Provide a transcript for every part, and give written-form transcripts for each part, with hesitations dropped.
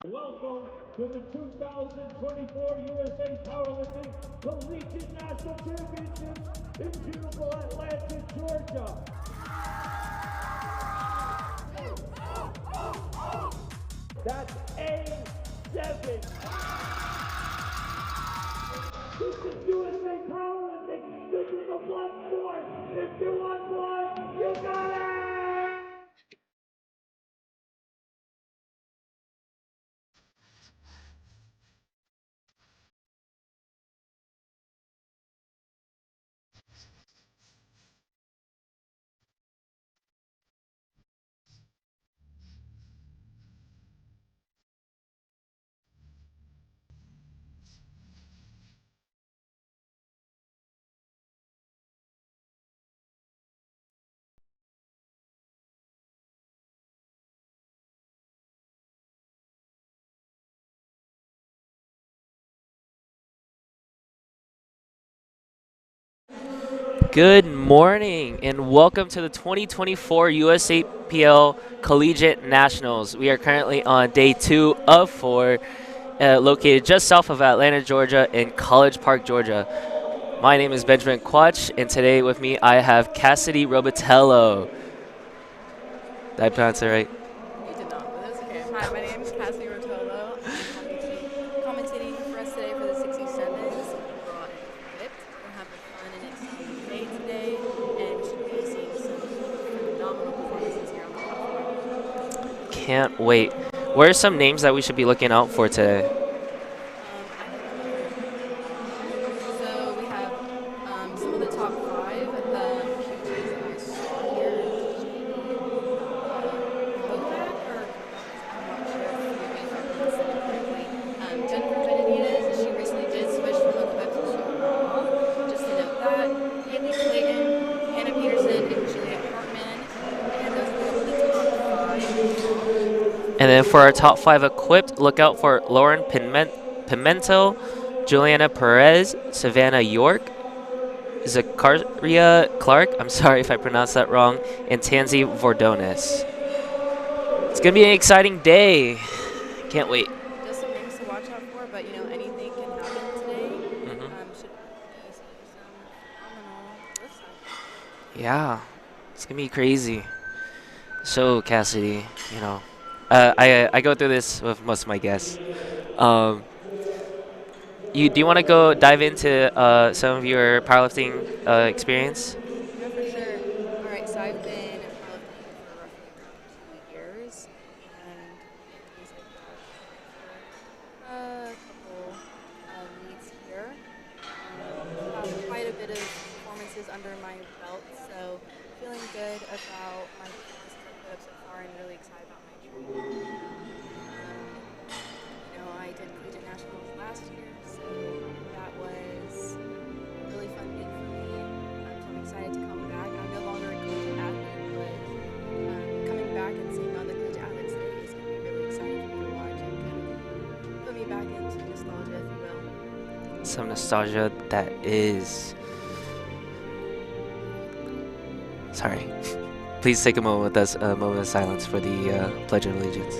Welcome to the 2024 USA Powerlifting Collegiate National Championships in beautiful Atlanta, Georgia. That's A7. This is USA Powerlifting. This is a blood sport. If you want blood, you got it! Good morning and welcome to the 2024 USAPL Collegiate Nationals. We are currently on day 2 of 4, located just south of Atlanta, Georgia, in College Park, Georgia. My name is Benjamin Quach, and today with me I have Cassidy Robitello. Did I pronounce it right? You did not, but that's okay. Hi, my name is Cassie Rotolo. I'm commentating for us today for the 67s. Raw and equipped. We're having fun and exciting day today, and we should be seeing some phenomenal performances here on the platform. Can't wait. What are some names that we should be looking out for today? I have them up here. So we have some of the top 5 QTs that I saw here. Novak, or I'm not sure if maybe if I pronounced that incorrectly. Jennifer Benavides, she recently did switch from equipped to raw. Just to note that. Haley Clayton, Hannah Peterson, and Juliet Hartman. And those were the top 5. And then for our top 5 equipped, look out for Lauren Pimento, Juliana Perez, Savannah York, Zakaria Clark, I'm sorry if I pronounced that wrong, and Tansy Vordonis. It's going to be an exciting day. Can't wait. Just some names to watch out for, but anything can happen today. Should be seeing some phenomenal lifts out. Yeah, it's going to be crazy. So, Cassidy, I go through this with most of my guests. Do you want to go dive into some of your powerlifting experience? Yeah, for sure. All right, so I've been powerlifting for roughly around 2 years, and it means I've got a couple meets here. Got quite a bit of performances under my belt, so feeling good about my performances I've put up so far and really excited about my training. I did Collegiate Nationals last year, so that was a really fun meet for me. So I'm excited to come back. I'm no longer a collegiate athlete, but coming back and seeing other collegiate athletes today is going to be really exciting for me to watch and kind of put me back into nostalgia, if you will. Some nostalgia that is. Sorry. Please take a moment with us, a moment of silence for the Pledge of Allegiance.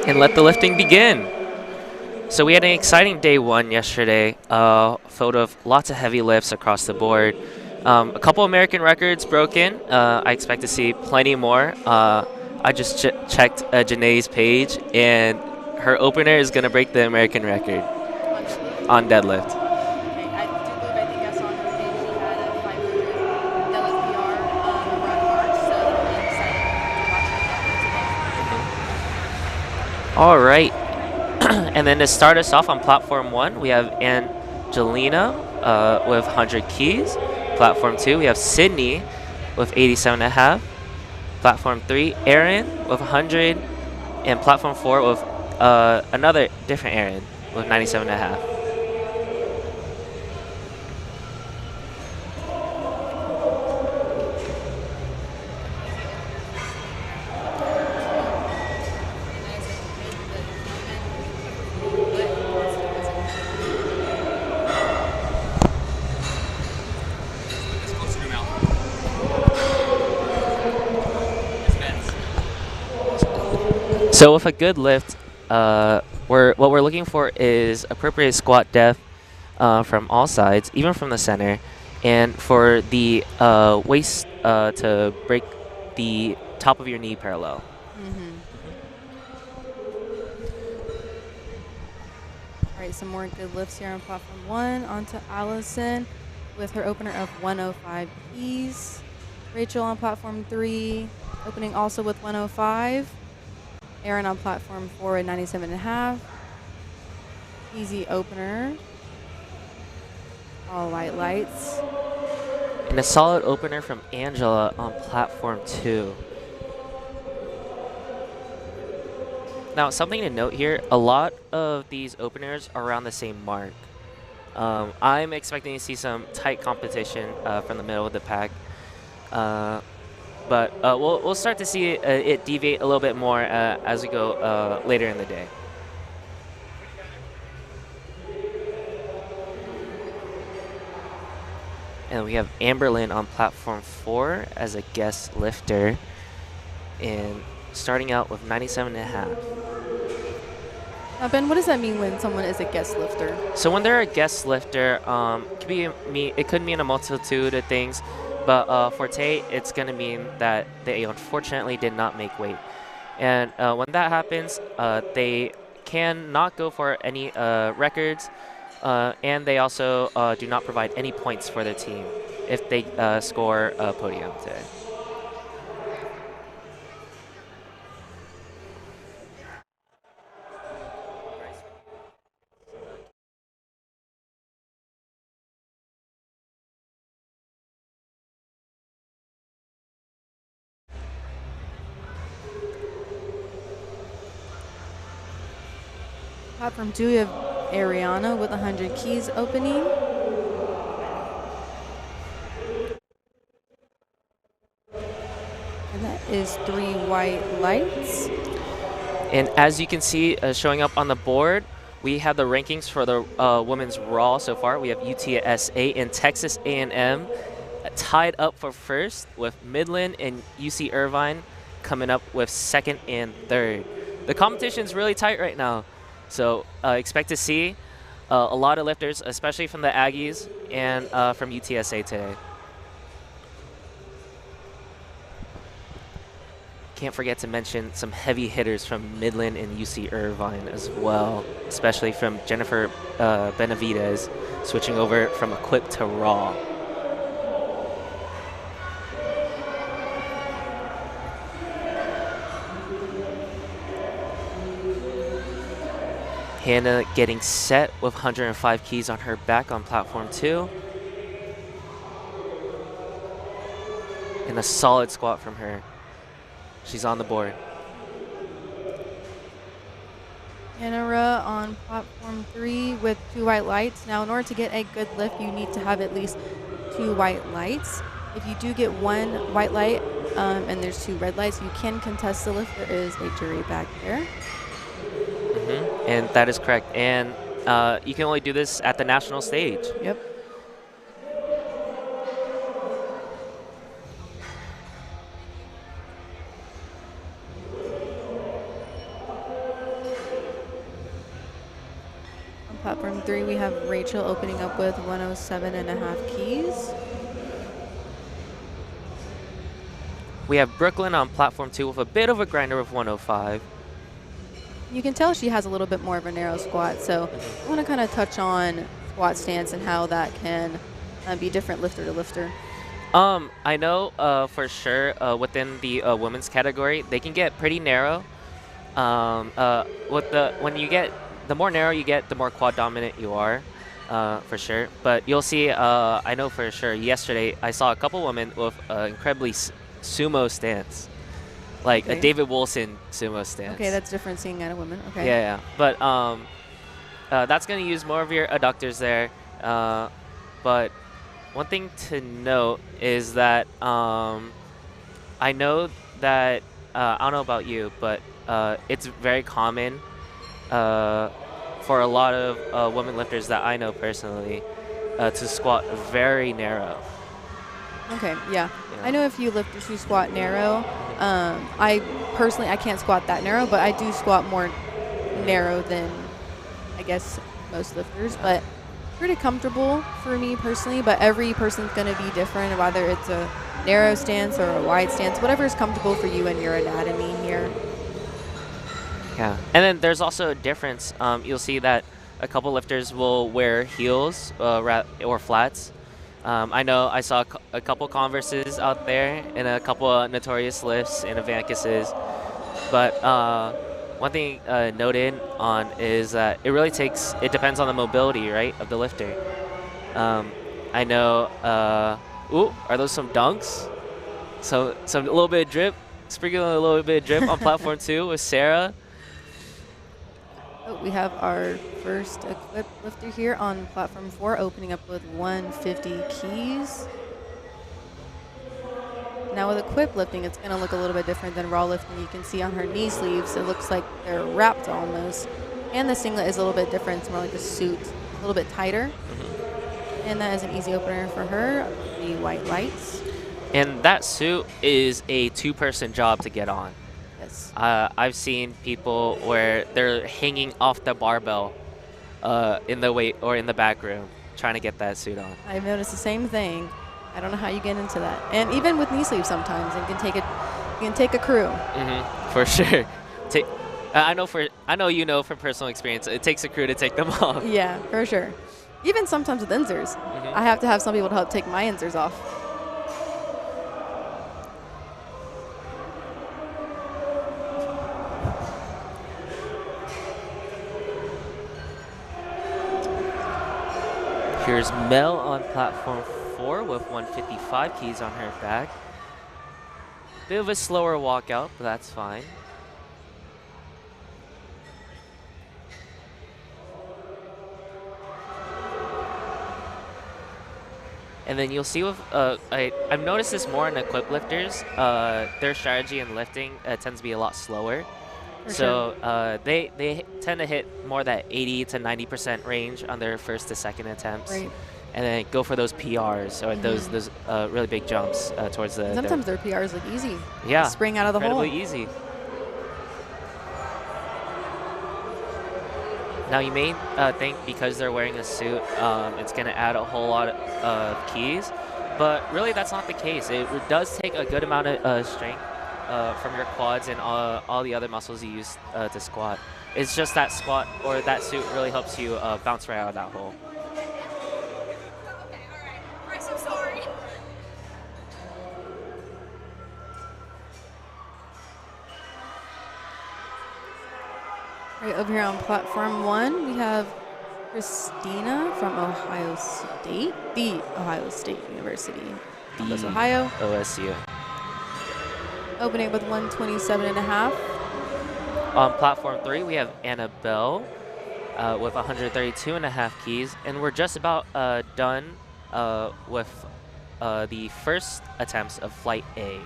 And let the lifting begin. So we had an exciting day 1 yesterday, filled with lots of heavy lifts across the board. A couple American records broken. I expect to see plenty more. I just checked Janae's page, and her opener is going to break the American record on deadlift. Okay, I think I saw on her page she had a 500 deadlift PR around March, so that'll be exciting to watch her deadlift today. All right. And then to start us off on platform 1, we have Angelina with 100 keys. Platform 2, we have Sydney with 87.5. Platform 3, Aaron with 100. And platform 4 with another different Aaron with 97.5. Easy opener for Sydney there on platform 2. And that is a good lift moment. Keep her feet wet and positive as it can. Move this closer to mouth. This bends. So with a good lift, what we're looking for is appropriate squat depth from all sides, even from the center, and for the waist to break the top of your knee parallel. All right, some more good lifts here on platform 1. On to Allison with her opener of 105 keys. Rachel on platform 3, opening also with 105. Aaron on platform 4 at 97.5. Easy opener. All white lights. And a solid opener from Angela on platform 2. Now, something to note here, a lot of these openers are around the same mark. I'm expecting to see some tight competition from the middle of the pack. But we'll start to see it deviate a little bit more as we go later in the day. And we have Amberlyn on platform 4 as a guest lifter, and starting out with 97.5. Now, Ben, what does that mean when someone is a guest lifter? So when they're a guest lifter, it could mean a multitude of things, but for Tate, it's going to mean that they unfortunately did not make weight. And when that happens, they can not go for any records, and they also do not provide any points for their team if they score a podium today. Platform 2, we have Ariana with 100 keys opening. And that is 3 white lights. And as you can see showing up on the board, we have the rankings for the women's raw so far. We have UTSA and Texas A&M tied up for first, with Midland and UC Irvine coming up with second and third. The competition's really tight right now, so expect to see a lot of lifters, especially from the Aggies and from UTSA today. Can't forget to mention some heavy hitters from Midland and UC Irvine as well, especially from Jennifer Benavidez, switching over from equipped to raw. Hannah getting set with 105 keys on her back on platform 2. And a solid squat from her. She's on the board. Hannah on platform 3 with 2 white lights. Now, in order to get a good lift, you need to have at least 2 white lights. If you do get 1 white light and there's 2 red lights, you can contest the lift. There is a jury back there. And that is correct. And you can only do this at the national stage. Yep. On platform 3, we have Rachel opening up with 107.5 keys. We have Brooklyn on platform 2 with a bit of a grinder of 105. You can tell she has a little bit more of a narrow squat, so I want to kind of touch on squat stance and how that can be different lifter to lifter. I know for sure within the women's category, they can get pretty narrow. when you get the more narrow you get, the more quad dominant you are, for sure. But you'll see. I know for sure. Yesterday, I saw a couple women with incredibly sumo stance, like a Okay. David Wilson sumo stance. Okay, that's different seeing out of women. Okay. Yeah. But that's going to use more of your adductors there. But one thing to note is that I know that I don't know about you, but it's very common for a lot of women lifters that I know personally to squat very narrow. Okay, yeah. I know a few lifters who squat narrow. I personally, I can't squat that narrow, but I do squat more narrow than, I guess, most lifters. But pretty comfortable for me personally, but every person's going to be different, whether it's a narrow stance or a wide stance, whatever is comfortable for you and your anatomy here. Yeah, and then there's also a difference. You'll see that a couple lifters will wear heels or flats. I know I saw a couple Converses out there and a couple of Notorious lifts and Avancuses. But one thing noted on is that it depends on the mobility, right, of the lifter. I know, are those some dunks? So a little bit of drip, sprinkling a little bit of drip on platform 2 with Sarah. We have our first equipped lifter here on platform 4, opening up with 150 keys. Now with equipped lifting, it's going to look a little bit different than raw lifting. You can see on her knee sleeves, it looks like they're wrapped almost. And the singlet is a little bit different. It's more like a suit, a little bit tighter. And that is an easy opener for her, the white lights. And that suit is a 2-person job to get on. Yes. I've seen people where they're hanging off the barbell in the weight or in the back room trying to get that suit on. I've noticed the same thing. I don't know how you get into that. And even with knee sleeves sometimes, you can take a crew. For sure. I know you know from personal experience, it takes a crew to take them off. Yeah, for sure. Even sometimes with inserts. I have to have some people to help take my inserts off. Here's Mel on platform 4 with 155 keys on her back. Bit of a slower walkout, but that's fine. And then you'll see with I've noticed this more in equipped lifters. Their strategy in lifting tends to be a lot slower. They tend to hit more that 80 to 90% range on their first to second attempts, Right. and then go for those PRs or those really big jumps towards the. Sometimes their PRs look easy. Yeah, Spring out of the hole. incredibly easy. Now you may think because they're wearing a suit, it's going to add a whole lot of keys, but really that's not the case. It does take a good amount of strength from your quads and all the other muscles you use to squat. It's just that squat or that suit really helps you bounce right out of that hole. Okay, all right. Bryce, I'm sorry. Right over here on platform 1, we have Christina from Ohio State, the Ohio State University, Columbus, Ohio. OSU. Opening with 127.5. On platform 3, we have Annabelle with 132.5 keys, and we're just about done with the first attempts of Flight A.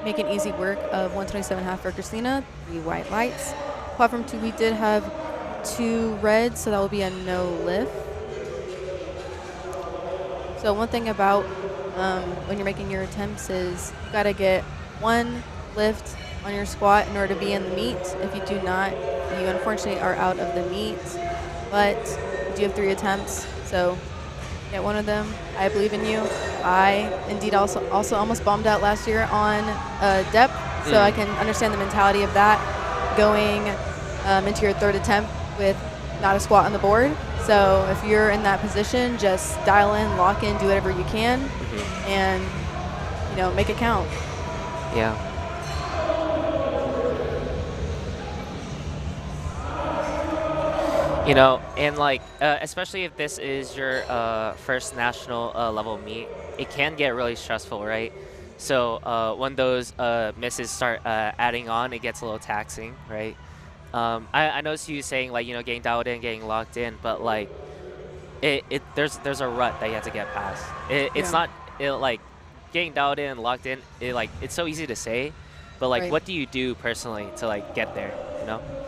Making easy work of 127.5 for Christina, the white lights. Platform 2, we did have 2 reds, so that will be a no lift. So one thing about when you're making your attempts is you got to get 1 lift on your squat in order to be in the meet. If you do not, you unfortunately are out of the meet. But you do have 3 attempts, so get 1 of them. I believe in you. I indeed also almost bombed out last year on depth, so I can understand the mentality of that going into your 3rd attempt with not a squat on the board. So if you're in that position, just dial in, lock in, do whatever you can, and make it count. Yeah. And like, especially if this is your first national level meet, it can get really stressful, right? So when those misses start adding on, it gets a little taxing, right? I noticed you saying like, getting dialed in, getting locked in, but like, there's a rut that you have to get past. It's not like getting dialed in and locked in. It's so easy to say, but like, what do you do personally to like get there?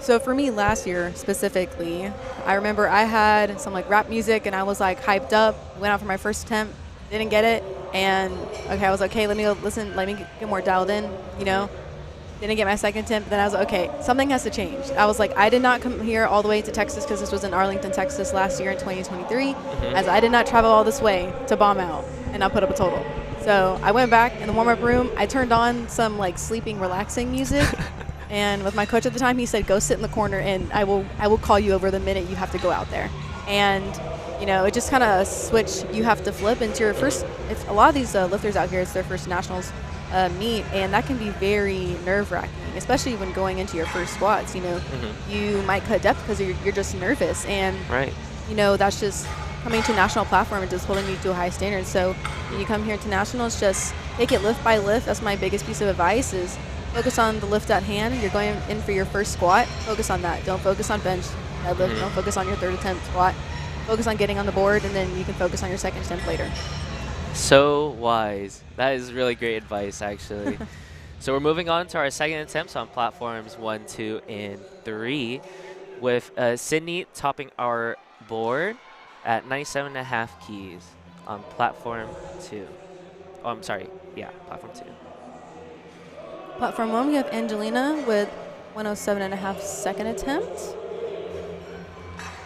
So for me last year specifically, I remember I had some like rap music and I was like hyped up, went out for my first attempt, didn't get it, and I was like, okay, let me go listen, let me get more dialed in, Didn't get my second attempt, then I was like, okay, something has to change. I was like, I did not come here all the way to Texas because this was in Arlington, Texas last year in 2023, as I did not travel all this way to bomb out and not put up a total. So I went back in the warm-up room, I turned on some like sleeping, relaxing music, and with my coach at the time, he said, go sit in the corner and I will call you over the minute you have to go out there. And it just kind of switch. You have to flip into your first. It's a lot of these lifters out here. It's their first nationals meet, and that can be very nerve-wracking, especially when going into your first squats. You might cut depth because you're just nervous, and that's just coming to a national platform and just holding you to a high standard. So when you come here to nationals, just take it lift by lift. That's my biggest piece of advice: is focus on the lift at hand. You're going in for your first squat. Focus on that. Don't focus on bench, deadlift. Don't focus on your third attempt squat. Focus on getting on the board, and then you can focus on your second attempt later. So wise. That is really great advice, actually. So we're moving on to our second attempts on platforms 1, 2, and 3, with Sydney topping our board at 97.5 keys on platform 2. Oh, I'm sorry. Yeah, platform 2. Platform 1, we have Angelina with 107.5 second attempt.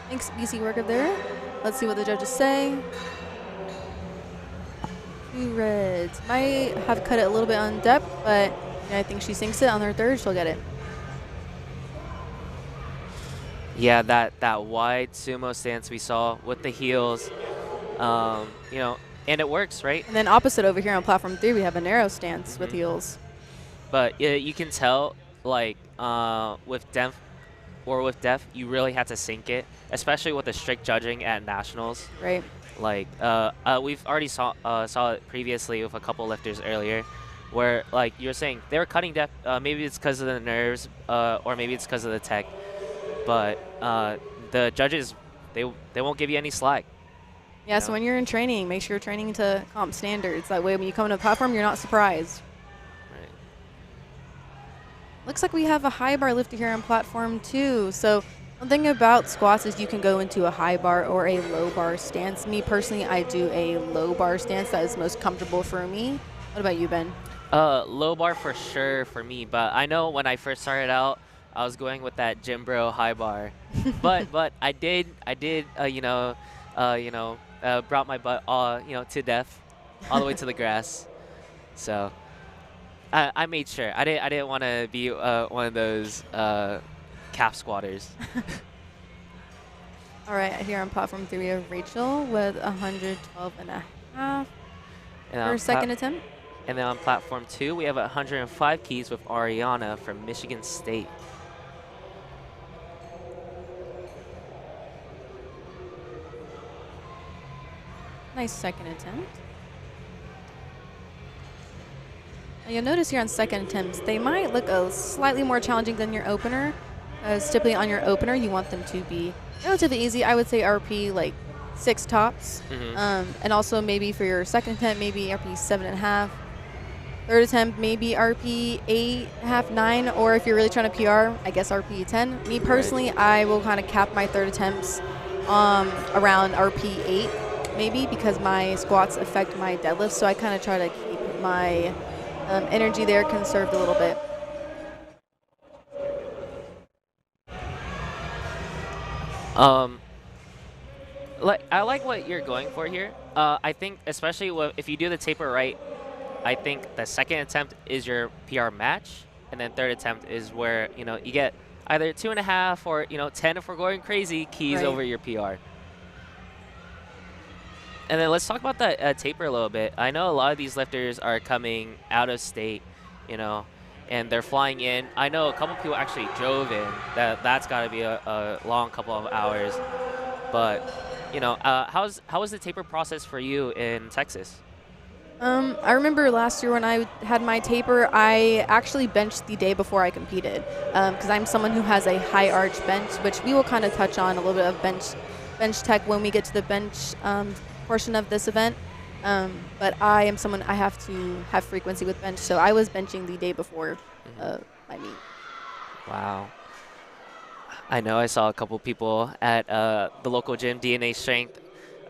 Thanks, easy work up there. Let's see what the judges say. 2 reds. Might have cut it a little bit on depth, but I think she sinks it on her third. She'll get it. Yeah, that wide sumo stance we saw with the heels, and it works, right? And then opposite over here on platform 3, we have a narrow stance with heels. But you can tell, like, with depth, you really had to sink it, especially with the strict judging at nationals. Right. Like, we've already saw it previously with a couple lifters earlier, where like you were saying they were cutting depth. Maybe it's because of the nerves, or maybe it's because of the tech. But the judges, they won't give you any slack. Yeah. So when you're in training, make sure you're training to comp standards. That way, when you come to the platform, you're not surprised. Looks like we have a high bar lifter here on platform 2. So one thing about squats is you can go into a high bar or a low bar stance. Me personally, I do a low bar stance. That is most comfortable for me. What about you, Ben? Low bar for sure for me, but I know when I first started out, I was going with that gym bro high bar. but I did brought my butt to death, all the way to the grass. So I made sure. I didn't want to be one of those calf squatters. All right, here on platform 3 we have Rachel with 112.5 for second attempt. And then on platform 2 we have 105 keys with Ariana from Michigan State. Nice second attempt. Now you'll notice here on second attempts, they might look slightly more challenging than your opener, as typically on your opener, you want them to be relatively easy. I would say RP like 6 tops. And also maybe for your second attempt, maybe RP 7.5. Third attempt, maybe RP 8.5, 9, or if you're really trying to PR, I guess RP 10. Me personally, I will kind of cap my third attempts around RP 8, maybe, because my squats affect my deadlift, so I kind of try to keep my energy there conserved a little bit. I like what you're going for here. I think especially if you do the taper right, I think the second attempt is your PR match, and then third attempt is where you get either 2.5 or 10 if we're going crazy keys over your PR. And then let's talk about that taper a little bit. I know a lot of these lifters are coming out of state, you know, and they're flying in. I know a couple people actually drove in. That's got to be a long couple of hours. But, you know, how was the taper process for you in Texas? I remember last year when I had my taper, I actually benched the day before I competed because I'm someone who has a high arch bench, which we will kind of touch on a little bit of bench tech when we get to the bench portion of this event. But I am someone, I have to have frequency with bench, so I was benching the day before my meet. Wow. I know I saw a couple people at the local gym, DNA Strength.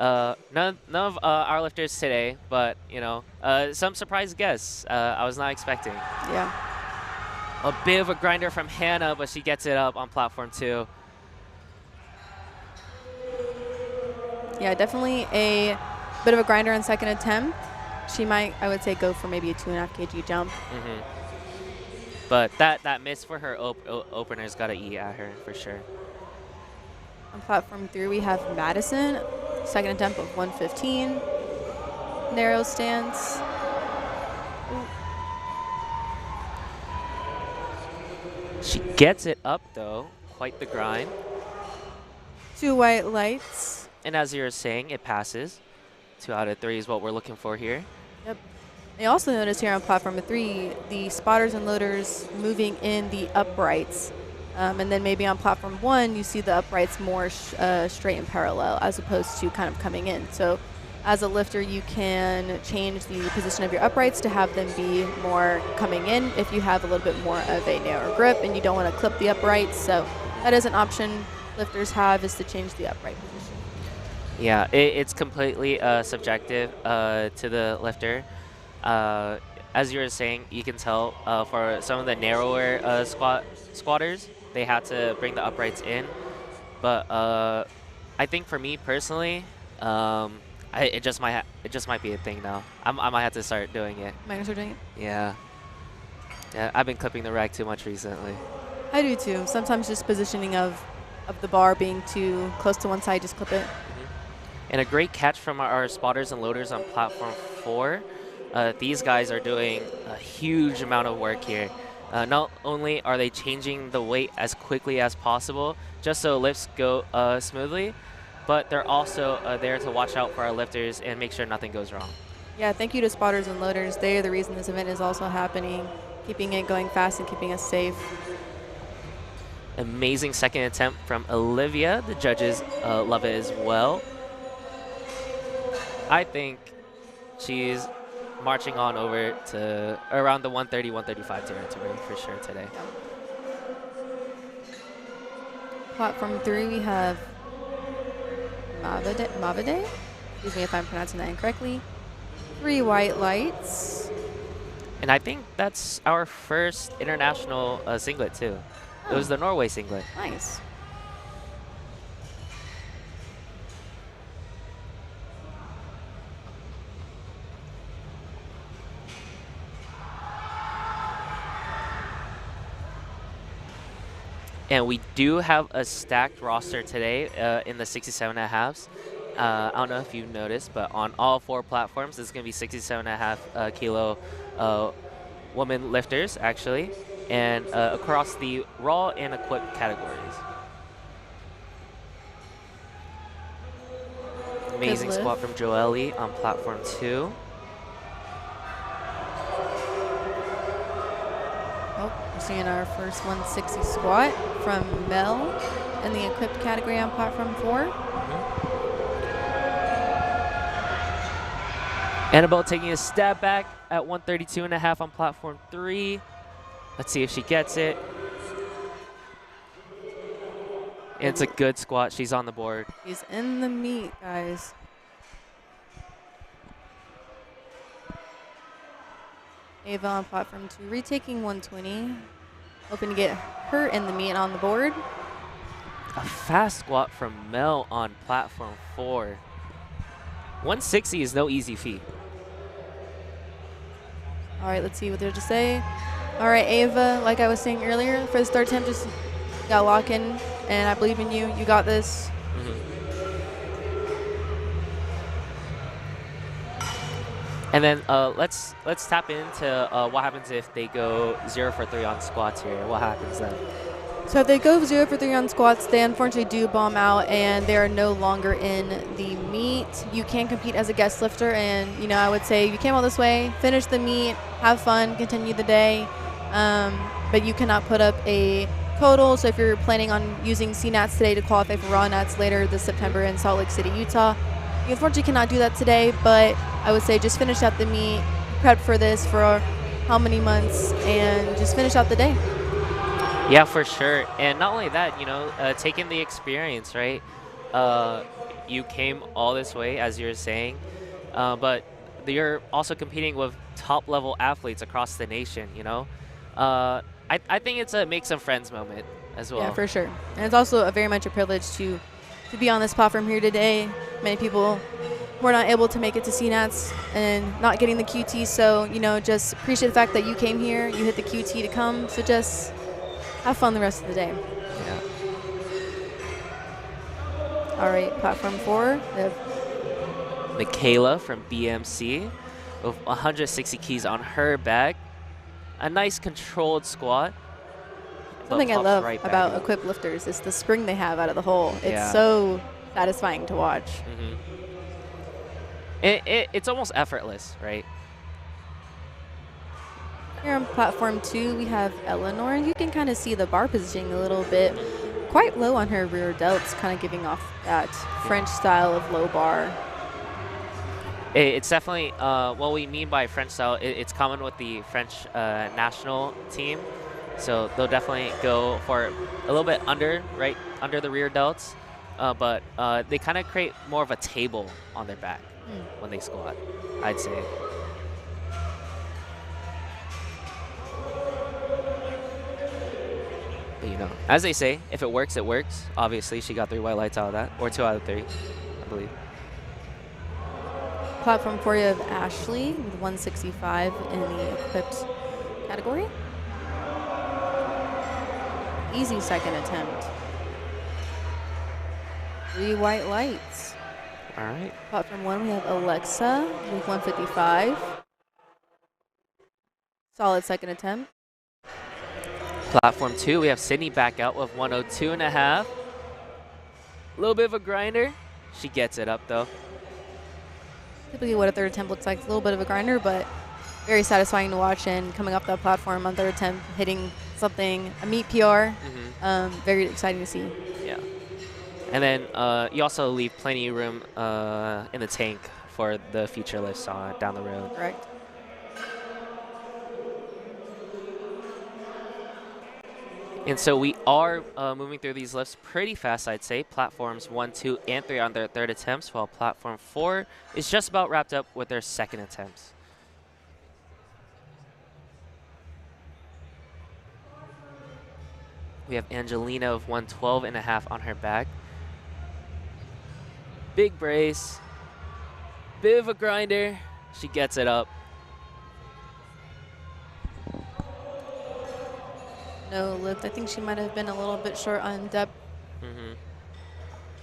None of our lifters today, but, you know, some surprise guests I was not expecting. Yeah. A bit of a grinder from Hannah, but she gets it up on platform 2. Yeah, definitely a bit of a grinder on second attempt. She might, I would say, go for maybe a 2.5 kg jump. But that miss for her opener's got to eat at her for sure. On platform 3, we have Madison, second attempt of 115, narrow stance. She gets it up though, quite the grind. 2 white lights. And as you were saying, it passes. 2 out of 3 is what we're looking for here. Yep. I also noticed here on platform 3, the spotters and loaders moving in the uprights. And then maybe on platform 1, you see the uprights more straight and parallel as opposed to kind of coming in. So as a lifter, you can change the position of your uprights to have them be more coming in if you have a little bit more of a narrow grip and you don't want to clip the uprights. So that is an option lifters have, is to change the upright position. Yeah, it's completely subjective to the lifter. As you were saying, you can tell for some of the narrower squatters, they had to bring the uprights in. But I think for me personally, it just might be a thing now. I might have to start doing it. Might start doing it? Yeah. Yeah, I've been clipping the rack too much recently. I do too. Sometimes just positioning of the bar being too close to one side, just clip it. And a great catch from our spotters and loaders on platform 4. These guys are doing a huge amount of work here. Not only are they changing the weight as quickly as possible, just so lifts go smoothly, but they're also there to watch out for our lifters and make sure nothing goes wrong. Yeah, thank you to spotters and loaders. They are the reason this event is also happening, keeping it going fast and keeping us safe. Amazing second attempt from Olivia. The judges love it as well. I think she's marching on over to around the 130, 135 territory for sure today. Platform 3, we have Mavade. Excuse me if I'm pronouncing that incorrectly. 3 white lights. And I think that's our first international singlet too. It was the Norway singlet. Nice. And we do have a stacked roster today in the 67.5s. I don't know if you noticed, but on all 4 platforms, there's going to be 67.5 kilo women lifters, actually, and across the raw and equipped categories. Amazing squat from Joelle on platform 2. We're seeing our first 160 squat from Mel in the equipped category on platform 4. Annabelle taking a step back at 132.5 on platform 3. Let's see if she gets it. And it's a good squat. She's on the board. She's in the meet, guys. Ava on platform 2, retaking 120. Hoping to get her in the meet and on the board. A fast squat from Mel on platform 4. 160 is no easy feat. All right, let's see what they're to say. All right, Ava, like I was saying earlier, for this third attempt, just got to lock in, and I believe in you. You got this. And then let's tap into what happens if they go 0 for 3 on squats here. What happens then? So if they go 0 for 3 on squats, they unfortunately do bomb out, and they are no longer in the meet. You can compete as a guest lifter, and I would say you came all this way, finish the meet, have fun, continue the day, but you cannot put up a total. So if you're planning on using CNATs today to qualify for Raw Nats later this September in Salt Lake City, Utah, you unfortunately cannot do that today, but I would say just finish out the meet, prep for this for how many months, and just finish out the day. Yeah, for sure. And not only that, taking the experience, right? You came all this way, as you were saying, but you're also competing with top-level athletes across the nation, I think it's a make some friends moment as well. Yeah, for sure. And it's also very much a privilege to be on this platform here today. Many people were not able to make it to CNATs and not getting the QT, so, just appreciate the fact that you came here, you hit the QT to come, so just have fun the rest of the day. Yeah. All right, platform 4. We have Michaela from BMC with 160 keys on her back. A nice controlled squat. Something I love about equipped lifters is the spring they have out of the hole. It's so satisfying to watch. It's almost effortless, right? Here on platform 2, we have Eleanor. You can kind of see the bar positioning a little bit quite low on her rear delts, kind of giving off that French style of low bar. It's definitely what we mean by French style. It's common with the French national team, so they'll definitely go for a little bit under the rear delts, but they kind of create more of a table on their back when they squat, I'd say. But, as they say, if it works, it works. Obviously, she got 3 white lights out of that, or 2 out of 3, I believe. Platform 4, you have Ashley with 165 in the equipped category. Easy second attempt. 3 white lights. All right. Platform 1, we have Alexa with 155. Solid second attempt. Platform 2, we have Sydney back out with 102.5. A little bit of a grinder. She gets it up, though. Typically what a third attempt looks like. It's a little bit of a grinder, but very satisfying to watch, and coming up that platform on third attempt, hitting something, a meet PR. Very exciting to see. Yeah. And then you also leave plenty of room in the tank for the future lifts down the road. Correct. And so we are moving through these lifts pretty fast, I'd say. Platforms 1, 2, and 3 on their third attempts, while platform 4 is just about wrapped up with their second attempts. We have Angelina of 112.5 on her back. Big brace. Bit of a grinder. She gets it up. No lift. I think she might have been a little bit short on depth.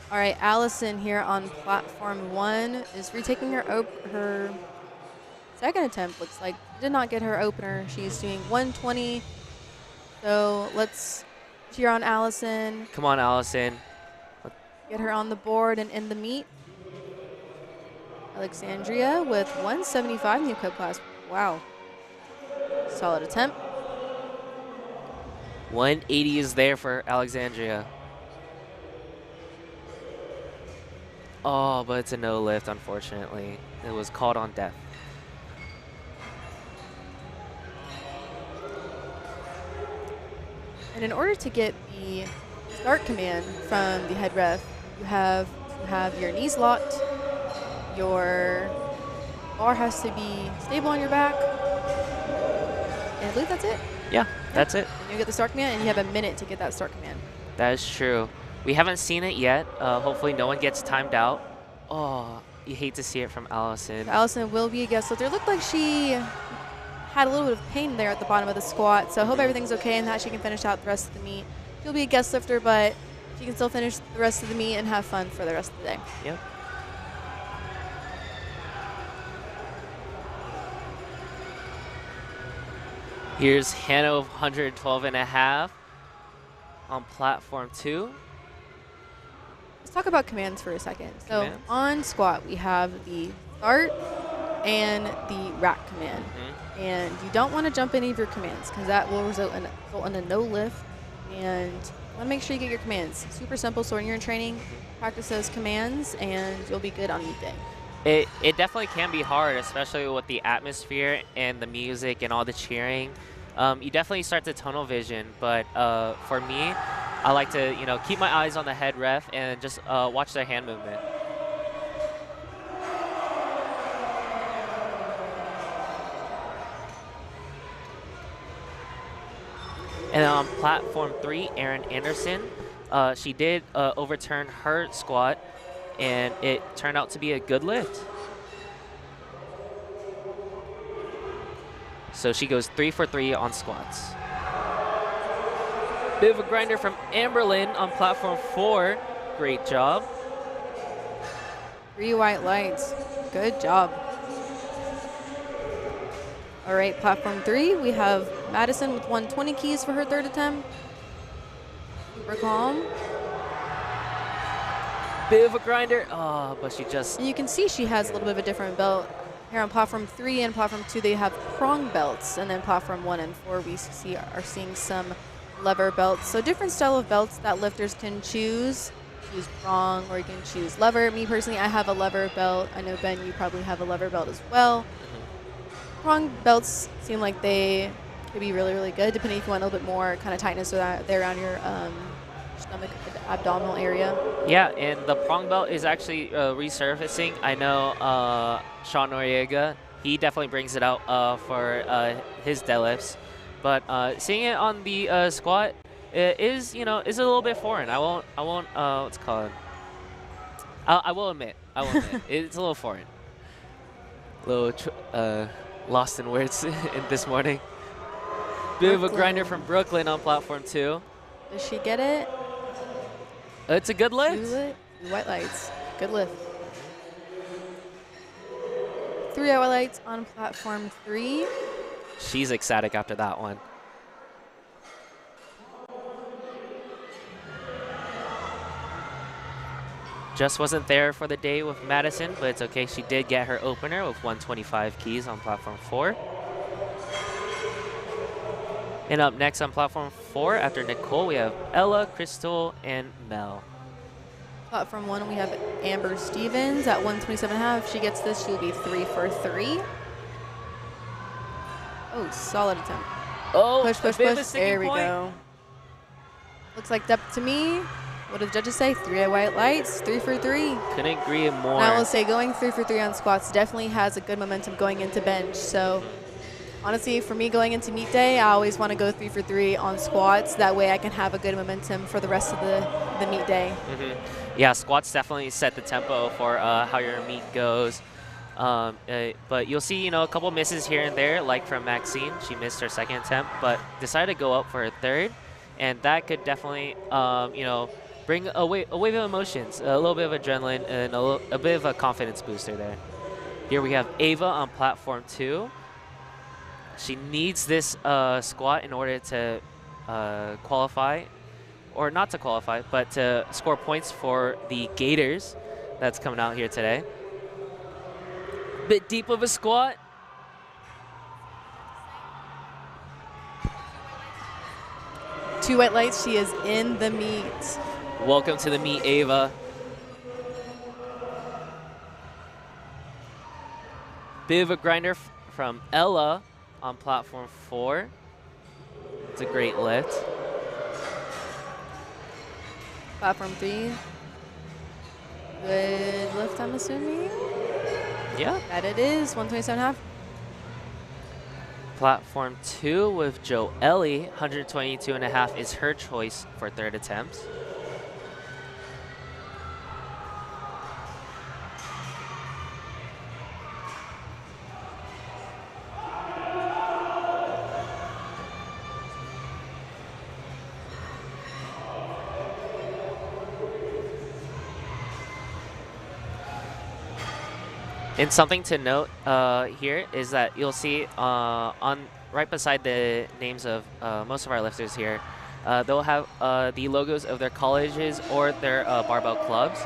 All right, Allison here on platform 1 is retaking her second attempt. Looks like did not get her opener. She's doing 120. So let's cheer on Allison. Come on, Allison. Get her on the board and in the meet. Alexandria with 175 in the equipped class. Wow. Solid attempt. 180 is there for Alexandria. Oh, but it's a no lift, unfortunately. It was called on death. And in order to get the start command from the head ref, you have to have your knees locked, your bar has to be stable on your back, and I believe that's it. Yeah, that's it. And you get the start command, and you have a minute to get that start command. That is true. We haven't seen it yet. Hopefully no one gets timed out. Oh, you hate to see it from Allison. Allison will be a guest lifter. It looked like she had a little bit of pain there at the bottom of the squat, so I hope everything's okay and that she can finish out the rest of the meet. She'll be a guest lifter, but she can still finish the rest of the meet and have fun for the rest of the day. Yep. Here's Hannah with 112.5 on platform 2. Let's talk about commands for a second. So Commands? on squat, we have the start and the rack command. And you don't want to jump any of your commands because that will result in a no lift. And you want to make sure you get your commands. Super simple. So when you're in training, practice those commands and you'll be good on meet day. It definitely can be hard, especially with the atmosphere and the music and all the cheering. You definitely start to tunnel vision, but for me, I like to keep my eyes on the head ref and just watch their hand movement. And on platform 3, Erin Anderson, she did overturn her squat, and it turned out to be a good lift. So she goes 3 for 3 on squats. Bit of a grinder from Amberlyn on platform 4. Great job. 3 white lights. Good job. All right, platform 3, we have Madison with 120 keys for her third attempt. Super calm. Bit of a grinder. Oh, but she just... And you can see she has a little bit of a different belt. Here on platform 3 and platform 2, they have prong belts. And then platform 1 and 4, we are seeing some lever belts. So different style of belts that lifters can choose. Choose prong or you can choose lever. Me personally, I have a lever belt. I know, Ben, you probably have a lever belt as well. Prong belts seem like they could be really, really good, depending if you want a little bit more kind of tightness there around your stomach, abdominal area. Yeah, and the prong belt is actually resurfacing. I know Sean Noriega, he definitely brings it out for his deadlifts. But seeing it on the squat is a little bit foreign. I won't what's it called? I will admit, it's a little foreign. Lost in words in this morning. Bit of a grinder from Brooklyn on platform 2. Does she get it? It's a good lift. 2 white lights. Good lift. 3 white lights on platform 3. She's ecstatic after that one. Just wasn't there for the day with Madison, but it's okay. She did get her opener with 125 keys on platform 4. And up next on platform 4, after Nicole, we have Ella, Crystal, and Mel. Platform 1, we have Amber Stevens at 127.5. She gets this, she'll be 3 for 3. Oh, solid attempt. Oh, push, push, push. There we point. go. Looks like depth to me. What do the judges say? 3 white lights, 3 for 3. Couldn't agree more. And I will say going 3 for 3 on squats definitely has a good momentum going into bench. So honestly, for me going into meet day, I always want to go 3 for 3 on squats. That way I can have a good momentum for the rest of the meet day. Yeah, squats definitely set the tempo for how your meet goes. But you'll see, a couple misses here and there, like from Maxine. She missed her second attempt, but decided to go up for her third. And that could definitely, bring a wave of emotions, a little bit of adrenaline, and a bit of a confidence booster there. Here we have Ava on platform 2. She needs this squat in order to qualify, or not to qualify, but to score points for the Gators that's coming out here today. Bit deep of a squat. Two white lights, she is in the meet. Welcome to the meet, Ava. Bit of a grinder from Ella on platform 4. It's a great lift. Platform 3. Good lift, I'm assuming. Yeah. That it is, 127.5. Platform 2 with Joe Ellie, 122.5 is her choice for third attempt. And something to note here is that you'll see on right beside the names of most of our lifters here, they'll have the logos of their colleges or their barbell clubs.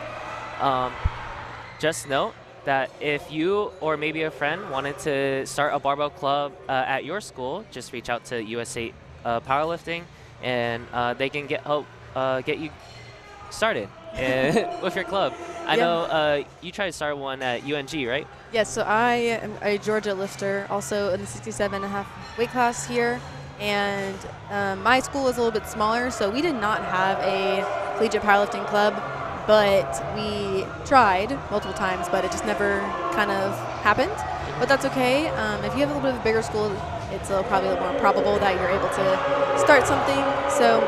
Just note that if you or maybe a friend wanted to start a barbell club at your school, just reach out to USA Powerlifting, and they can help get you started with your club. I know you tried to start one at UNG, right? Yes, so I am a Georgia lifter, also in the 67.5 weight class here. And my school is a little bit smaller, so we did not have a collegiate powerlifting club, but we tried multiple times, but it just never kind of happened. But that's okay. If you have a little bit of a bigger school, it's probably a little more probable that you're able to start something. So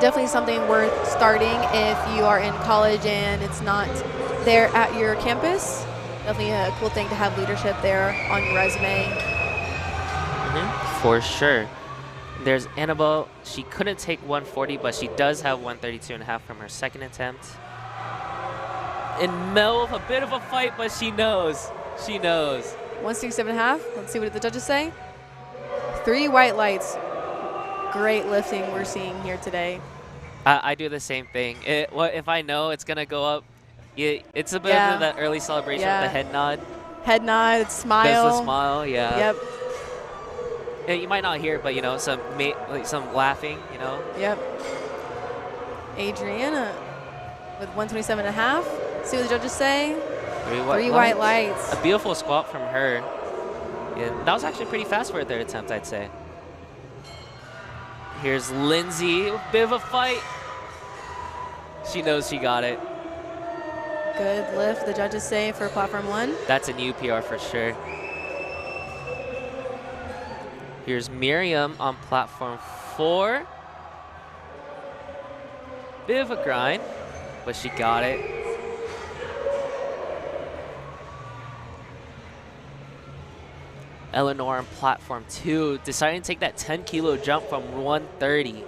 definitely something worth starting if you are in college and it's not there at your campus. Definitely a cool thing to have leadership there on your resume. For sure. There's Annabelle. She couldn't take 140, but she does have 132.5 from her second attempt. And Mel with a bit of a fight, but she knows. She knows. 167.5. Let's see what the judges say. 3 white lights. Great lifting we're seeing here today. I do the same thing. If I know it's going to go up, it's a bit of that early celebration with the head nod. Head nod, smile. There's the smile, yeah. Yep. And you might not hear it, but, some laughing, Yep. Adriana with 127.5. See what the judges say. 3 white lights. A beautiful squat from her. Yeah, that was actually pretty fast for a third attempt, I'd say. Here's Lindsay, a bit of a fight. She knows she got it. Good lift, the judges say, for platform 1. That's a new PR for sure. Here's Miriam on platform 4. Bit of a grind, but she got it. Eleanor on platform 2, deciding to take that 10-kilo jump from 130.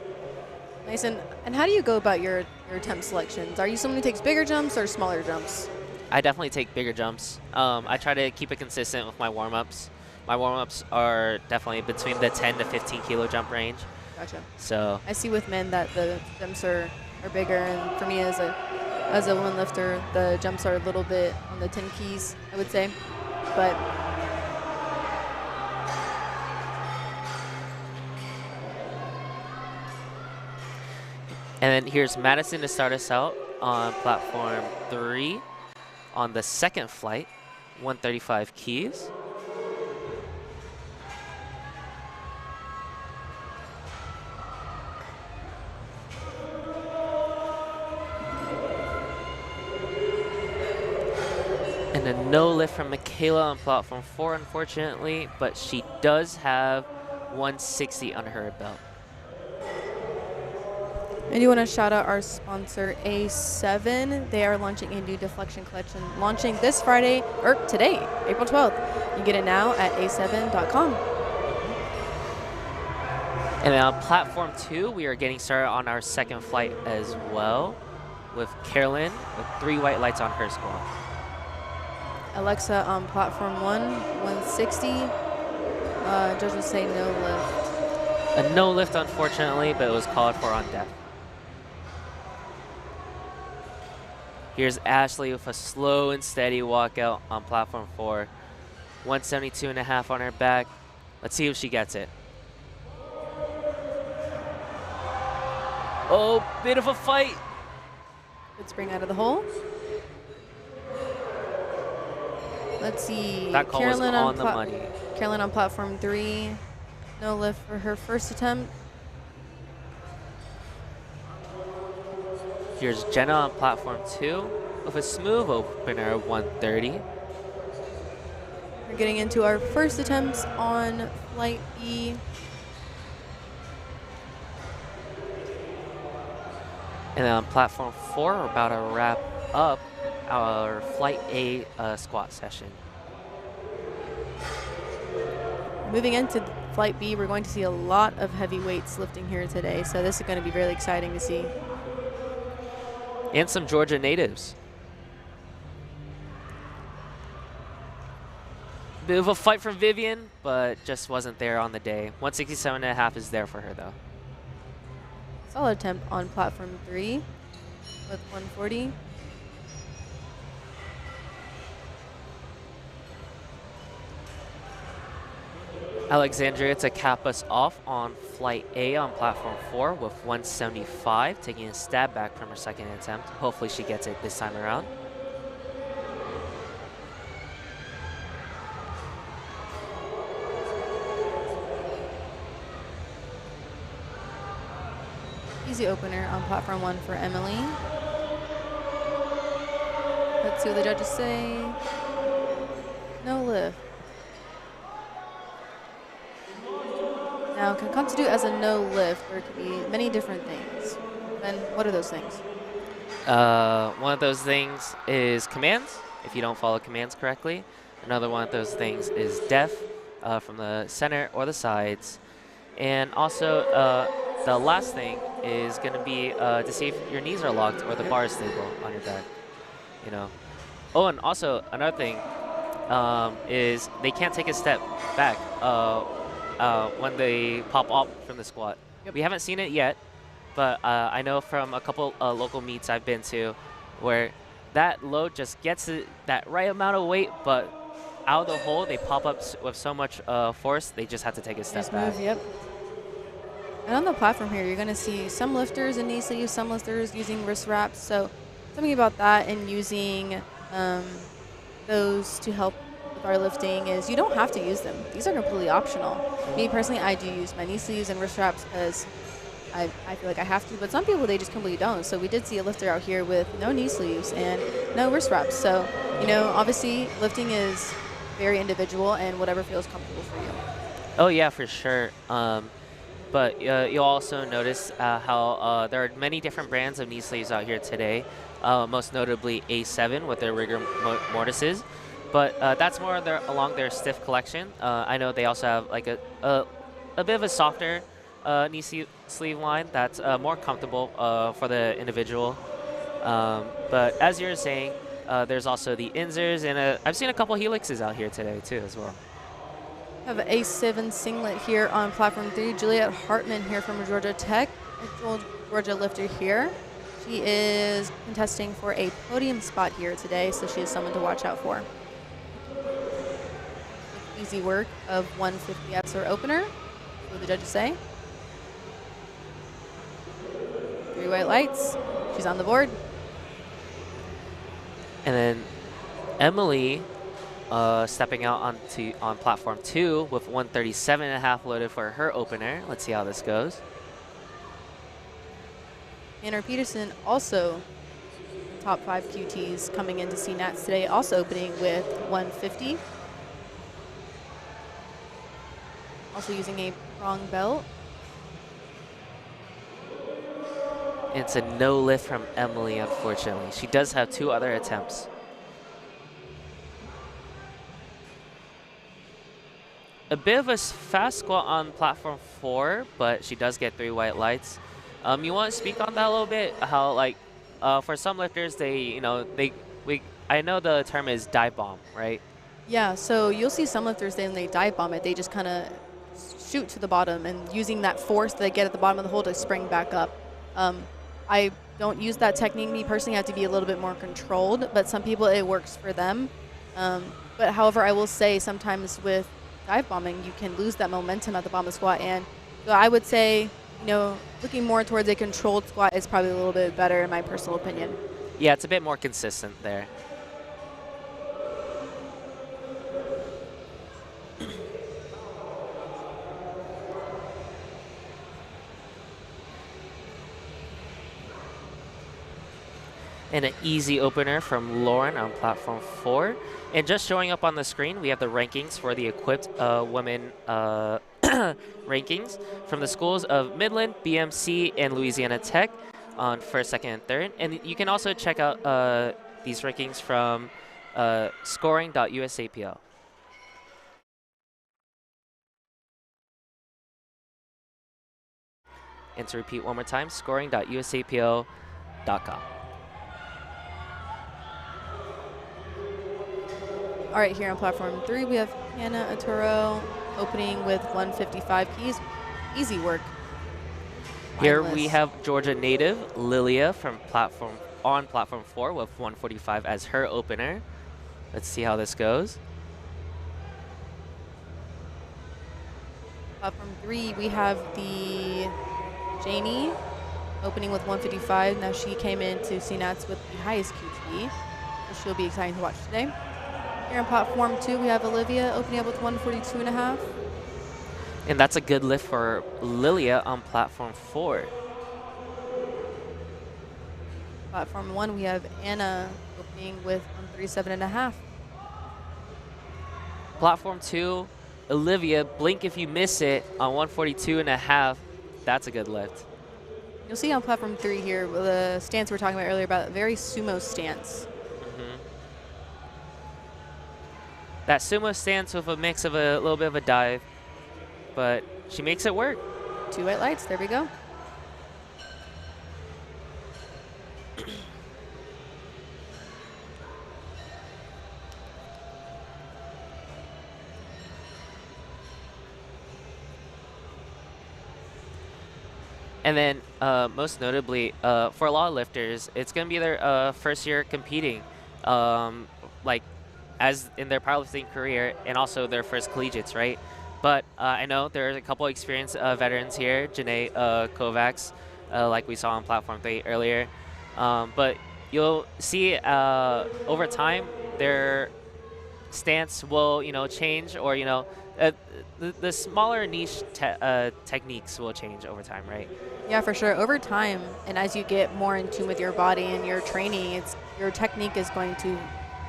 Nice. And how do you go about your attempt selections? Are you someone who takes bigger jumps or smaller jumps? I definitely take bigger jumps. I try to keep it consistent with my warm-ups. My warm-ups are definitely between the 10 to 15-kilo jump range. Gotcha. So I see with men that the jumps are bigger, and for me as a woman lifter, the jumps are a little bit on the 10 keys, I would say. But and then here's Madison to start us out on platform 3 on the second flight, 135 keys. And a no lift from Michaela on platform 4, unfortunately, but she does have 160 under her belt. I do want to shout out our sponsor, A7. They are launching a new deflection collection, launching this Friday, or today, April 12th. You get it now at a7.com. And then on platform 2, we are getting started on our second flight as well, with Carolyn with 3 white lights on her squat. Alexa on platform 1, 160. Judges say no lift. A no lift, unfortunately, but it was called for on deck. Here's Ashley with a slow and steady walkout on platform 4. 172.5 on her back. Let's see if she gets it. Oh, bit of a fight. Good spring out of the hole. Let's see. That call was on the money. Carolyn on platform 3. No lift for her first attempt. Here's Jenna on platform 2 with a smooth opener of 130. We're getting into our first attempts on flight E. And then on platform 4, we're about to wrap up our flight A squat session. Moving into flight B, we're going to see a lot of heavy weights lifting here today, so this is going to be really exciting to see. And some Georgia natives. Bit of a fight from Vivian, but just wasn't there on the day. 167.5 is there for her, though. Solid attempt on platform 3 with 140. Alexandria to cap us off on flight A on platform 4 with 175, taking a stab back from her second attempt. Hopefully she gets it this time around. Easy opener on platform 1 for Emily. Let's see what the judges say. No lift. Now, can constitute as a no lift, or it could be many different things. Then, what are those things? One of those things is commands, if you don't follow commands correctly. Another one of those things is def from the center or the sides. And also, the last thing is going to be to see if your knees are locked or the bar is stable on your back. You know. Oh, and also another thing is they can't take a step back when they pop up from the squat. Yep. We haven't seen it yet, but I know from a couple local meets I've been to where that load just gets that right amount of weight, but out of the hole, they pop up with so much force, they just have to take a step back. Move, yep. And on the platform here, you're going to see some lifters in knee sleeves, some lifters using wrist wraps. So something about that and using those to help with our lifting is you don't have to use them. These are completely optional. Me personally, I do use my knee sleeves and wrist wraps because I feel like I have to, but some people, they just completely don't. So we did see a lifter out here with no knee sleeves and no wrist wraps. So, you know, obviously lifting is very individual and whatever feels comfortable for you. Oh, yeah, for sure. But you'll also notice how there are many different brands of knee sleeves out here today, most notably A7 with their rigor mortises. But that's more along their stiff collection. I know they also have like a bit of a softer knee sleeve line that's more comfortable for the individual. But as you're saying, there's also the Inzers, and I've seen a couple Helixes out here today too as well. Have an A7 singlet here on platform 3. Juliet Hartman here from Georgia Tech, a Georgia lifter here. She is contesting for a podium spot here today, so she is someone to watch out for. Easy work of 150 as her opener. What do the judges say? 3 white lights. She's on the board. And then Emily stepping out on platform 2 with 137.5 loaded for her opener. Let's see how this goes. Anna Peterson also top 5 QTs coming into CNATs today, also opening with 150. Also using a prong belt. It's a no lift from Emily, unfortunately. She does have 2 other attempts. A bit of a fast squat on platform 4, but she does get 3 white lights. You want to speak on that a little bit? How like for some lifters, I know the term is dive bomb, right? Yeah, so you'll see some lifters when they dive bomb it, they just kind of shoot to the bottom and using that force that they get at the bottom of the hole to spring back up. I don't use that technique. Me personally, I have to be a little bit more controlled, but some people, it works for them. But however, I will say sometimes with dive bombing, you can lose that momentum at the bottom of the squat. And so I would say, you know, looking more towards a controlled squat is probably a little bit better in my personal opinion. Yeah, it's a bit more consistent there. And an easy opener from Lauren on platform 4. And just showing up on the screen, we have the rankings for the equipped women rankings from the schools of Midland, BMC, and Louisiana Tech on first, second, and third. And you can also check out these rankings from scoring.USAPL. And to repeat one more time, scoring.usapl.com. All right, here on platform 3, we have Hannah Aturo opening with 155 keys. Easy work. Here Mindless. we have Georgia native Lilia from platform 4 with 145 as her opener. Let's see how this goes. Platform 3, we have the Janie opening with 155. Now she came into CNATS with the highest QT, so she'll be exciting to watch today. Here on platform 2, we have Olivia opening up with 142.5. And that's a good lift for Lilia on platform 4. Platform 1, we have Anna opening with 137.5. Platform 2, Olivia, blink if you miss it on 142.5. That's a good lift. You'll see on platform 3 here the stance we were talking about earlier about very sumo stance. That sumo stance with a mix of a little bit of a dive, but she makes it work. 2 white lights, there we go. And then most notably, for a lot of lifters, it's going to be their first year competing, like as in their powerlifting career, and also their first collegiates, right? But I know there's a couple experienced veterans here, Janae Kovacs, like we saw on platform 3 earlier. But you'll see over time their stance will, change, or the smaller niche techniques will change over time, right? Yeah, for sure. Over time, and as you get more in tune with your body and your training, your technique is going to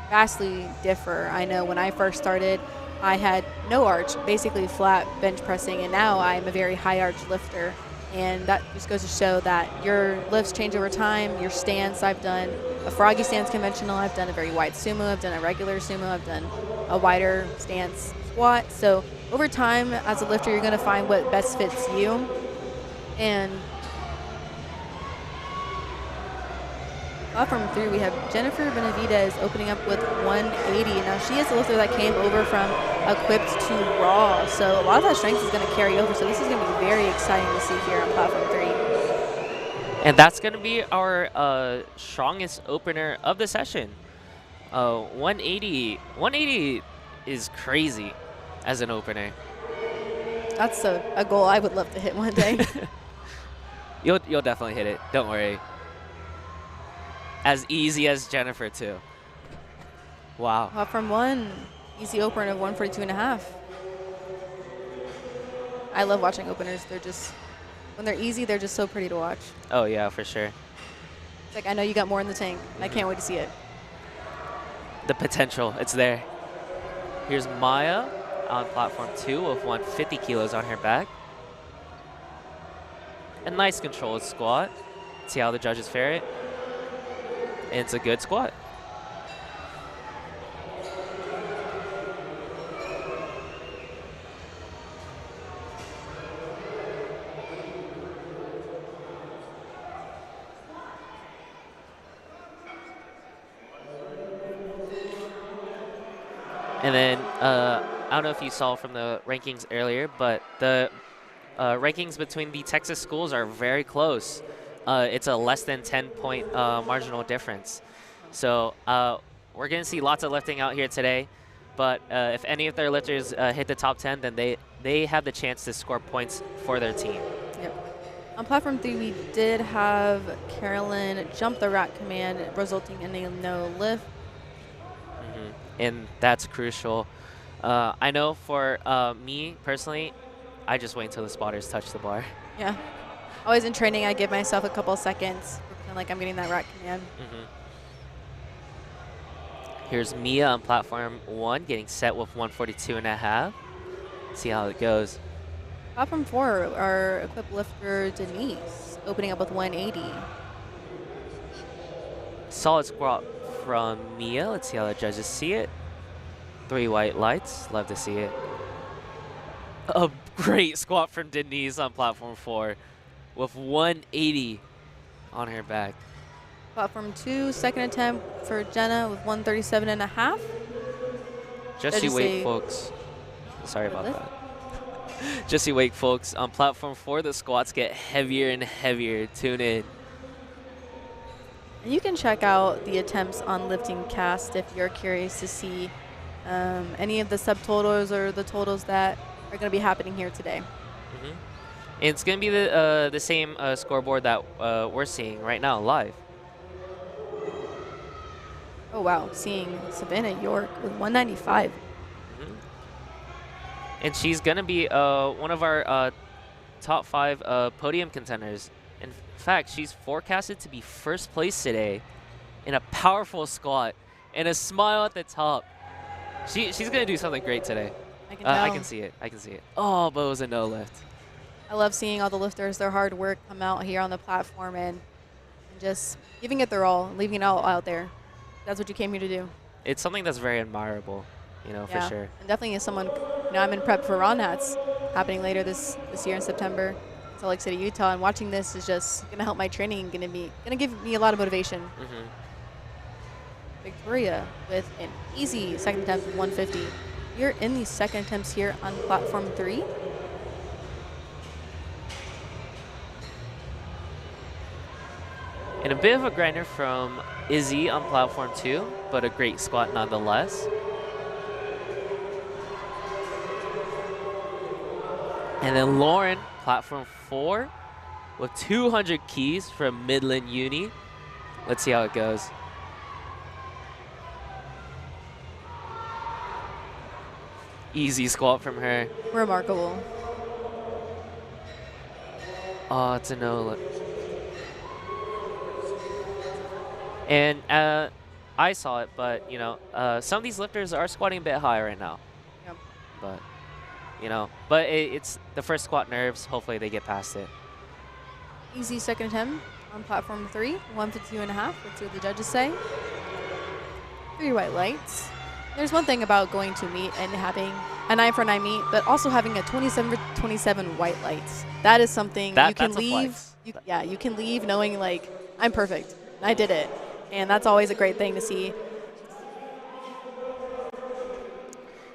vastly differ. I know when I first started, I had no arch, basically flat bench pressing, and now I'm a very high arch lifter. And that just goes to show that your lifts change over time. Your stance, I've done a froggy stance conventional, I've done a very wide sumo, I've done a regular sumo, I've done a wider stance squat. So over time, as a lifter, you're going to find what best fits you. And platform 3, we have Jennifer Benavidez opening up with 180. Now, she is a lifter that came over from equipped to raw, so a lot of that strength is going to carry over. So this is going to be very exciting to see here on platform 3. And that's going to be our strongest opener of the session. 180 is crazy as an opener. That's a goal I would love to hit one day. You'll definitely hit it. Don't worry. As easy as Jennifer, too. Wow. Platform 1, easy opener of 142.5. I love watching openers. They're just, when they're easy, they're just so pretty to watch. Oh, yeah, for sure. It's like, I know you got more in the tank. I can't wait to see it. The potential, it's there. Here's Maya on platform 2 with 150 kilos on her back. A nice controlled squat. See how the judges fare it. And it's a good squat. And then, I don't know if you saw from the rankings earlier, but the rankings between the Texas schools are very close. It's a less than 10-point marginal difference. So we're going to see lots of lifting out here today. But if any of their lifters hit the top 10, then they have the chance to score points for their team. Yep. On platform 3, we did have Carolyn jump the rack command, resulting in a no lift. And that's crucial. I know for me personally, I just wait until the spotters touch the bar. Yeah. Always in training, I give myself a couple seconds, pretend like I'm getting that rack command. Here's Mia on platform 1, getting set with 142.5. See how it goes. Platform 4, our equipped lifter Denise, opening up with 180. Solid squat from Mia. Let's see how the judges see it. 3 white lights. Love to see it. A great squat from Denise on platform 4 with 180 on her back. Platform 2, second attempt for Jenna with 137.5. Just you wait, folks. Sorry about that. Just you wait, folks. On platform 4, the squats get heavier and heavier. Tune in. And you can check out the attempts on LiftingCast if you're curious to see any of the subtotals or the totals that are going to be happening here today. Mm-hmm. It's going to be the same scoreboard that we're seeing right now live. Oh, wow. Seeing Savannah York with 195. Mm-hmm. And she's going to be one of our top 5 podium contenders. In fact, she's forecasted to be first place today in a powerful squat and a smile at the top. She's going to do something great today. I can tell. I can see it. I can see it. Oh, but it was a no lift. I love seeing all the lifters, their hard work come out here on the platform and just giving it their all, leaving it all out there. That's what you came here to do. It's something that's very admirable, for sure. And definitely as someone, I'm in prep for Ron Hats happening later this year in September in Salt Lake City, Utah, and watching this is just going to help my training, going to give me a lot of motivation. Mm-hmm. Victoria with an easy second attempt of 150. You're in the second attempts here on platform 3. And a bit of a grinder from Izzy on platform 2, but a great squat nonetheless. And then Lauren, platform 4, with 200 keys from Midland Uni. Let's see how it goes. Easy squat from her. Remarkable. Oh, it's a no lift. And I saw it, but, some of these lifters are squatting a bit high right now. Yep. But, it's the first squat nerves. Hopefully they get past it. Easy second attempt on platform 3, 152.5. Let's see what the judges say. 3 white lights. There's one thing about going to meet and having a 9-for-9 meet, but also having a 27 white lights. That is something you can leave. You can leave knowing, like, I'm perfect. I did it. And that's always a great thing to see.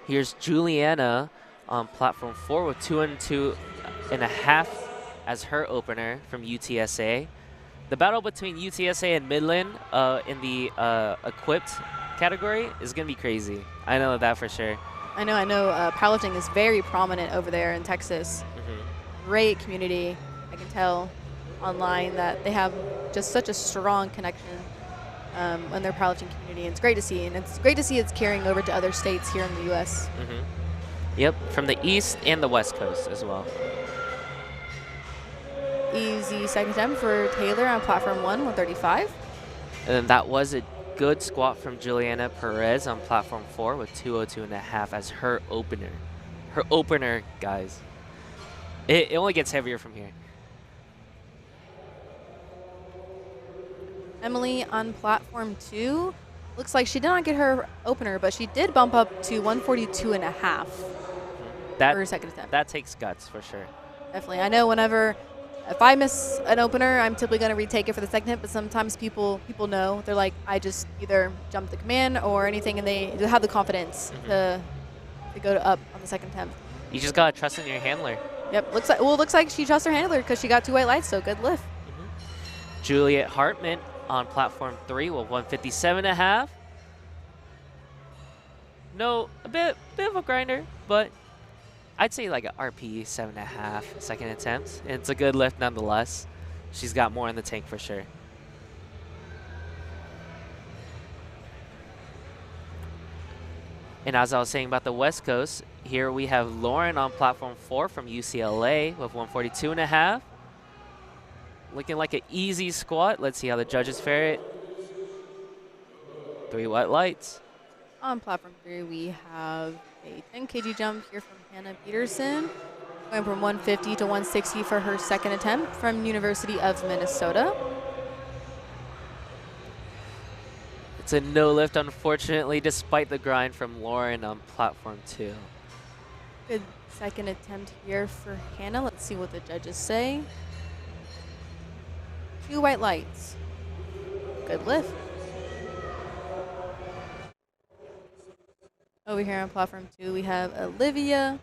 Here's Juliana on platform 4 with 202.5 as her opener from UTSA. The battle between UTSA and Midland in the equipped category is going to be crazy. I know that for sure. I know. Powerlifting is very prominent over there in Texas. Mm-hmm. Great community. I can tell online that they have just such a strong connection in their powerlifting community. And it's great to see. And it's great to see it's carrying over to other states here in the U.S. Mm-hmm. Yep, from the East and the West Coast as well. Easy second attempt for Taylor on platform 1, 135. And then that was a good squat from Juliana Perez on platform 4 with 202.5 as her opener. Her opener, guys. It only gets heavier from here. Emily on platform 2. Looks like she did not get her opener, but she did bump up to 142.5 for her second attempt. That takes guts for sure. Definitely. I know if I miss an opener, I'm typically going to retake it for the second attempt, but sometimes people know. They're like, I just either jump the command or anything, and they have the confidence to go up on the second attempt. You just got to trust in your handler. Yep. Looks like she trusts her handler because she got 2 white lights, so good lift. Juliet Hartman on platform 3 with 157.5. No, a bit of a grinder, but I'd say like an RP 7.5 second attempt. And it's a good lift nonetheless. She's got more in the tank for sure. And as I was saying about the West Coast, here we have Lauren on platform 4 from UCLA with 142.5. Looking like an easy squat. Let's see how the judges fare it. 3 white lights. On platform 3, we have a 10 kg jump here from Hannah Peterson, going from 150 to 160 for her second attempt from University of Minnesota. It's a no lift, unfortunately, despite the grind from Lauren on platform 2. Good second attempt here for Hannah. Let's see what the judges say. 2 white lights. Good lift. Over here on platform 2, we have Olivia.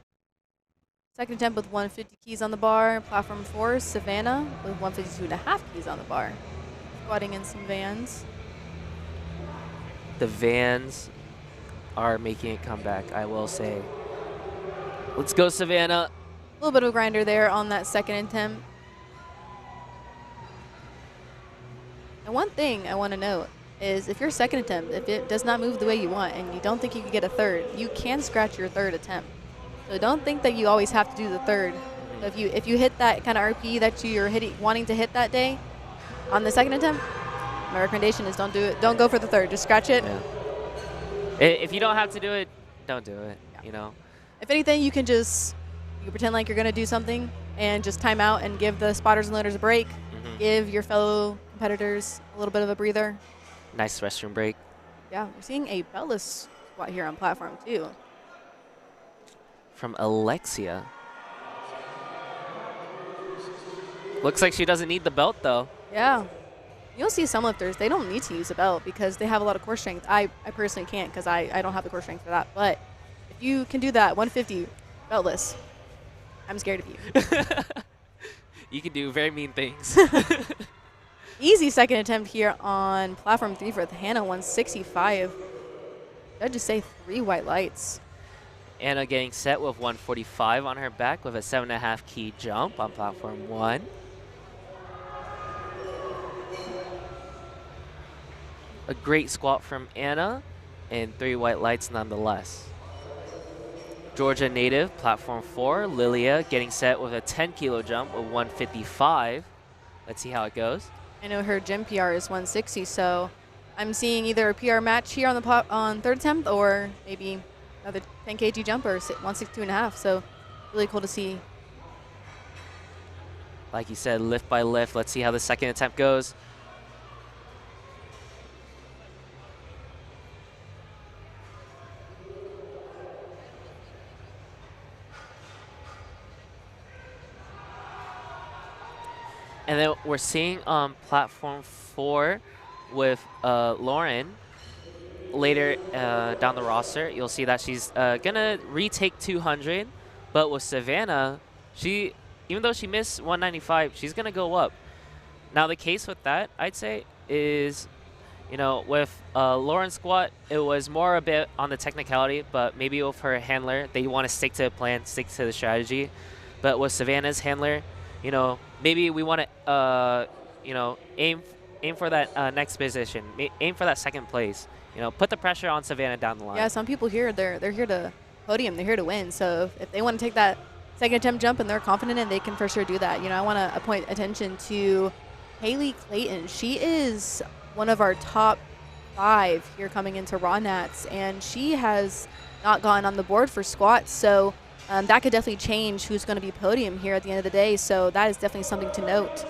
Second attempt with 150 keys on the bar. Platform 4, Savannah with 152.5 keys on the bar. Squatting in some vans. The vans are making a comeback, I will say. Let's go, Savannah. A little bit of a grinder there on that second attempt. And one thing I want to note is if your second attempt, if it does not move the way you want and you don't think you can get a third, you can scratch your third attempt. So don't think that you always have to do the third. So if you hit that kind of RP that you're wanting to hit that day on the second attempt, my recommendation is don't do it. Don't go for the third. Just scratch it. Yeah. If you don't have to do it, don't do it. Yeah. You know. If anything, you can pretend like you're going to do something and just time out and give the spotters and loaders a break. Give your fellow competitors a little bit of a breather. Nice restroom break. Yeah, we're seeing a beltless squat here on platform 2. From Alexia. Looks like she doesn't need the belt, though. Yeah. You'll see some lifters, they don't need to use a belt because they have a lot of core strength. I personally can't because I don't have the core strength for that. But if you can do that, 150, beltless, I'm scared of you. You can do very mean things. Easy second attempt here on platform 3 for Hannah, 165. Judges say 3 white lights. Anna getting set with 145 on her back with a 7.5 key jump on platform 1. A great squat from Anna and 3 white lights nonetheless. Georgia native, platform 4, Lilia getting set with a 10 kilo jump with 155. Let's see how it goes. I know her gym PR is 160, so I'm seeing either a PR match here on third attempt or maybe another 10 kg jump or 162.5. So really cool to see. Like you said, lift by lift. Let's see how the second attempt goes. And then we're seeing on platform 4 with Lauren later down the roster. You'll see that she's gonna retake 200, but with Savannah, even though she missed 195, she's gonna go up. Now the case with that, I'd say, is, you know, with Lauren's squat, it was more a bit on the technicality, but maybe with her handler, they want to stick to the plan, stick to the strategy. But with Savannah's handler, you know, maybe we want to, you know, aim for that next position, aim for that second place. You know, put the pressure on Savannah down the line. Yeah, some people here, they're here to podium, they're here to win. So if they want to take that second attempt jump and they're confident and they can for sure do that. You know, I want to point attention to Haley Clayton. She is one of our top 5 here coming into Raw Nats, and she has not gone on the board for squats. So that could definitely change who's going to be podium here at the end of the day. So that is definitely something to note.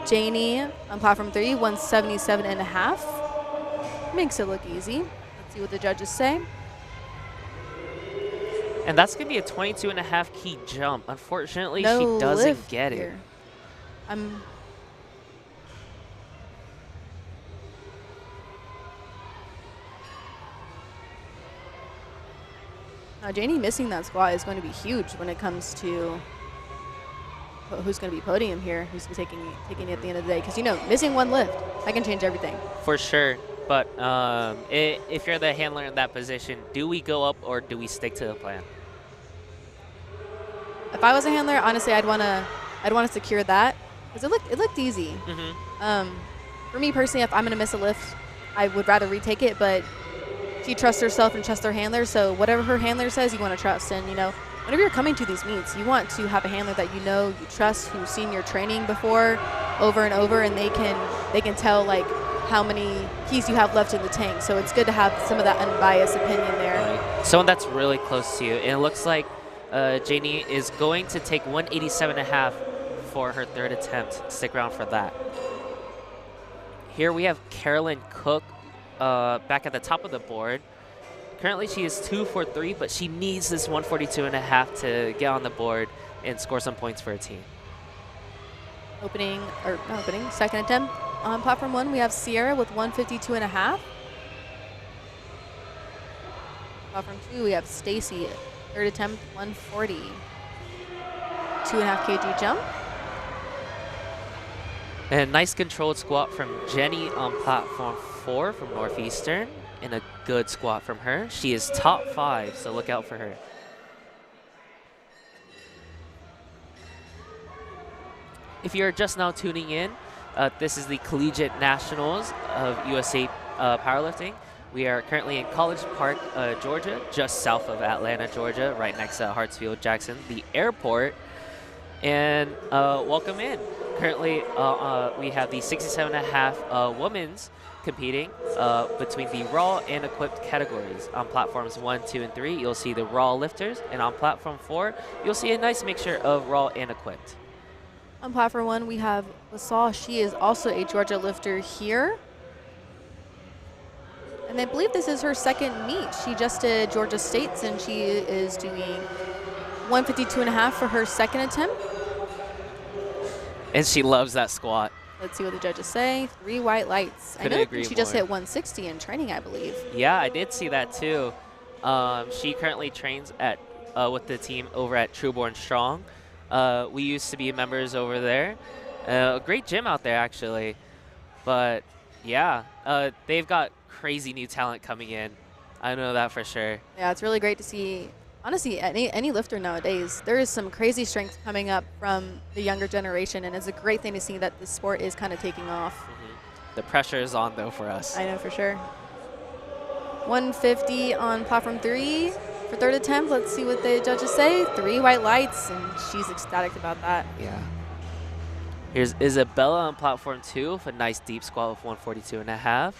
Janie on platform 3, 177.5. Makes it look easy. Let's see what the judges say. And that's going to be a 22.5 key jump. Unfortunately, No she doesn't lift get here. it. Now, Janie missing that squat is going to be huge when it comes to who's going to be podium here, who's taking it at the end of the day. Because, you know, missing one lift, that can change everything. For sure. But if you're the handler in that position, do we go up or do we stick to the plan? If I was a handler, honestly, I'd want to secure that because it looked easy. For me personally, if I'm going to miss a lift, I would rather retake it. But she trusts herself and trusts her handler, so whatever her handler says, you want to trust. And, you know, whenever you're coming to these meets, you want to have a handler that you know, you trust, who's seen your training before over and over, and they can tell, like, how many keys you have left in the tank. So it's good to have some of that unbiased opinion there. Right. Someone that's really close to you. And it looks like Janie is going to take 187.5 for her third attempt. Stick around for that. Here we have Carolyn Cook back at the top of the board. Currently she is 2 for 3, but she needs this 142.5 to get on the board and score some points for her team. Second attempt on platform 1, we have Sierra with 152.5. Platform 2, we have Stacy, third attempt, 140. 2.5 kg jump. And nice controlled squat from Jenny on platform 4 from Northeastern. And a good squat from her. She is top 5, so look out for her. If you're just now tuning in, this is the Collegiate Nationals of USA Powerlifting. We are currently in College Park, Georgia, just south of Atlanta, Georgia, right next to Hartsfield-Jackson, the airport. And welcome in. Currently, we have the 67.5 women's competing between the raw and equipped categories. On platforms 1, 2, and 3, you'll see the raw lifters, and on platform 4, you'll see a nice mixture of raw and equipped. On platform 1, we have LaSalle. She is also a Georgia lifter here. And I believe this is her second meet. She just did Georgia States, and she is doing 152.5 for her second attempt. And she loves that squat. Let's see what the judges say. 3 white lights. Couldn't I know agree she just more. hit 160 in training, I believe. Yeah, I did see that too. She currently trains at with the team over at Trueborn Strong. We used to be members over there. A great gym out there, actually. But yeah, they've got crazy new talent coming in. I know that for sure. Yeah, it's really great to see. Honestly, any lifter nowadays, there is some crazy strength coming up from the younger generation, and it's a great thing to see that the sport is kind of taking off. The pressure is on, though, for us. I know for sure. 150 on platform 3 for third attempt. Let's see what the judges say. 3 white lights, and she's ecstatic about that. Yeah. Here's Isabella on platform 2 with a nice deep squat of 142.5.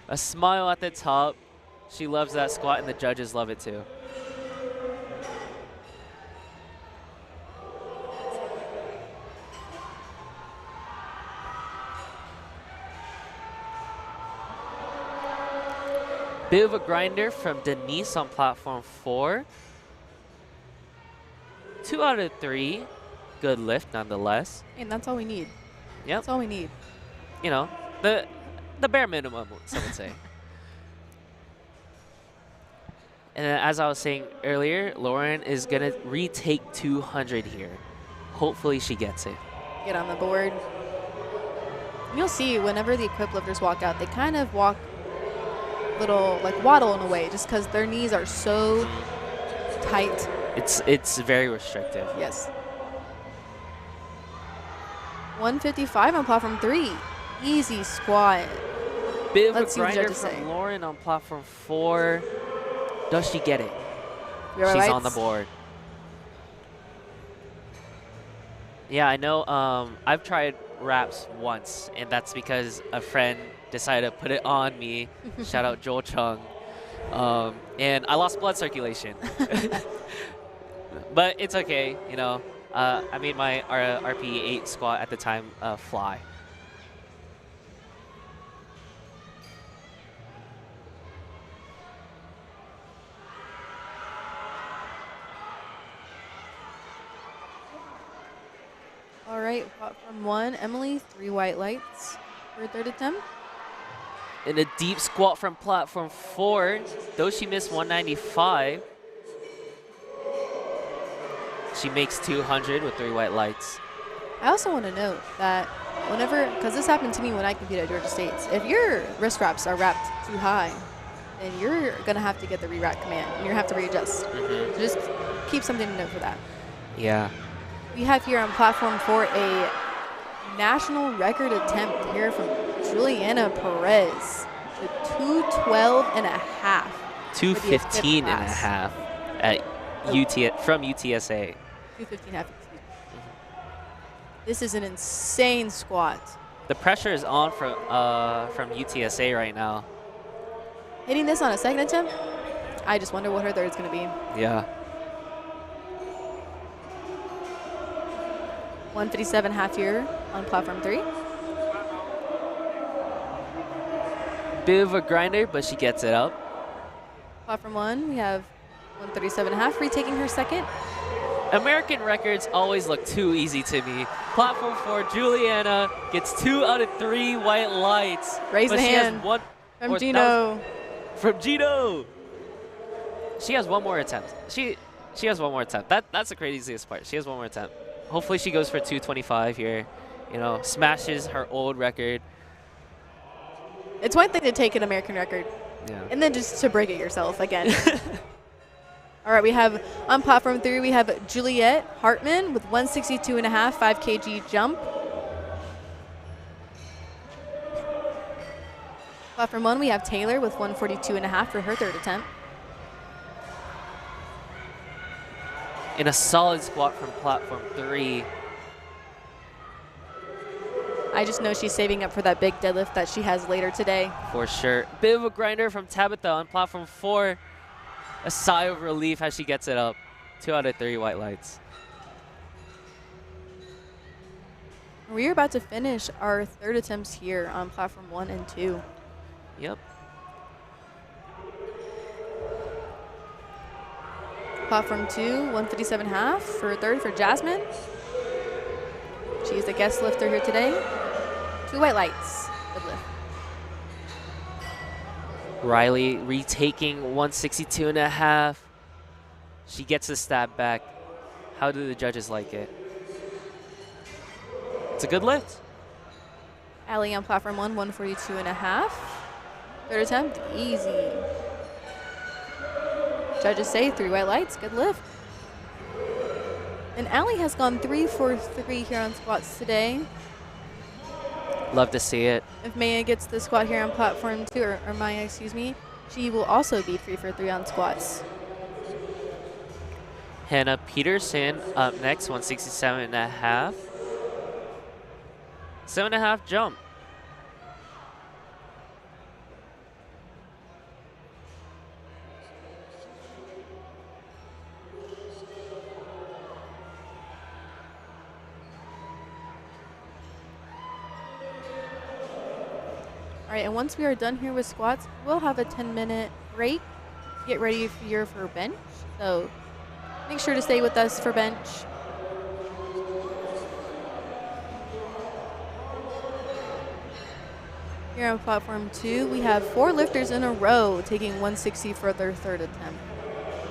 A smile at the top. She loves that squat, and the judges love it too. Bit of a grinder from Denise on platform 4. 2 out of 3. Good lift nonetheless. And that's all we need. Yep. That's all we need. You know, the bare minimum, some would say. And as I was saying earlier, Lauren is going to retake 200 here. Hopefully she gets it. Get on the board. You'll see whenever the equipped lifters walk out, they kind of walk little, like waddle in a way, just because their knees are so tight. It's very restrictive. Yes. 155 on platform 3. Easy squat. Bit of Let's see a what the grinder judges from say. Lauren on platform 4. Does she get it? Your She's lights. on the board. Yeah, I know. I've tried wraps once, and that's because a friend decided to put it on me. Shout out Joel Chung. And I lost blood circulation. But it's okay, you know. I made my RP8 squat at the time fly. All right, platform 1, Emily, 3 white lights for third attempt. In a deep squat from platform 4, though she missed 195, she makes 200 with 3 white lights. I also want to note that whenever, because this happened to me when I competed at Georgia State's, if your wrist wraps are wrapped too high, then you're going to have to get the re-wrap command, and you're going to have to readjust. So just keep something to note for that. Yeah. We have here on platform 4 a national record attempt here from Juliana Perez. 212.5. 215.5 at from UTSA. 215.5. This is an insane squat. The pressure is on from UTSA right now. Hitting this on a second attempt, I just wonder what her third is going to be. Yeah. 157.5 here on platform 3. Bit of a grinder, but she gets it up. Platform 1, we have 137.5, retaking her second. American records always look too easy to me. Platform 4, Juliana gets 2 out of 3 white lights. Raise but the she hand has one, from or Gino. From Gino. She has one more attempt. She has one more attempt. That's the craziest part. She has one more attempt. Hopefully she goes for 225 here. You know, smashes her old record. It's one thing to take an American record, Yeah. and then just to break it yourself again. All right, we have on platform 3, we have Juliet Hartman with 162.5, 5 kg jump. Platform 1, we have Taylor with 142.5 for her third attempt. In a solid squat from platform 3. I just know she's saving up for that big deadlift that she has later today. For sure. Bit of a grinder from Tabitha on platform 4. A sigh of relief as she gets it up. 2 out of 3 white lights. We're about to finish our third attempts here on platform 1 and 2. Yep. Platform 2, 157.5 for third for Jasmine. She's the guest lifter here today. 2 white lights. Good lift. Riley retaking 162.5. She gets the stab back. How do the judges like it? It's a good lift. Allie on platform 1, 142.5. Third attempt, easy. Judges say 3 white lights, good lift. And Allie has gone 3 for 3 here on squats today. Love to see it. If Maya gets the squat here on platform 2, or Maya, excuse me, she will also be 3 for 3 on squats. Hannah Peterson up next, 167.5. 7.5 jump. All right, and once we are done here with squats, we'll have a 10-minute break. Get ready for bench. So make sure to stay with us for bench. Here on platform 2, we have 4 lifters in a row taking 160 for their third attempt.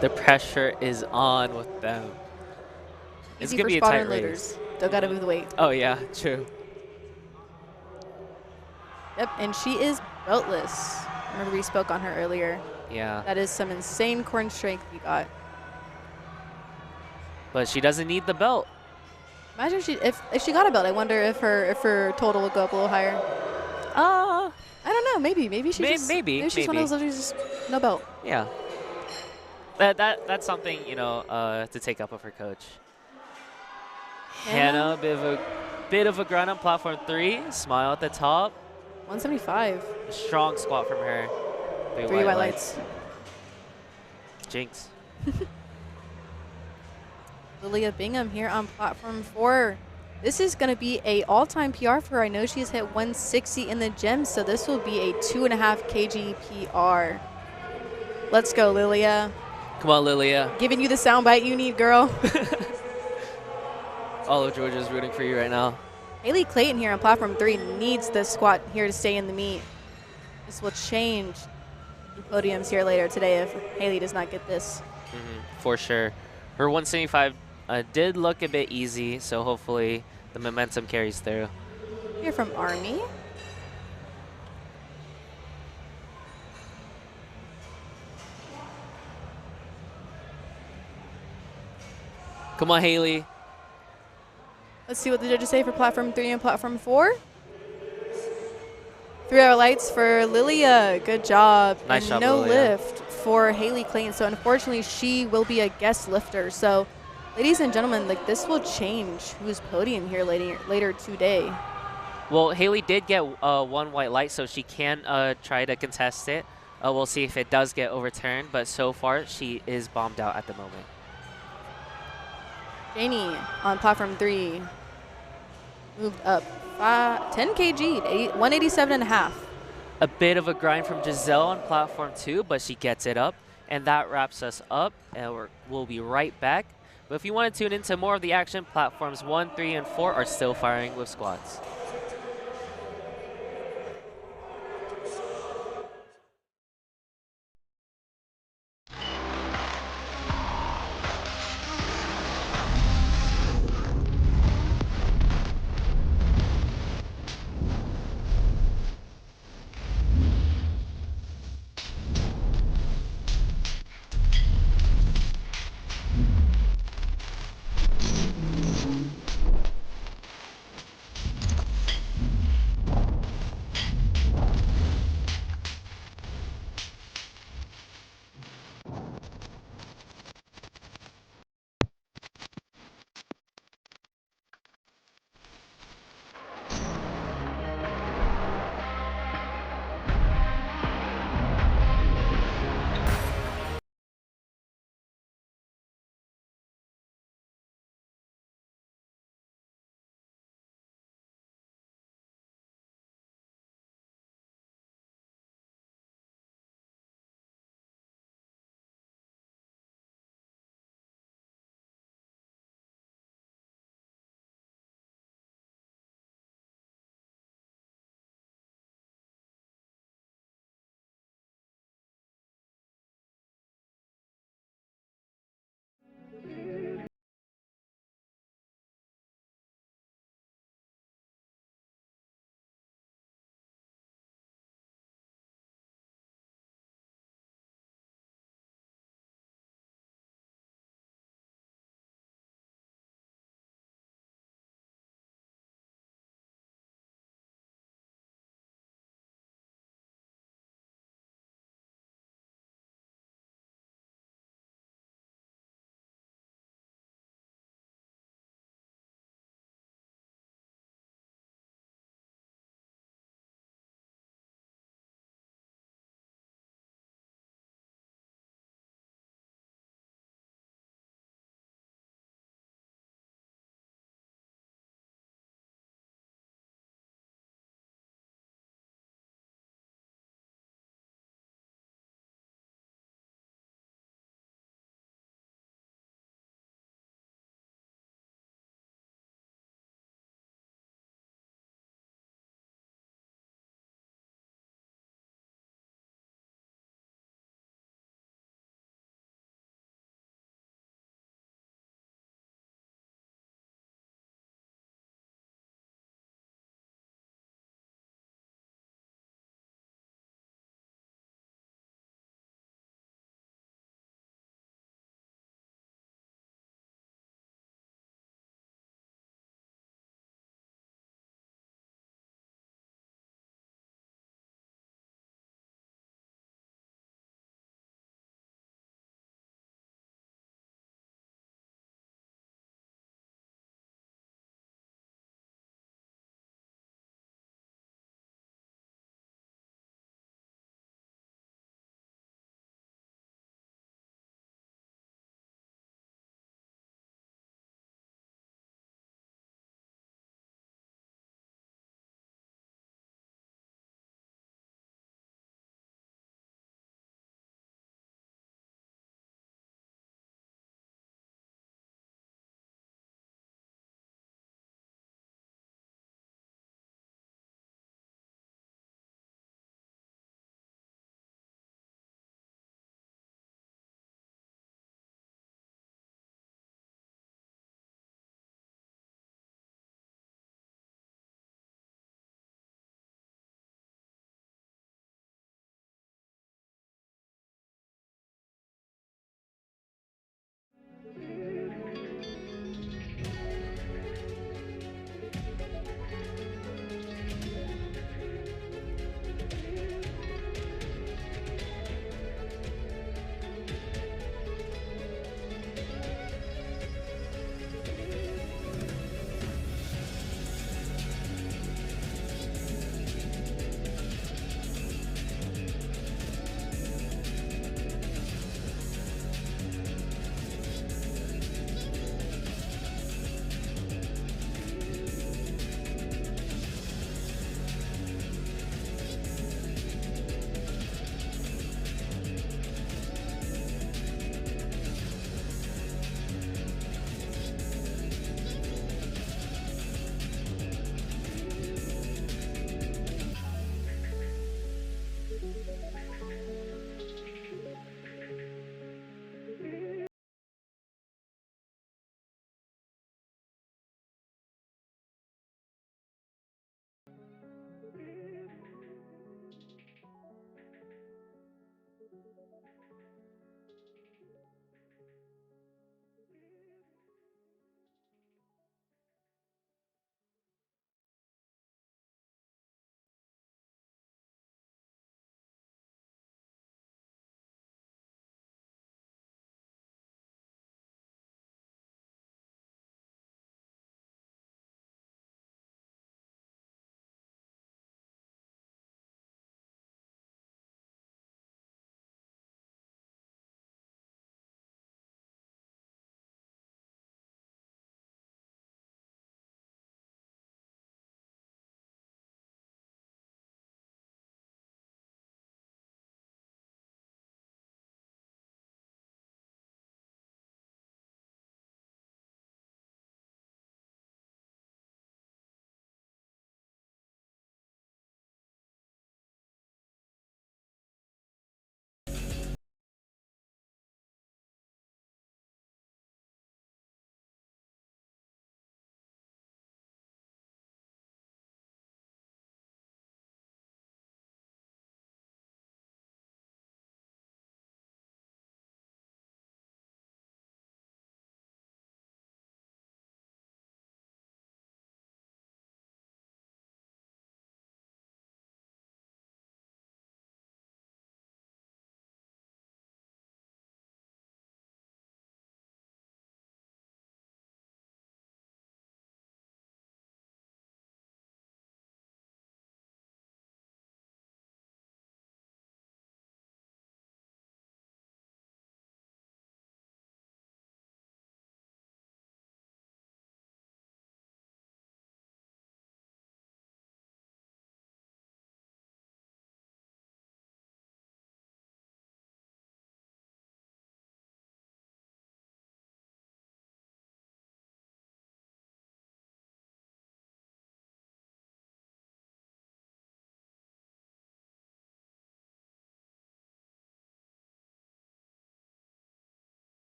The pressure is on with them. It's Easy going to for be a spotter tight and race. loaders. Still got to move the weight. Oh, yeah, true. Yep, and she is beltless. Remember we spoke on her earlier. Yeah. That is some insane core strength you got. But she doesn't need the belt. Imagine if she got a belt. I wonder if her total would go up a little higher. I don't know. Maybe she's maybe she's one of those lifters just no belt. Yeah. That's something, you know, to take up with her coach. Hannah, bit of a grind on platform 3. Smile at the top. 175. A strong squat from her. 3 white lights. Jinx. Lilia Bingham here on platform 4. This is going to be a all-time PR for her. I know she's hit 160 in the gym, so this will be a 2.5 kg PR. Let's go, Lilia. Come on, Lilia. Giving you the soundbite you need, girl. All of Georgia's rooting for you right now. Haley Clayton here on platform 3 needs this squat here to stay in the meet. This will change the podiums here later today if Haley does not get this. For sure. Her 175 did look a bit easy, so hopefully the momentum carries through. Here from Army. Come on, Haley. Let's see what the judges say for platform 3 and platform 4. 3-hour lights for Lilia. Good job. Nice and job, no Lilia. lift for Haley Clayton. So unfortunately, she will be a guest lifter. So, ladies and gentlemen, like this will change who's podium here later today. Well, Haley did get 1 white light, so she can try to contest it. We'll see if it does get overturned, but so far she is bombed out at the moment. Janie on platform 3 moved up 10 kg, 187.5. A bit of a grind from Giselle on platform 2, but she gets it up. And that wraps us up, and we'll be right back. But if you want to tune into more of the action, platforms 1, 3, and 4 are still firing with squats.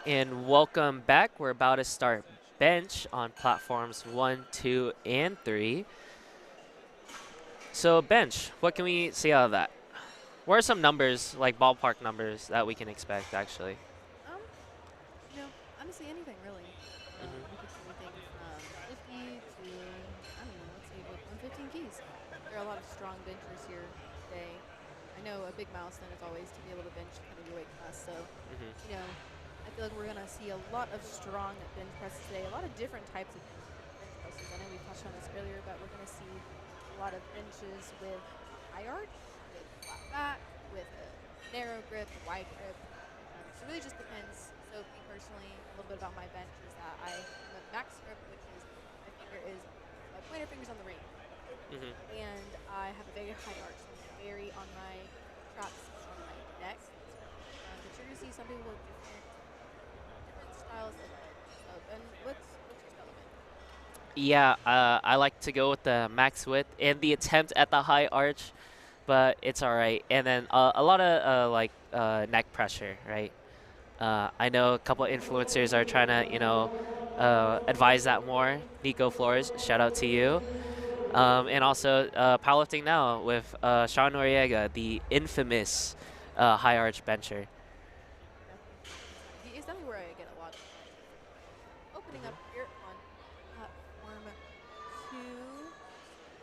And welcome back. We're about to start bench on platforms 1, 2, and 3. So bench, what can we see out of that? What are some numbers, like ballpark numbers, that we can expect actually? Um, honestly, anything really. Mhm. We could see anything from 50 to, I don't know, let's say like 115 keys. There are a lot of strong benchers here today. I know a big milestone is always to be able to bench kind of your weight class. So, Mhm. I feel like we're going to see a lot of strong bench presses today, a lot of different types of bench presses. I know we touched on this earlier, but we're going to see a lot of benches with high arch, with flat back, with a narrow grip, a wide grip. So it really just depends. So me personally, a little bit about my bench is that I am a max grip, which is my pointer finger's on the ring, Mhm. and I have a very high arch, so I'm very on my traps, on my neck. But you're gonna see some people with different styles of bench. So Ben, what's your style of bench? Yeah, I like to go with the max width and the attempt at the high arch, but it's all right. And then a lot of neck pressure, right? I know a couple influencers are trying to, advise that more. Nico Flores, shout out to you. And also powerlifting now with Sean Noriega, the infamous high arch bencher. Definitely. He is definitely where I get a lot of my opening up here on platform 2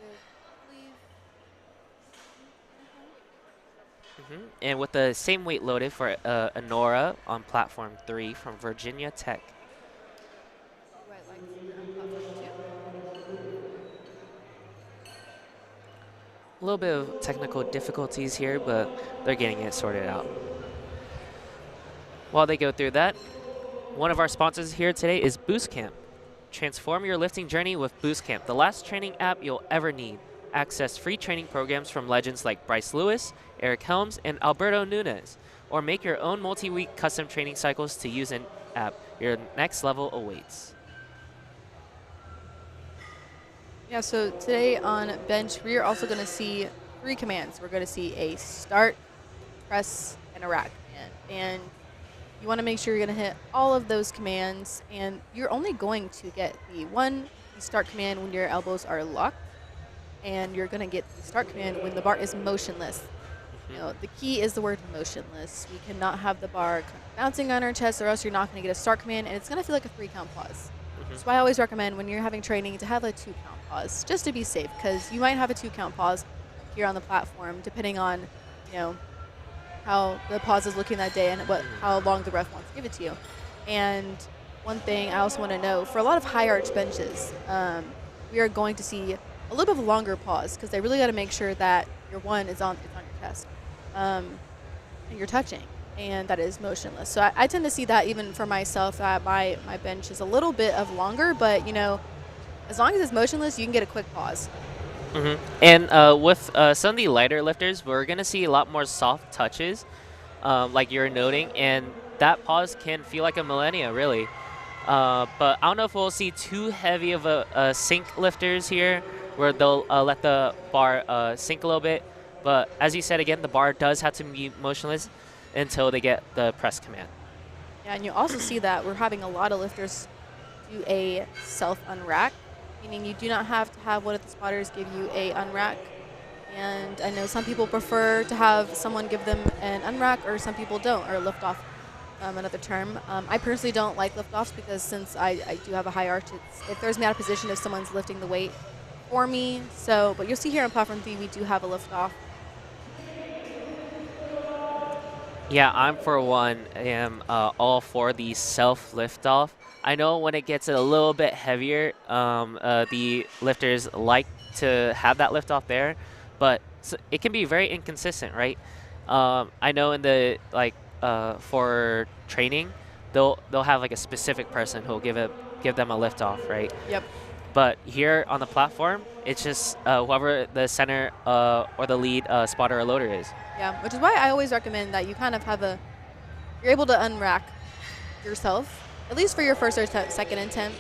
with, I believe, And with the same weight loaded for Honora on platform 3 from Virginia Tech. who I like here on platform 2. A little bit of technical difficulties here, but they're getting it sorted out. While they go through that, one of our sponsors here today is Boostcamp. Transform your lifting journey with Boostcamp, the last training app you'll ever need. Access free training programs from legends like Bryce Lewis, Eric Helms, and Alberto Nunez. Or make your own multi-week custom training cycles to use an app. Your next level awaits. Yeah, so today on bench, we are also going to see 3 commands. We're going to see a start, press, and a rack command. And you want to make sure you're going to hit all of those commands. And you're only going to get the start command when your elbows are locked. And you're going to get the start command when the bar is motionless. The key is the word motionless. We cannot have the bar kind of bouncing on our chest, or else you're not going to get a start command, and it's going to feel like a 3-count pause. That's why I always recommend when you're having training to have a 2-count pause, just to be safe, because you might have a 2-count pause here on the platform, depending on, how the pause is looking that day and how long the ref wants to give it to you. And one thing I also want to know, for a lot of high arch benches, we are going to see a little bit of a longer pause, because they really got to make sure that your one is on your chest, and you're touching, and that is motionless. So I tend to see that even for myself, that my bench is a little bit of longer, but as long as it's motionless, you can get a quick pause. And with some of the lighter lifters, we're going to see a lot more soft touches, like you're noting, and that pause can feel like a millennia, really. But I don't know if we'll see too heavy of a sink lifters here, where they'll let the bar sink a little bit. But as you said, again, the bar does have to be motionless until they get the press command. Yeah, and you also see that we're having a lot of lifters do a self-unrack, meaning you do not have to have one of the spotters give you a unrack. And I know some people prefer to have someone give them an unrack, or some people don't, or lift off, another term. I personally don't like lift offs, because since I do have a high arch, it throws me out of position if someone's lifting the weight for me. So, but you'll see here on platform 3, we do have a lift off. Yeah, I'm for one am all for the self lift off. I know when it gets a little bit heavier, the lifters like to have that lift off there, but it can be very inconsistent, right? I know in the for training, they'll have like a specific person who'll give them a lift off, right? Yep. But here on the platform, it's just whoever the center or the lead spotter or loader is. Yeah, which is why I always recommend that you kind of have you're able to unrack yourself, at least for your first or second attempt,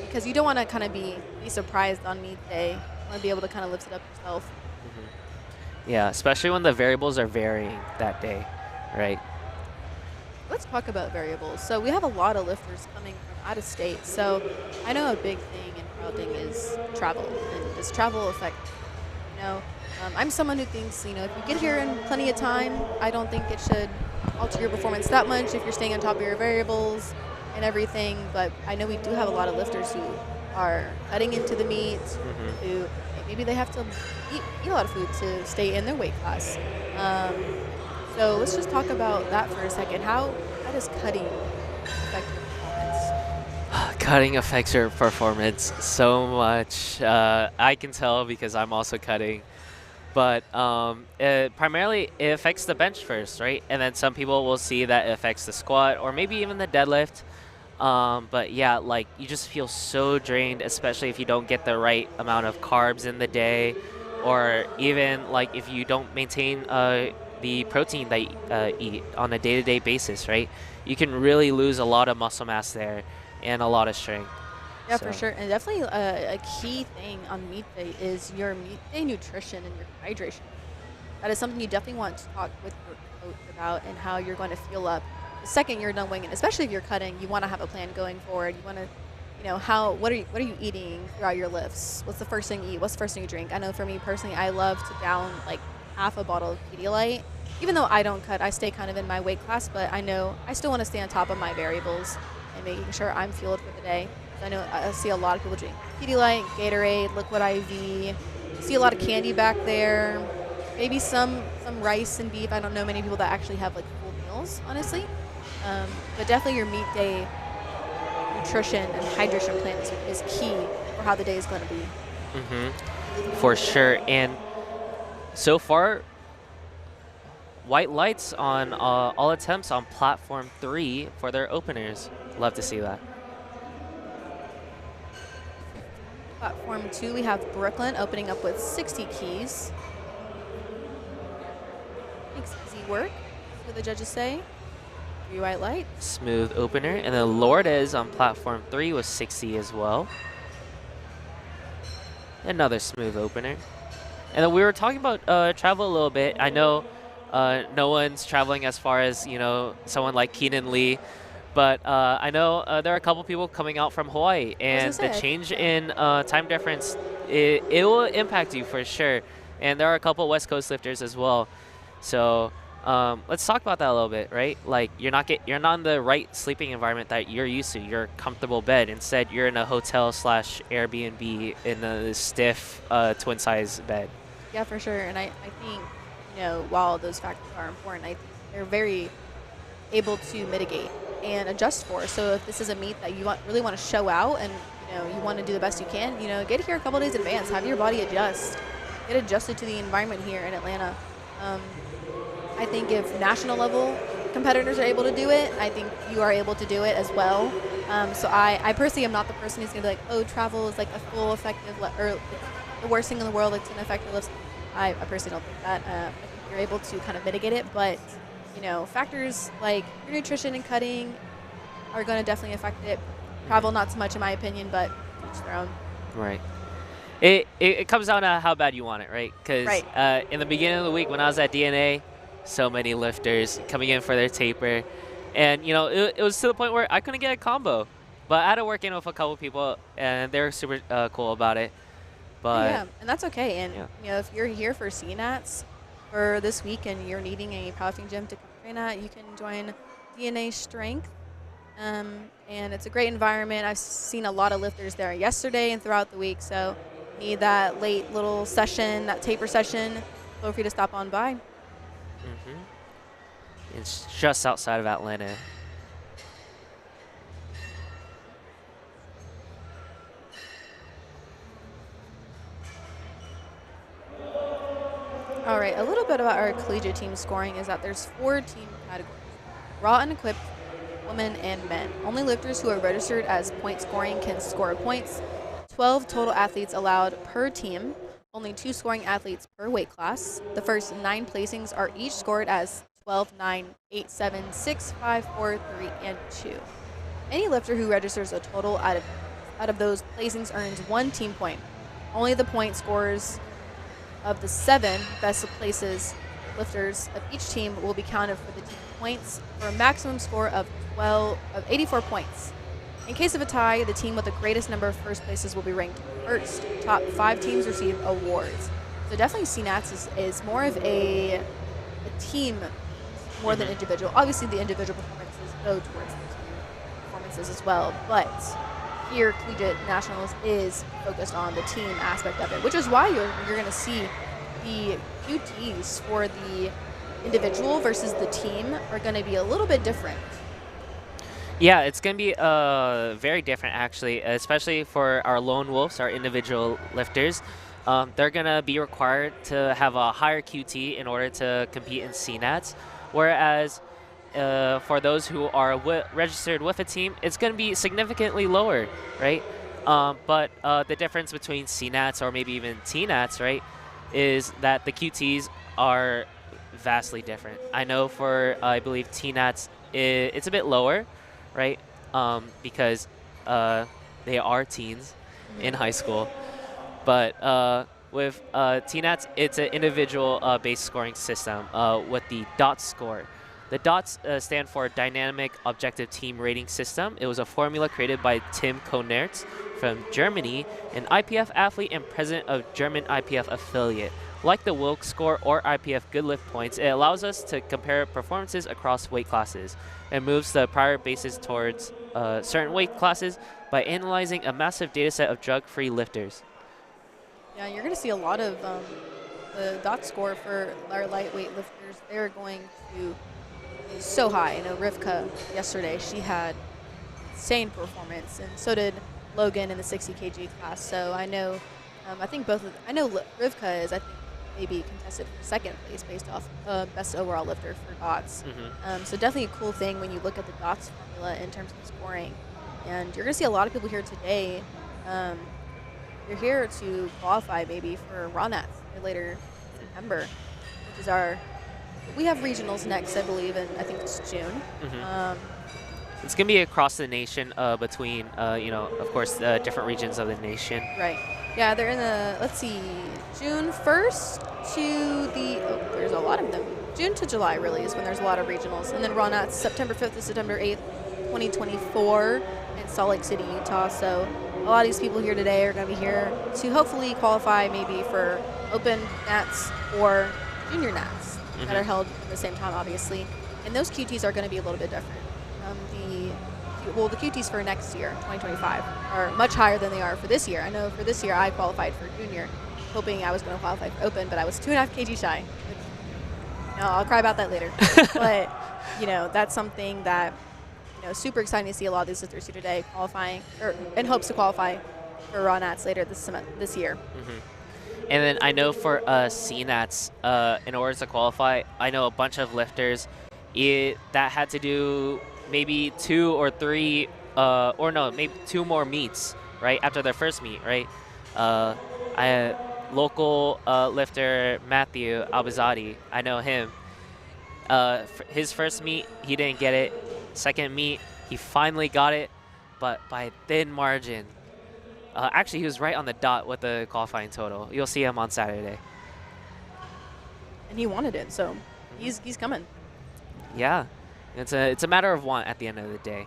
because you don't want to kind of be surprised on meet day. You want to be able to kind of lift it up yourself. Yeah, especially when the variables are varying that day, right? let's talk about variables. So we have a lot of lifters coming from out of state. So I know a big thing in powerlifting is travel. And does travel affect, you know, I'm someone who thinks, you know, if you get here in plenty of time, I don't think it should alter your performance that much if you're staying on top of your variables and everything. But I know we do have a lot of lifters who are cutting into the meet, who maybe they have to eat a lot of food to stay in their weight class. So let's just talk about that for a second. How does cutting affect your performance? Cutting affects your performance so much. I can tell because I'm also cutting. But primarily, it affects the bench first, right? And then some people will see that it affects the squat or maybe even the deadlift. But yeah, like you just feel so drained, especially if you don't get the right amount of carbs in the day, or even like if you don't maintain the protein that you eat on a day-to-day basis, right? You can really lose a lot of muscle mass there and a lot of strength. Yeah, for sure. And definitely a key thing on meet day is your meet day nutrition and your hydration. That is something you definitely want to talk with your coach about and how you're going to fuel up the second you're done winging. Especially if you're cutting, you want to have a plan going forward. You want to, you know, what are you eating throughout your lifts? What's the first thing you eat? What's the first thing you drink? I know for me personally, I love to down like half a bottle of Pedialyte. Even though I don't cut, I stay kind of in my weight class, but I know I still want to stay on top of my variables and making sure I'm fueled for the day. I know I see a lot of people drink Pedialyte, Gatorade, Liquid IV. See a lot of candy back there. Maybe some rice and beef. I don't know many people that actually have like full meals, honestly. But definitely your meet day nutrition and hydration plan is key for how the day is going to be. For sure. And so far, white lights on all attempts on platform 3 for their openers. Love to see that. Platform 2, we have Brooklyn opening up with 60 keys. Makes easy work, what the judges say. 3 white lights. Smooth opener. And then Lourdes on platform 3 with 60 as well. Another smooth opener. And then we were talking about travel a little bit. I know no one's traveling as far as, you know, someone like Keenan Lee. But I know there are a couple people coming out from Hawaii, and the change in time difference, it will impact you for sure. And there are a couple West Coast lifters as well. So let's talk about that a little bit, right? Like you're not in the right sleeping environment that you're used to. Your comfortable bed. Instead, you're in a hotel / Airbnb in a stiff twin size bed. Yeah, for sure. And I think, you know, while those factors are important, I think they're very able to mitigate and adjust for. So if this is a meet that you really want to show out and, you know, you want to do the best you can, you know, get here a couple days in advance. Have your body adjust. Get adjusted to the environment here in Atlanta. I think if national level competitors are able to do it, I think you are able to do it as well. So I personally am not the person who's going to be like, oh, travel is like a full effective, or the worst thing in the world, it's an effective lift. I personally don't think that. I think you're able to kind of mitigate it, but you know, factors like your nutrition and cutting are going to definitely affect it. Travel, not so much in my opinion, but each their own. Right. It comes down to how bad you want it, right? Because in the beginning of the week when I was at DNA, so many lifters coming in for their taper. And, you know, it was to the point where I couldn't get a combo. But I had to work in with a couple people, and they were super cool about it. But yeah, and that's okay. And, you know, if you're here for CNATs for this week and you're needing a powerlifting gym to train at, you can join DNA Strength. And it's a great environment. I've seen a lot of lifters there yesterday and throughout the week. So need that late little session, that taper session, feel free to stop on by. It's just outside of Atlanta. All right, a little bit about our collegiate team scoring is that there's 4 team categories: raw and equipped, women and men. Only lifters who are registered as point scoring can score points. 12 total athletes allowed per team. Only 2 scoring athletes per weight class. The first 9 placings are each scored as 12, 9, 8, 7, 6, 5, 4, 3, and 2. Any lifter who registers a total out of those placings earns 1 team point. Only the point scorers of the 7 best places lifters of each team will be counted for the team points for a maximum score of 84 points. In case of a tie, the team with the greatest number of first places will be ranked first. Top 5 teams receive awards. So definitely CNATS is more of a team more than individual. Obviously, the individual performances go towards the team performances as well, but here Collegiate Nationals is focused on the team aspect of it, which is why you're going to see the QTs for the individual versus the team are going to be a little bit different. Yeah, it's going to be very different, actually, especially for our lone wolves, our individual lifters. They're going to be required to have a higher QT in order to compete in CNATs, whereas for those who are registered with a team, it's going to be significantly lower, right? But the difference between CNATs or maybe even TNATs, right, is that the QTs are vastly different. I know for, I believe, TNATs, it's a bit lower, right? Because they are teens in high school. But with TNATs, it's an individual based scoring system with the DOTS score. The DOTS stand for Dynamic Objective Team Rating System. It was a formula created by Tim Konertz from Germany, an IPF athlete and president of German IPF affiliate. Like the Wilks score or IPF Good Lift points, it allows us to compare performances across weight classes and moves the prior basis towards certain weight classes by analyzing a massive data set of drug-free lifters. Yeah, you're going to see a lot of the DOT score for our lightweight lifters. They're going to be so high. I know Rivka yesterday, she had insane performance, and so did Logan in the 60 kg class. So I know, I know Rivka is, I think, maybe contested for second place based off best overall lifter for DOTS. So definitely a cool thing when you look at the DOTS formula in terms of scoring. And you're going to see a lot of people here today. You're here to qualify maybe for RONATS later in September, which is we have regionals next, I believe, and I think it's June. It's going to be across the nation between, of course, different regions of the nation. Right. Yeah, they're in let's see, June 1st to there's a lot of them. June to July, really, is when there's a lot of regionals. And then RONATS, September 5th to September 8th, 2024 in Salt Lake City, Utah. So a lot of these people here today are going to be here to hopefully qualify maybe for Open Nats or Junior Nats that are held at the same time, obviously. And those QTs are going to be a little bit different. The QTs for next year, 2025, are much higher than they are for this year. I know for this year I qualified for Junior, hoping I was going to qualify for Open, but I was 2.5 kg shy. I'll cry about that later. But, that's something that, super exciting to see a lot of these lifters here today qualifying, or in hopes to qualify for RONATS later this year. And then I know for CNATs, in order to qualify, I know a bunch of lifters that had to do maybe 2 or 3, maybe 2 more meets, right, after their first meet, right? Local lifter Matthew Albazadi, I know him. His first meet, he didn't get it. Second meet, he finally got it, but by a thin margin. Actually, he was right on the dot with the qualifying total. You'll see him on Saturday. And he wanted it, so he's coming. Yeah, it's a matter of want at the end of the day.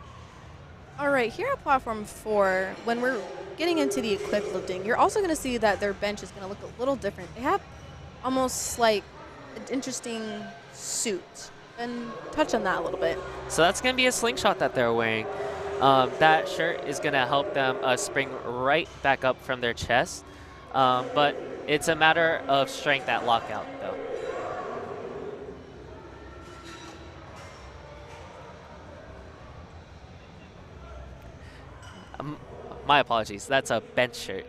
All right, here at Platform 4, when we're getting into the equipped lifting, you're also going to see that their bench is going to look a little different. They have almost like an interesting suit. And touch on that a little bit. So that's going to be a slingshot that they're wearing. That shirt is going to help them spring right back up from their chest. But it's a matter of strength at lockout, though. My apologies. That's a bench shirt.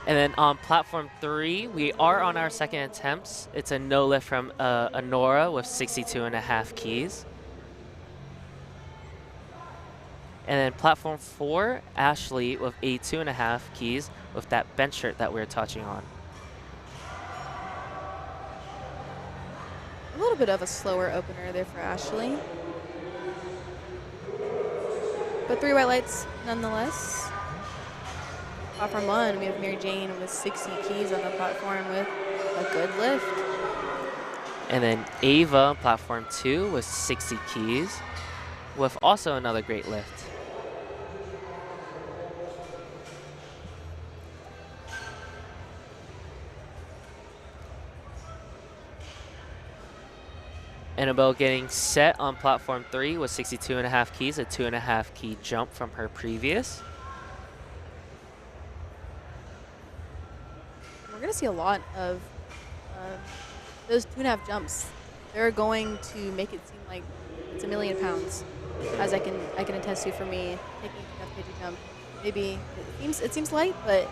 And then on platform 3, we are on our second attempts. It's a no lift from Honora with 62.5 keys. And then platform 4, Ashley with 82.5 keys with that bench shirt that we were touching on. A little bit of a slower opener there for Ashley. But 3 white lights nonetheless. platform 1, we have Mary Jane with 60 keys on the platform with a good lift. And then Ava, platform 2, with 60 keys, with also another great lift. Annabelle getting set on platform 3 with 62.5 keys, a 2.5 key jump from her previous. We're going to see a lot of those 2.5 jumps. They're going to make it seem like it's a million pounds, as I can attest to for me taking a 2.5 kg jump. Maybe it seems light, but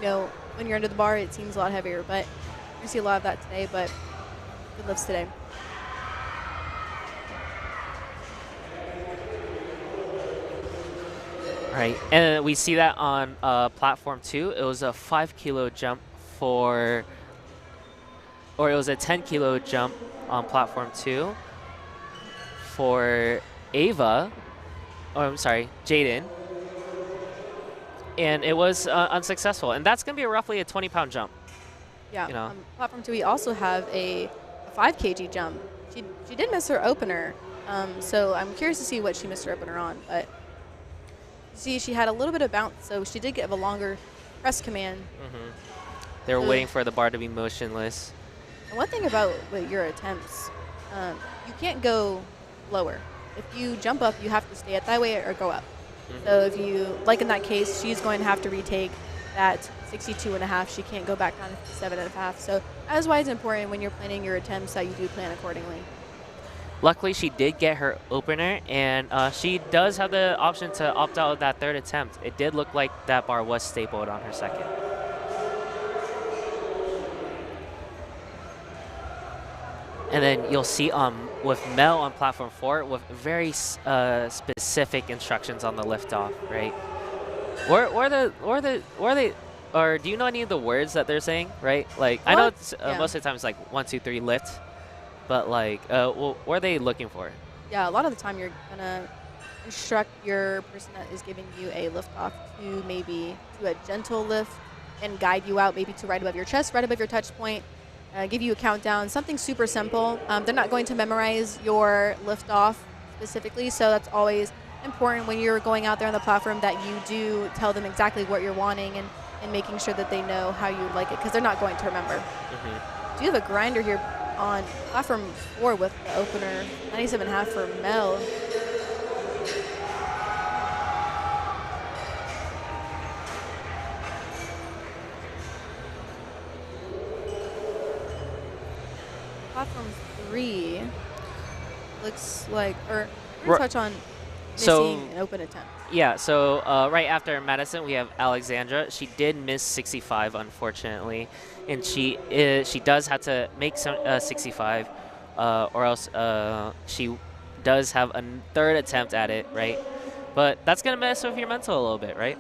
you know, when you're under the bar, it seems a lot heavier. But we're going to see a lot of that today, but good lifts today. Right, and we see that on platform 2. It was a 5 kilo jump it was a 10 kilo jump on platform 2 for Ava, or I'm sorry, Jaden. And it was unsuccessful. And that's going to be roughly a 20-pound jump. Yeah, you know. on platform 2, we also have a 5 kg jump. She did miss her opener, so I'm curious to see what she missed her opener on. But see, she had a little bit of bounce, so she did get a longer press command. They were waiting for the bar to be motionless. And one thing about your attempts, you can't go lower. If you jump up, you have to stay at that way or go up. So if you, like in that case, she's going to have to retake that 62.5. She can't go back down to 57.5. So that is why it's important when you're planning your attempts that you do plan accordingly. Luckily, she did get her opener, and she does have the option to opt out of that third attempt. It did look like that bar was stapled on her second. And then you'll see with Mel on platform 4 with very specific instructions on the liftoff, right? Or do you know any of the words that they're saying, right? Like, I know it's, most of the time it's like 1, 2, 3 lift, but like, what are they looking for? Yeah, a lot of the time you're gonna instruct your person that is giving you a liftoff to maybe do a gentle lift and guide you out maybe to right above your chest, right above your touch point. Give you a countdown, something super simple. They're not going to memorize your liftoff specifically, so that's always important when you're going out there on the platform that you do tell them exactly what you're wanting and making sure that they know how you like it, because they're not going to remember. Do you have a grinder here on platform 4 with the opener, 97.5 for Mel. Platform 3 looks like, or we're gonna touch on missing an open attempt. Yeah, so right after Madison, we have Alexandra. She did miss 65, unfortunately, and she does have to make some 65, or else she does have a third attempt at it, right? But that's gonna mess with your mental a little bit, right?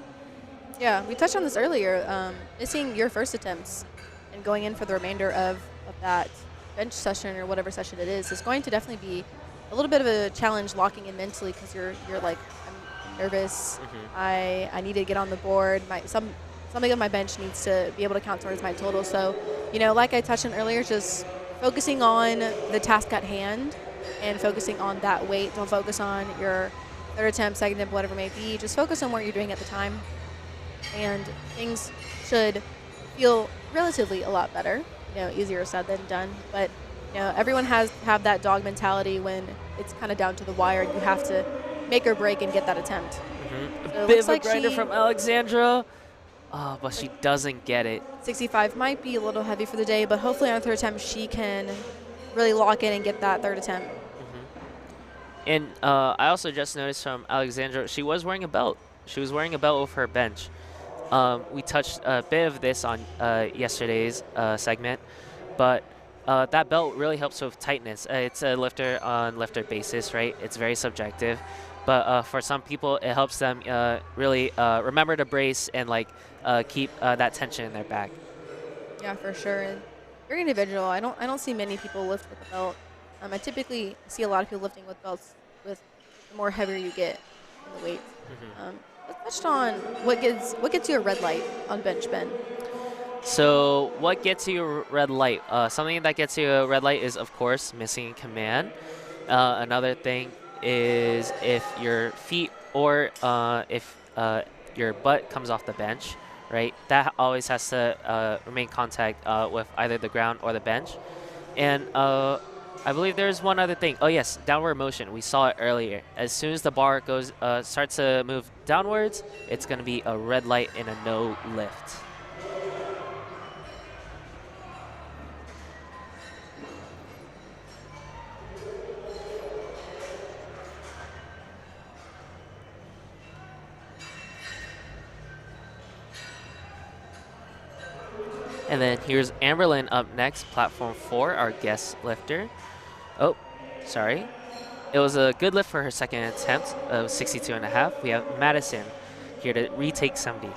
Yeah, we touched on this earlier. Missing your first attempts and going in for the remainder of that bench session or whatever session it is going to definitely be a little bit of a challenge locking in mentally, because you're like, I'm nervous. I need to get on the board. Something on my bench needs to be able to count towards my total. So, like I touched on earlier, just focusing on the task at hand and focusing on that weight. Don't focus on your third attempt, second attempt, whatever it may be. Just focus on what you're doing at the time, and things should feel relatively a lot better. Easier said than done, but everyone have that dog mentality when it's kind of down to the wire. You have to make or break and get that attempt. So a bit of a grinder from Alexandra, but she doesn't get it. 65 might be a little heavy for the day, but hopefully on her third attempt she can really lock in and get that third attempt. And I also just noticed from Alexandra, she was wearing a belt. She was wearing a belt with her bench. We touched a bit of this on yesterday's segment, but that belt really helps with tightness. It's a lifter on lifter basis, right? It's very subjective, but for some people, it helps them really remember to brace and keep that tension in their back. Yeah, for sure. And very individual. I don't see many people lift with a belt. I typically see a lot of people lifting with belts with the more heavier you get in the weight. let's touch on what gets you a red light on bench, Ben. So what gets you a red light? Something that gets you a red light is, of course, missing command. Another thing is if your feet or if your butt comes off the bench, right? That always has to remain contact with either the ground or the bench. And I believe there's one other thing. Oh yes, downward motion. We saw it earlier. As soon as the bar goes starts to move downwards, it's going to be a red light and a no lift. And then here's Amberlyn up next, platform 4, our guest lifter. Oh, sorry. It was a good lift for her second attempt of 62.5. We have Madison here to retake 70.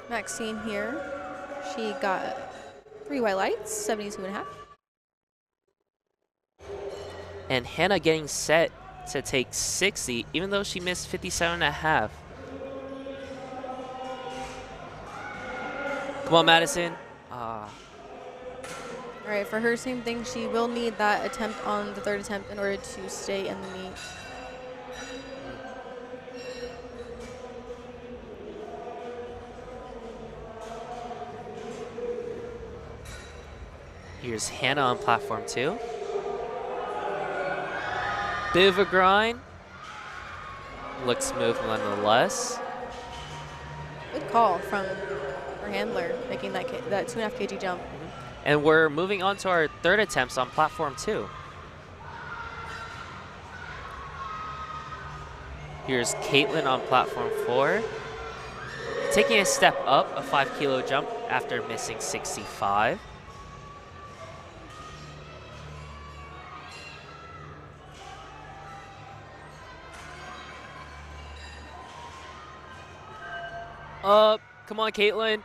Maxine here. She got 3 white lights, 72.5. And Hannah getting set to take 60, even though she missed 57.5. Come on, Madison. All right, for her, same thing. She will need that attempt on the 3rd attempt in order to stay in the meet. Here's Hannah on platform 2. Bit of a grind. Looks smooth nonetheless. Good call from our handler, making that 2.5 kg jump. And we're moving on to our 3rd attempts on platform 2. Here's Caitlin on platform 4. Taking a step up, a 5 kilo jump after missing 65. Up, come on, Caitlin.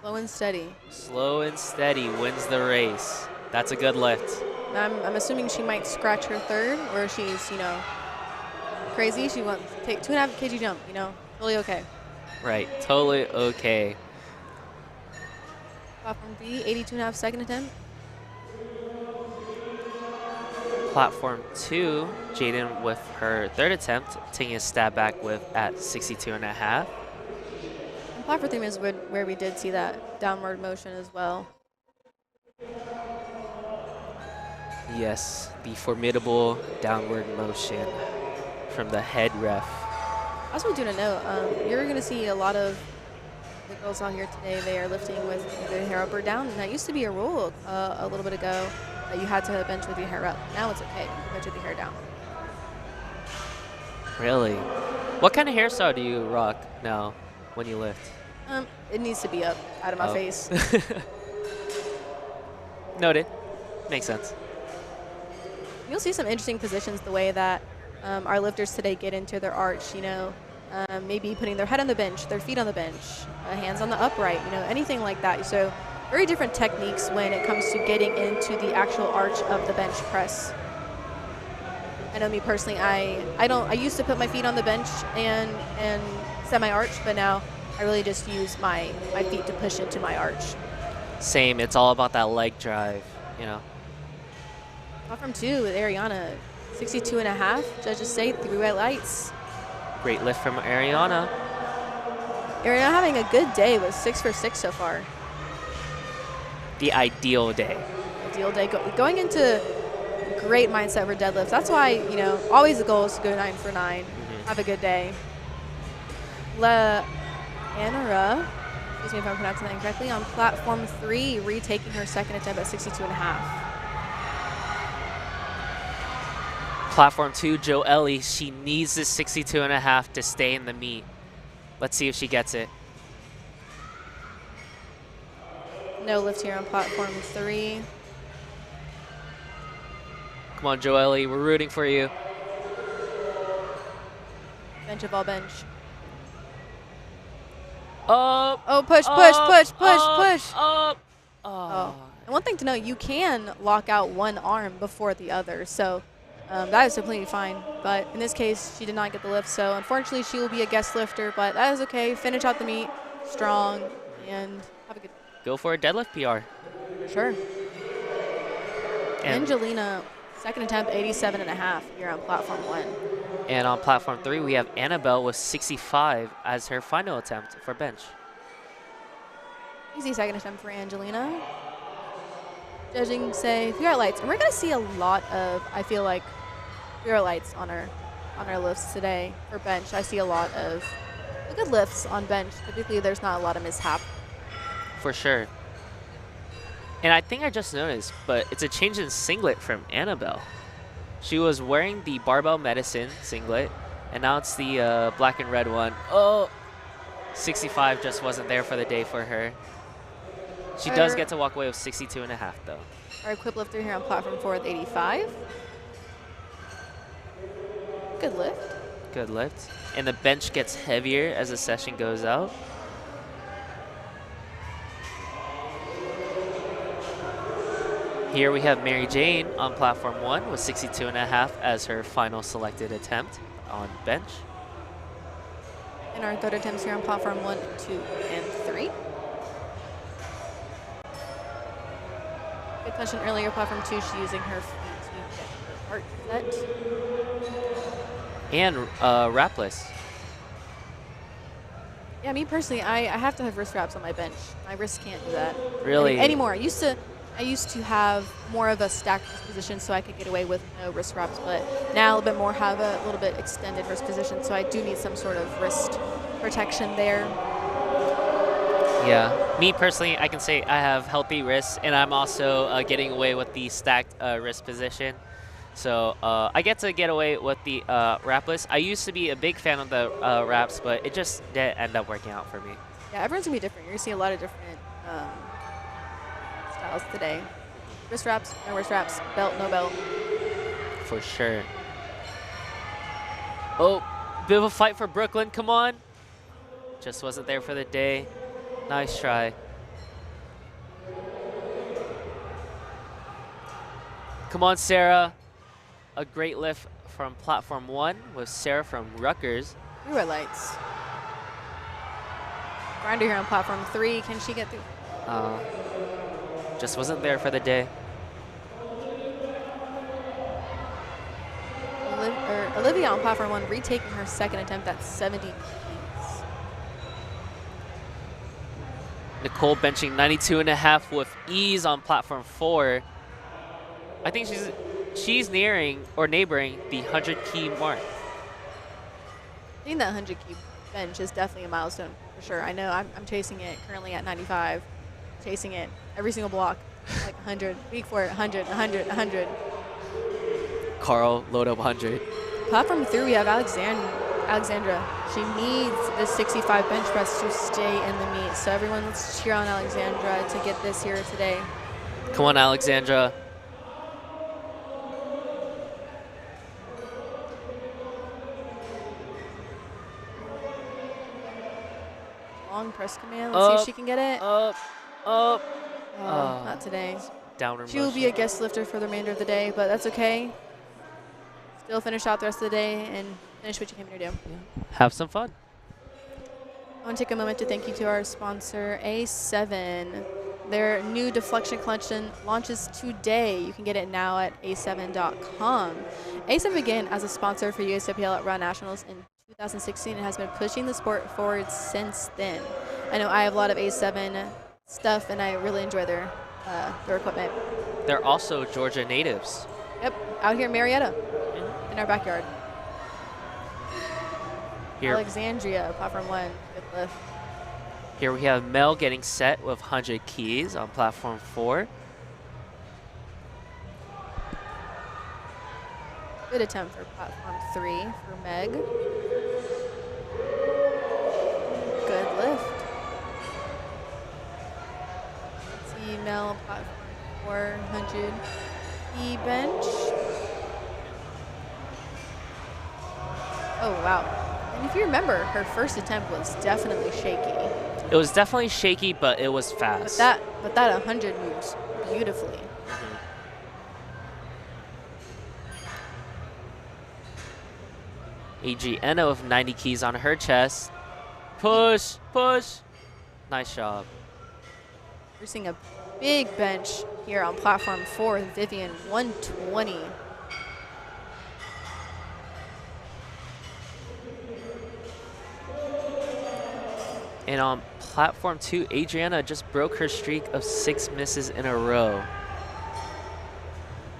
Slow and steady. Slow and steady wins the race. That's a good lift. I'm assuming she might scratch her 3rd, or she's, crazy. She wants to take 2.5 kg jump, totally okay. Right, totally okay. Platform D, 82.5 second attempt. Platform 2, Jaden with her 3rd attempt, taking a stab back with at 62.5. And platform 3 is where we did see that downward motion as well. Yes, the formidable downward motion from the head ref. Also, do to note, you're going to see a lot of the girls out here today. They are lifting with either hair up or down. And that used to be a rule a little bit ago that you had to bench with your hair up. Now it's okay. You can bench with your hair down. Really? What kind of hairstyle do you rock now when you lift? It needs to be up out of my face. Noted. Makes sense. You'll see some interesting positions the way that our lifters today get into their arch, maybe putting their head on the bench, their feet on the bench, hands on the upright, anything like that. So very different techniques when it comes to getting into the actual arch of the bench press. I know me personally, I used to put my feet on the bench and semi-arch, but now I really just use my feet to push into my arch. Same, it's all about that leg drive, Platform 2 with Ariana, 62.5. Judges say 3 white lights. Great lift from Ariana. Ariana having a good day with 6 for 6 so far. The ideal day. Ideal day. Going into great mindset for deadlifts. That's why, always the goal is to go 9 for 9. Have a good day. Anara, excuse me if I'm pronouncing that incorrectly, on platform 3, retaking her 2nd attempt at 62.5. Platform 2, Joelle, she needs this 62.5 to stay in the meet. Let's see if she gets it. No lift here on platform 3. Come on, Joelle, we're rooting for you. Bench of all bench. Up. Oh, push. Up. Oh. And one thing to know, you can lock out one arm before the other. So that is completely fine. But in this case, she did not get the lift, so unfortunately she will be a guest lifter, but that is okay. Finish out the meet strong and have a good Go for a deadlift PR. for sure. And, Angelina, second attempt, 87.5 here on platform 1. and on platform 3, we have Annabelle with 65 as her final attempt for bench. Easy second attempt for Angelina. Judging say PR lights, and we're gonna see a lot of, I feel like, PR lights on our lifts today for bench. I see a lot of good lifts on bench. Typically, there's not a lot of mishap. For sure. And I think I just noticed, but it's a change in singlet from Annabelle. She was wearing the Barbell Medicine singlet, and now it's the black and red one. Oh, 65 just wasn't there for the day for her. She does get to walk away with 62.5 though. Our equip lifter here on platform 4 with 85. Good lift. Good lift. And the bench gets heavier as the session goes out. Here we have Mary Jane on platform 1 with 62.5 as her final selected attempt on bench. And our third attempts here on platform 1, 2, and 3. Good question earlier, platform 2, she's using her feet to get her heart set. And wrapless. Yeah, me personally, I have to have wrist wraps on my bench. My wrists can't do that. Really? Anymore. I used to have more of a stacked wrist position so I could get away with no wrist wraps, but now a little bit more have a little bit extended wrist position, so I do need some sort of wrist protection there. Yeah, me personally, I can say I have healthy wrists, and I'm also getting away with the stacked wrist position. So I get to get away with the wrapless. I used to be a big fan of the wraps, but it just didn't end up working out for me. Yeah, everyone's gonna be different. You're gonna see a lot of different styles today. Wrist wraps, no wrist wraps, belt, no belt. For sure. Oh, bit of a fight for Brooklyn, come on. Just wasn't there for the day. Nice try. Come on, Sarah. A great lift from platform 1 with Sarah from Rutgers. Through our lights. Grinder here on platform 3. Can she get through? Just wasn't there for the day. Olivia on platform 1 retaking her second attempt at 70 keys. Nicole benching 92.5 with ease on platform 4. I think she's nearing or neighboring the 100 key mark. I think that 100 key bench is definitely a milestone for sure. I know I'm chasing it currently at 95. Chasing it every single block, like 100. Week for it, 100, 100, 100. Carl, load up 100. Platform 3, we have Alexandra. She needs this 65 bench press to stay in the meet. So everyone, let's cheer on Alexandra to get this here today. Come on, Alexandra. Long press command. Let's see if she can get it. Up. Not today. Downward She will motion. be a guest lifter for the remainder of the day, but that's okay. Still finish out the rest of the day and finish what you came here to do. Have some fun. I want to take a moment to thank you to our sponsor, A7. Their new deflection collection launches today. You can get it now at a7.com. A7 began as a sponsor for USAPL at Run Nationals in 2016 and has been pushing the sport forward since then. I know I have a lot of A7 stuff, and I really enjoy their equipment. They're also Georgia natives. Yep, out here in Marietta, in our backyard. Here. Alexandria, platform 1, good lift. Here we have Mel getting set with 100 keys on platform 4. Good attempt for platform 3 for Meg. Good lift. Let's see, Mel on platform 400 key bench. Oh, wow. And if you remember, her first attempt was definitely shaky. It was definitely shaky, but it was fast. But that 100 moves beautifully. Adriana with 90 keys on her chest. Push, push. Nice job. We're seeing a big bench here on platform 4 with Vivian, 120. And on platform 2, Adriana just broke her streak of 6 misses in a row.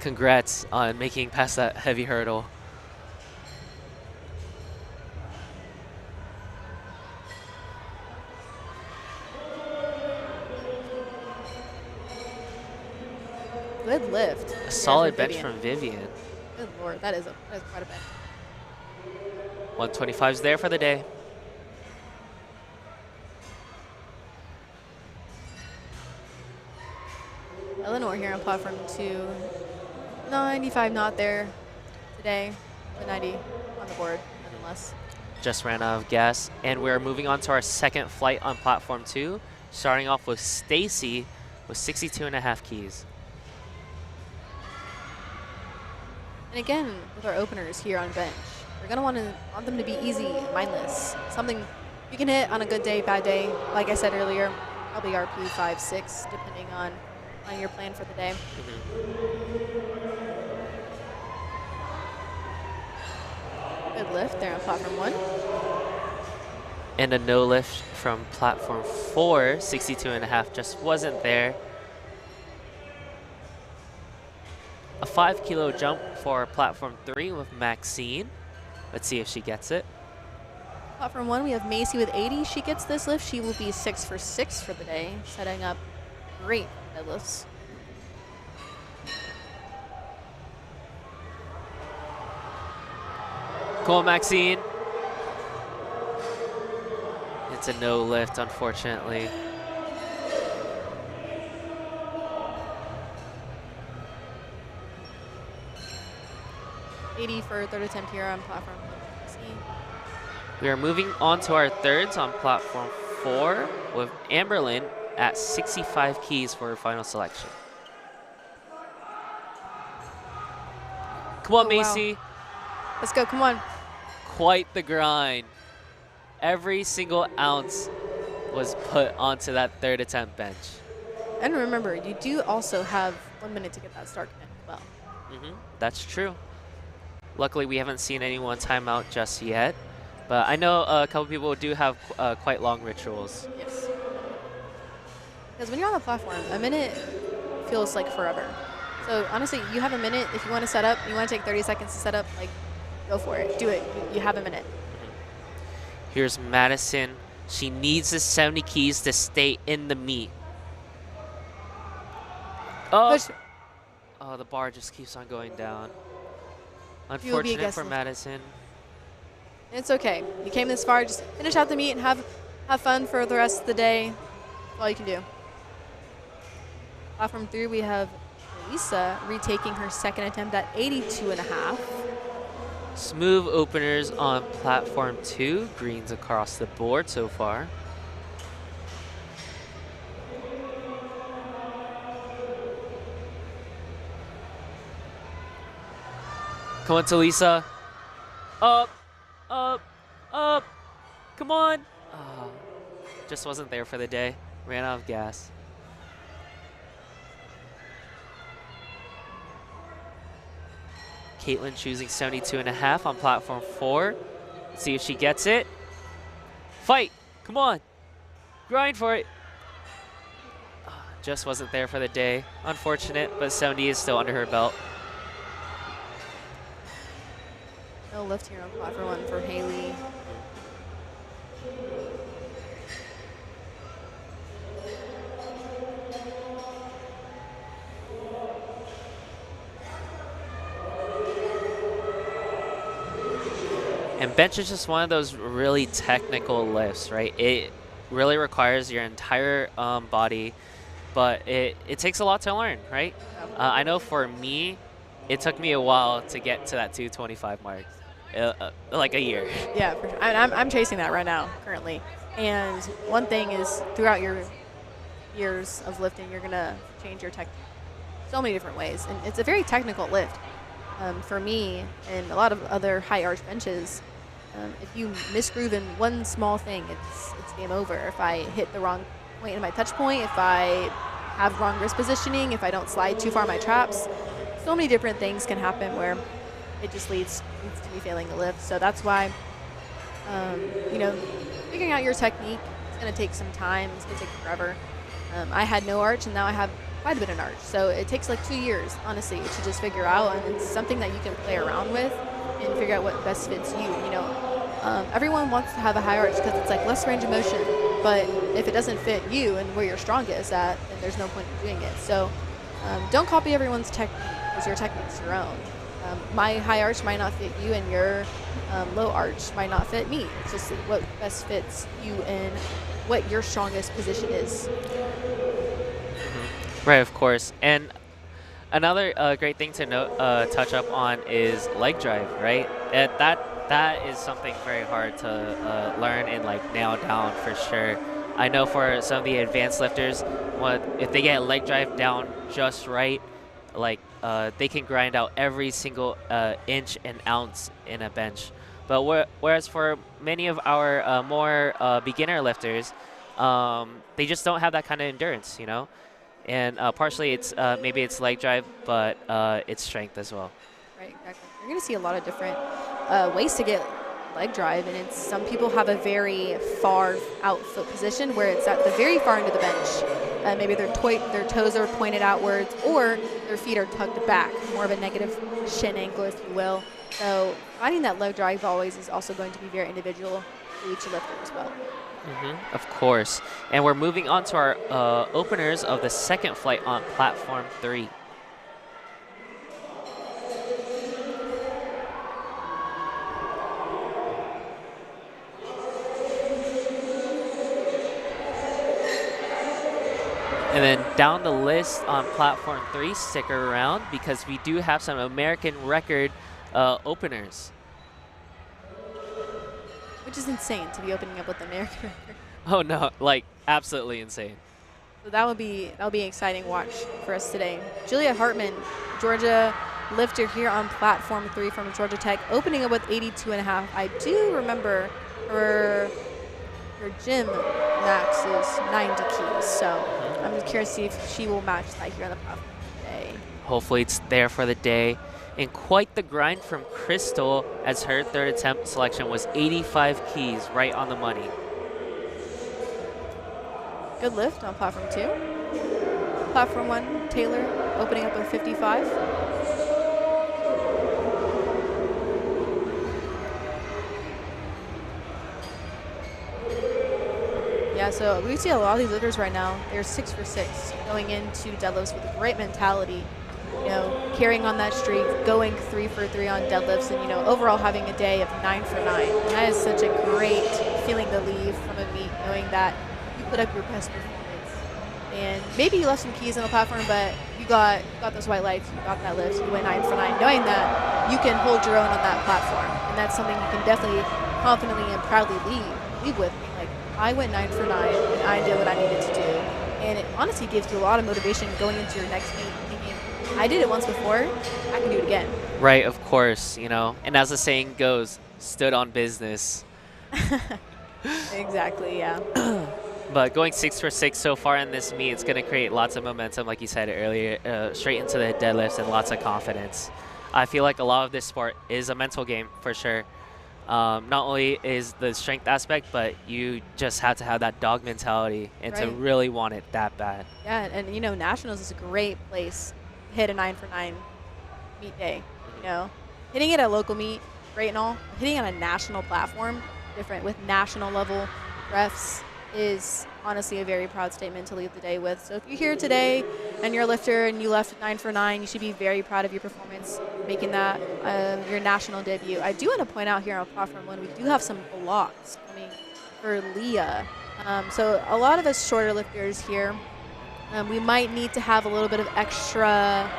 Congrats on making past that heavy hurdle. Good lift. A solid bench from Vivian. Good Lord, that is quite a bench. 125's there for the day. Eleanor here on platform 2. 95 not there today, but 90 on the board nonetheless. Just ran out of gas, and we're moving on to our second flight on platform 2, starting off with Stacy with 62.5 keys. And again, with our openers here on bench, we're gonna want them to be easy, mindless, something you can hit on a good day, bad day. Like I said earlier, probably RP 5, 6, depending on your plan for the day. Good lift there on platform 1. And a no lift from platform 4, 62.5 just wasn't there. A 5 kilo jump for platform 3 with Maxine. Let's see if she gets it. Platform 1, we have Macy with 80. She gets this lift. She will be 6 for 6 for the day, setting up great deadlifts. Come on, Maxine. It's a no lift, unfortunately. For third attempt here on platform 1. We are moving on to our thirds on platform 4 with Amberlyn at 65 keys for her final selection. Come on, Macy. Wow. Let's go, come on. Quite the grind. Every single ounce was put onto that third attempt bench. And remember, you do also have 1 minute to get that start connect as well. That's true. Luckily, we haven't seen anyone time out just yet. But I know a couple people do have quite long rituals. Yes. Because when you're on the platform, a minute feels like forever. So honestly, you have a minute. If you want to set up, you want to take 30 seconds to set up, like, go for it. Do it. You have a minute. Here's Madison. She needs the 70 keys to stay in the meet. Oh, oh, the bar just keeps on going down. Unfortunate for Madison. It's okay. You came this far. Just finish out the meet and have fun for the rest of the day. That's all you can do. Platform 3, we have Lisa retaking her second attempt at 82.5. Smooth openers on platform 2. Greens across the board so far. Come on, Talisa. Up, up, up. Come on. Oh, just wasn't there for the day. Ran out of gas. Caitlin choosing 72.5 on platform 4. Let's see if she gets it. Fight. Come on. Grind for it. Oh, just wasn't there for the day. Unfortunate, but 70 is still under her belt. No lift here on platform 1 for Haley. And bench is just one of those really technical lifts, right? It really requires your entire body, but it takes a lot to learn, right? I know for me, it took me a while to get to that 225 mark. Like a year. Yeah, for sure. I'm chasing that right now, currently. And one thing is, throughout your years of lifting, you're going to change your technique so many different ways. And it's a very technical lift. For me and a lot of other high arch benches, If you misgroove in one small thing, it's game over. If I hit the wrong point in my touch point, if I have wrong wrist positioning, if I don't slide too far in my traps, so many different things can happen where it just leads to me failing a lift. So that's why, you know, figuring out your technique is going to take some time. It's going to take forever. I had no arch, and now I have quite a bit of arch. So it takes like 2 years, honestly, to just figure out, and it's something that you can play around with and figure out what best fits you. You know, everyone wants to have a high arch because it's like less range of motion, but if it doesn't fit you and where you're strongest at, then there's no point in doing it. So don't copy everyone's technique, because your technique's your own. My high arch might not fit you, and your low arch might not fit me. It's just what best fits you and what your strongest position is. Right, of course. And another great thing to touch up on is leg drive, right? That is something very hard to learn and like nail down for sure. I know for some of the advanced lifters, if they get leg drive down just right, like they can grind out every single inch and ounce in a bench. But whereas for many of our more beginner lifters, they just don't have that kind of endurance, you know? And partially it's maybe it's leg drive, but it's strength as well. Right, exactly. You're going to see a lot of different ways to get leg drive, and it's some people have a very far out foot position where it's at the very far end of the bench. Maybe their toes are pointed outwards, or their feet are tucked back, more of a negative shin angle, if you will. So finding that leg drive always is also going to be very individual to each lifter as well. Of course. And we're moving on to our openers of the second flight on platform 3. And then down the list on platform 3, stick around because we do have some American record openers. Which is insane to be opening up with the American record. Oh no, like absolutely insane. So that'll be an exciting watch for us today. Julia Hartman, Georgia lifter here on platform 3 from Georgia Tech, opening up with 82.5. I do remember her gym max is 90 keys, so I'm just curious to see if she will match that here on the platform today. Hopefully it's there for the day. And quite the grind from Crystal, as her third attempt selection was 85 keys, right on the money. Good lift on platform 2. Platform 1, Taylor opening up with 55. Yeah, so we see a lot of these lifters right now. They're 6 for 6, going into deadlifts with a great mentality. You know, carrying on that streak, going 3 for 3 on deadlifts, and, you know, overall having a day of 9 for 9. And that is such a great feeling to leave from a meet, knowing that you put up your best performance. And maybe you left some keys on the platform, but you got those white lights, you got that lift, you went 9 for 9, knowing that you can hold your own on that platform. And that's something you can definitely confidently and proudly leave with. Being like, I went 9 for 9, and I did what I needed to do. And it honestly gives you a lot of motivation going into your next meet. I did it once before, I can do it again. Right, of course, you know. And as the saying goes, stood on business. Exactly, yeah. But going 6 for 6 so far in this meet, it's going to create lots of momentum, like you said earlier, straight into the deadlifts and lots of confidence. I feel like a lot of this sport is a mental game for sure. Not only is the strength aspect, but you just have to have that dog mentality and to really want it that bad. Yeah, and you know, Nationals is a great place to hit a 9 for 9 meet day. You know, hitting it at a local meet, great and all. Hitting on a national platform, different with national level refs, is honestly a very proud statement to leave the day with. So if you're here today and you're a lifter and you left 9 for 9, you should be very proud of your performance, making that your national debut. I do want to point out here on platform 1, we do have some blocks coming for Leah. So a lot of us shorter lifters here, we might need to have a little bit of extra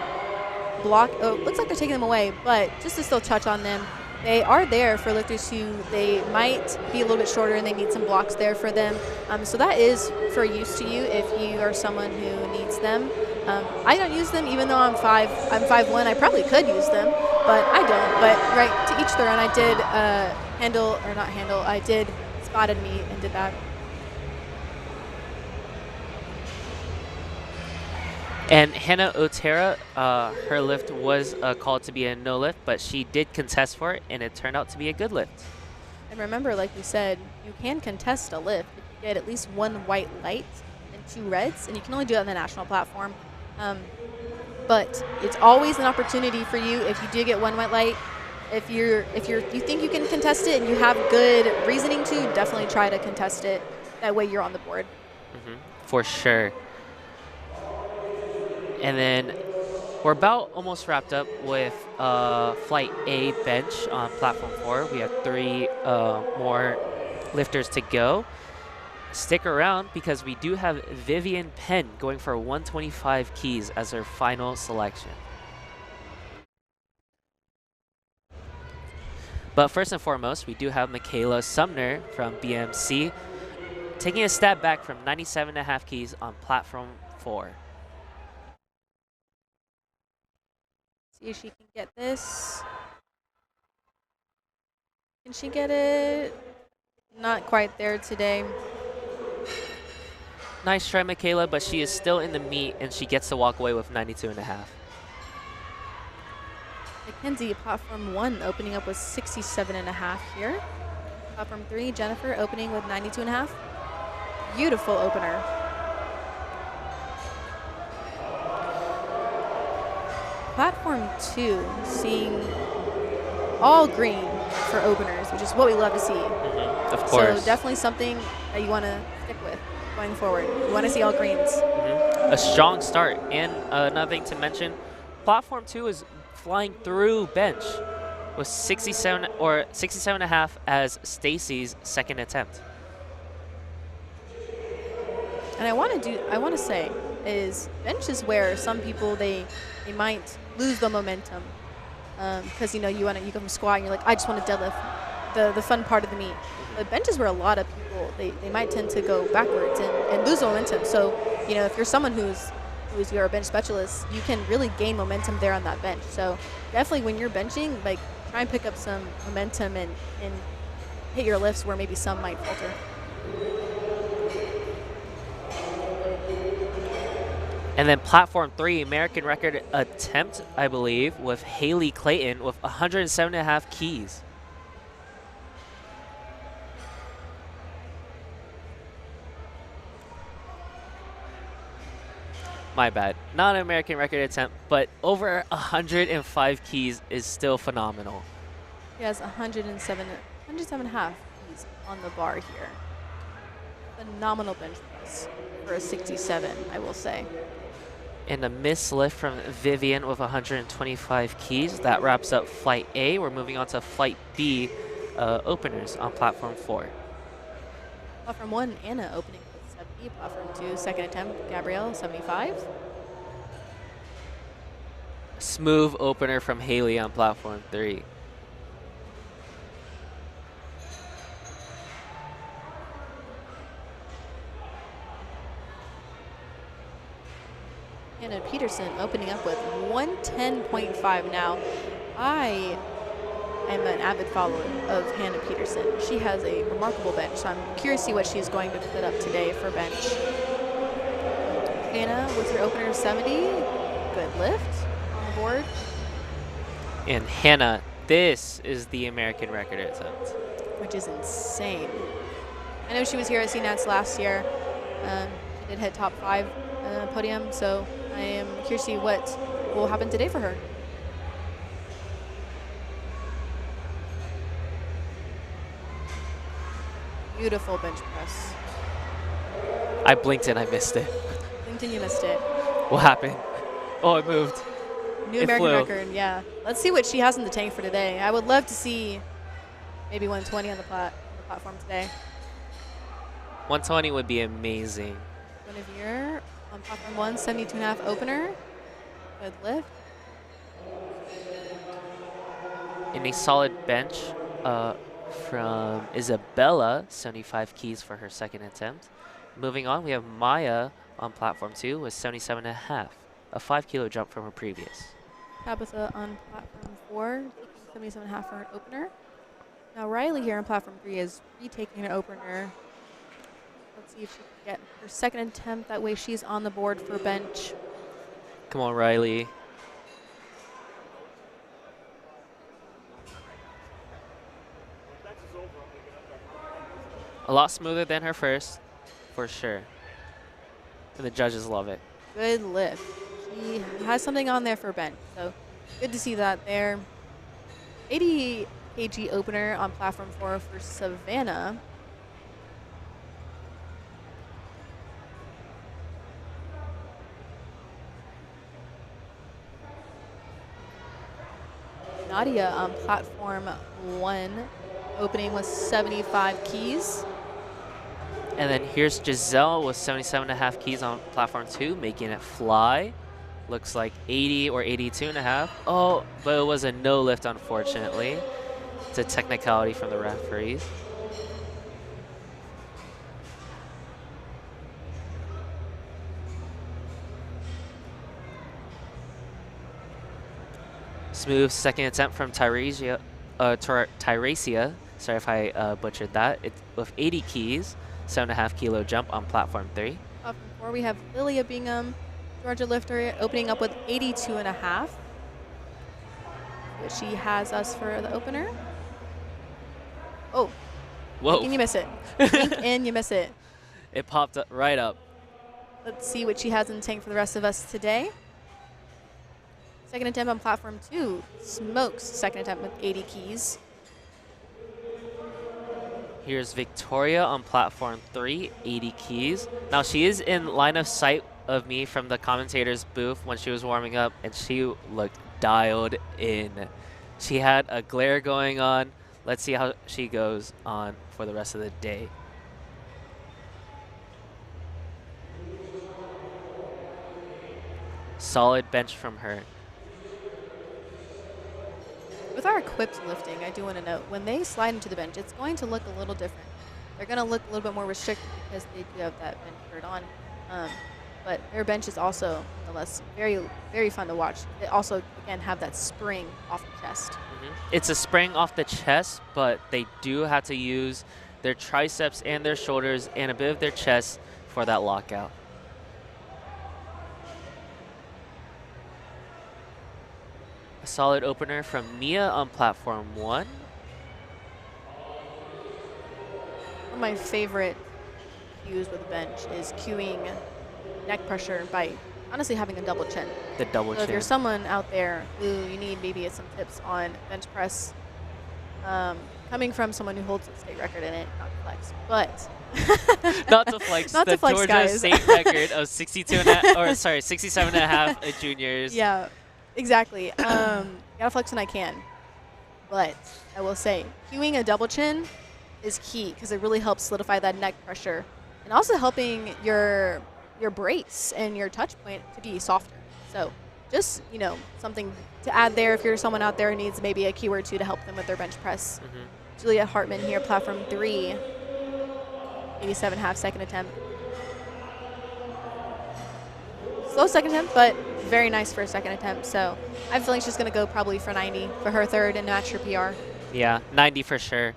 block. Oh, looks like they're taking them away, but just to still touch on them, they are there for lifters who they might be a little bit shorter and they need some blocks there for them. So that is for use to you if you are someone who needs them. I don't use them even though I'm 5'1". I probably could use them, but I don't. But right, to each their own. I did I did spotted meet and did that. And Hannah Otera, her lift was called to be a no lift, but she did contest for it, and it turned out to be a good lift. And remember, like we said, you can contest a lift if you get at least one white light and 2 reds, and you can only do that on the national platform. But it's always an opportunity for you if you do get 1 white light. If you think you can contest it and you have good reasoning to, definitely try to contest it. That way you're on the board. For sure. And then we're about almost wrapped up with Flight A bench on platform 4. We have 3 more lifters to go. Stick around because we do have Vivian Penn going for 125 keys as her final selection. But first and foremost, we do have Michaela Sumner from BMC taking a step back from 97.5 keys on platform 4. See if she can get this. Can she get it? Not quite there today. Nice try, Michaela, but she is still in the meet, and she gets to walk away with 92.5. Mackenzie, platform 1, opening up with 67.5 here. Platform 3, Jennifer, opening with 92.5. Beautiful opener. Platform 2, seeing all green for openers, which is what we love to see. Of course. So definitely something that you want to stick with going forward. You want to see all greens. A strong start. And another thing to mention, platform 2 is flying through bench with 67 or 67.5 as Stacy's second attempt. And I want to say is bench is where some people they might lose the momentum because you come from squat and you're like, I just want to deadlift, the fun part of the meet. But bench is where a lot of people they might tend to go backwards and lose momentum. So if you're someone who's you're a bench specialist, you can really gain momentum there on that bench. So definitely when you're benching, like try and pick up some momentum and hit your lifts where maybe some might falter. And then platform 3, American record attempt, I believe, with Haley Clayton with 107.5 keys. My bad. Not an American record attempt, but over 105 keys is still phenomenal. He has 107.5 keys on the bar here. Phenomenal bench press for a 67, I will say. And a miss lift from Vivian with 125 keys. That wraps up Flight A. We're moving on to Flight B openers on platform 4. Platform 1, Anna opening with 70. Platform 2, second attempt, Gabrielle, 75. Smooth opener from Haley on platform 3. Hannah Peterson opening up with 110.5 now. I am an avid follower of Hannah Peterson. She has a remarkable bench, so I'm curious to see what she's going to put up today for bench. Hannah with her opener of 70, good lift on the board. And Hannah, this is the American record attempt. Which is insane. I know she was here at CNATS last year. She did hit top 5 podium, so I am curious to see what will happen today for her. Beautiful bench press. I blinked and I missed it. Blinked and you missed it. What happened? Oh, it moved. New It American flew. record, yeah. Let's see what she has in the tank for today. I would love to see maybe 120 on the platform today. 120 would be amazing. Guinevere on platform 1, 72.5 opener. Good lift. In a solid bench from Isabella, 75 keys for her second attempt. Moving on, we have Maya on platform 2 with 77.5, a 5 kilo jump from her previous. Tabitha on platform 4, taking 77.5 for an opener. Now Riley here on platform 3 is retaking an opener. Let's see if she can get her second attempt. That way she's on the board for bench. Come on, Riley. A lot smoother than her first, for sure. And the judges love it. Good lift. She has something on there for bench, so good to see that there. 80 kg opener on platform 4 for Savannah. Nadia on platform 1, opening with 75 keys. And then here's Giselle with 77.5 keys on platform 2, making it fly. Looks like 80 or 82.5. Oh, but it was a no lift, unfortunately. It's a technicality from the referees. Smooth second attempt from Tyracia. Sorry if I butchered that. It's with 80 keys, 7.5 kilo jump on platform 3. Platform 4, we have Lilia Bingham, Georgia lifter, opening up with 82.5. She has us for the opener. Oh, whoa! And you miss it. Blink and you miss it. It popped up right up. Let's see what she has in the tank for the rest of us today. Second attempt on platform 2. Smokes second attempt with 80 keys. Here's Victoria on platform 3, 80 keys. Now she is in line of sight of me from the commentator's booth when she was warming up, and she looked dialed in. She had a glare going on. Let's see how she goes on for the rest of the day. Solid bench from her. With our equipped lifting, I do want to note, when they slide into the bench, it's going to look a little different. They're going to look a little bit more restricted because they do have that bench shirt on. But their bench is also, nonetheless, very, very fun to watch. They also, again, have that spring off the chest. It's a spring off the chest, but they do have to use their triceps and their shoulders and a bit of their chest for that lockout. A solid opener from Mia on platform 1. One of my favorite cues with the bench is cueing neck pressure by honestly having a double chin. The double So chin. if you're someone out there who you need maybe some tips on bench press, coming from someone who holds a state record in it, not to flex, but not to flex. Not the to flex, Georgia guys. state record of 67.5 at juniors. yeah, exactly. Gotta flex when I can. But I will say, cueing a double chin is key because it really helps solidify that neck pressure and also helping your brace and your touch point to be softer. So just, something to add there if you're someone out there who needs maybe a cue or two to help them with their bench press. Juliet Hartman here, platform 3, 87.5 second attempt. Slow second attempt, but very nice for a second attempt. So I have a feeling she's going to go probably for 90 for her third and match her PR. Yeah, 90 for sure.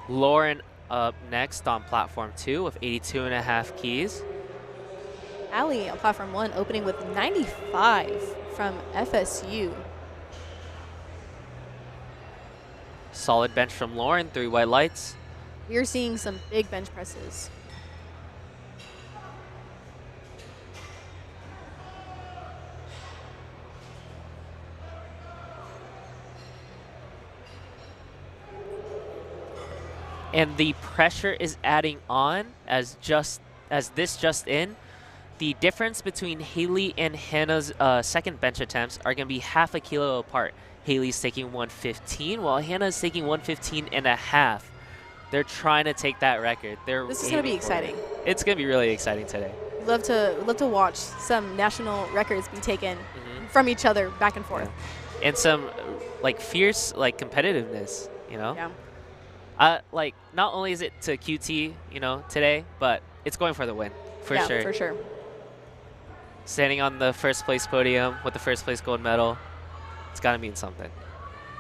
Lauren up next on platform 2 with 82.5 keys. Allie on platform 1 opening with 95 from FSU. Solid bench from Lauren, 3 white lights. We are seeing some big bench presses. And the pressure is adding on as this just in. The difference between Haley and Hannah's second bench attempts are going to be half a kilo apart. Haley's taking 115, while Hannah's taking 115 and a half. They're trying to take that record. This is going to be exciting. It's going to be really exciting today. We'd love to watch some national records be taken from each other back and forth. Yeah. And some fierce competitiveness, Yeah. Not only is it to QT, today, but it's going for the win, for sure. For sure. Standing on the first place podium with the first place gold medal. It's got to mean something.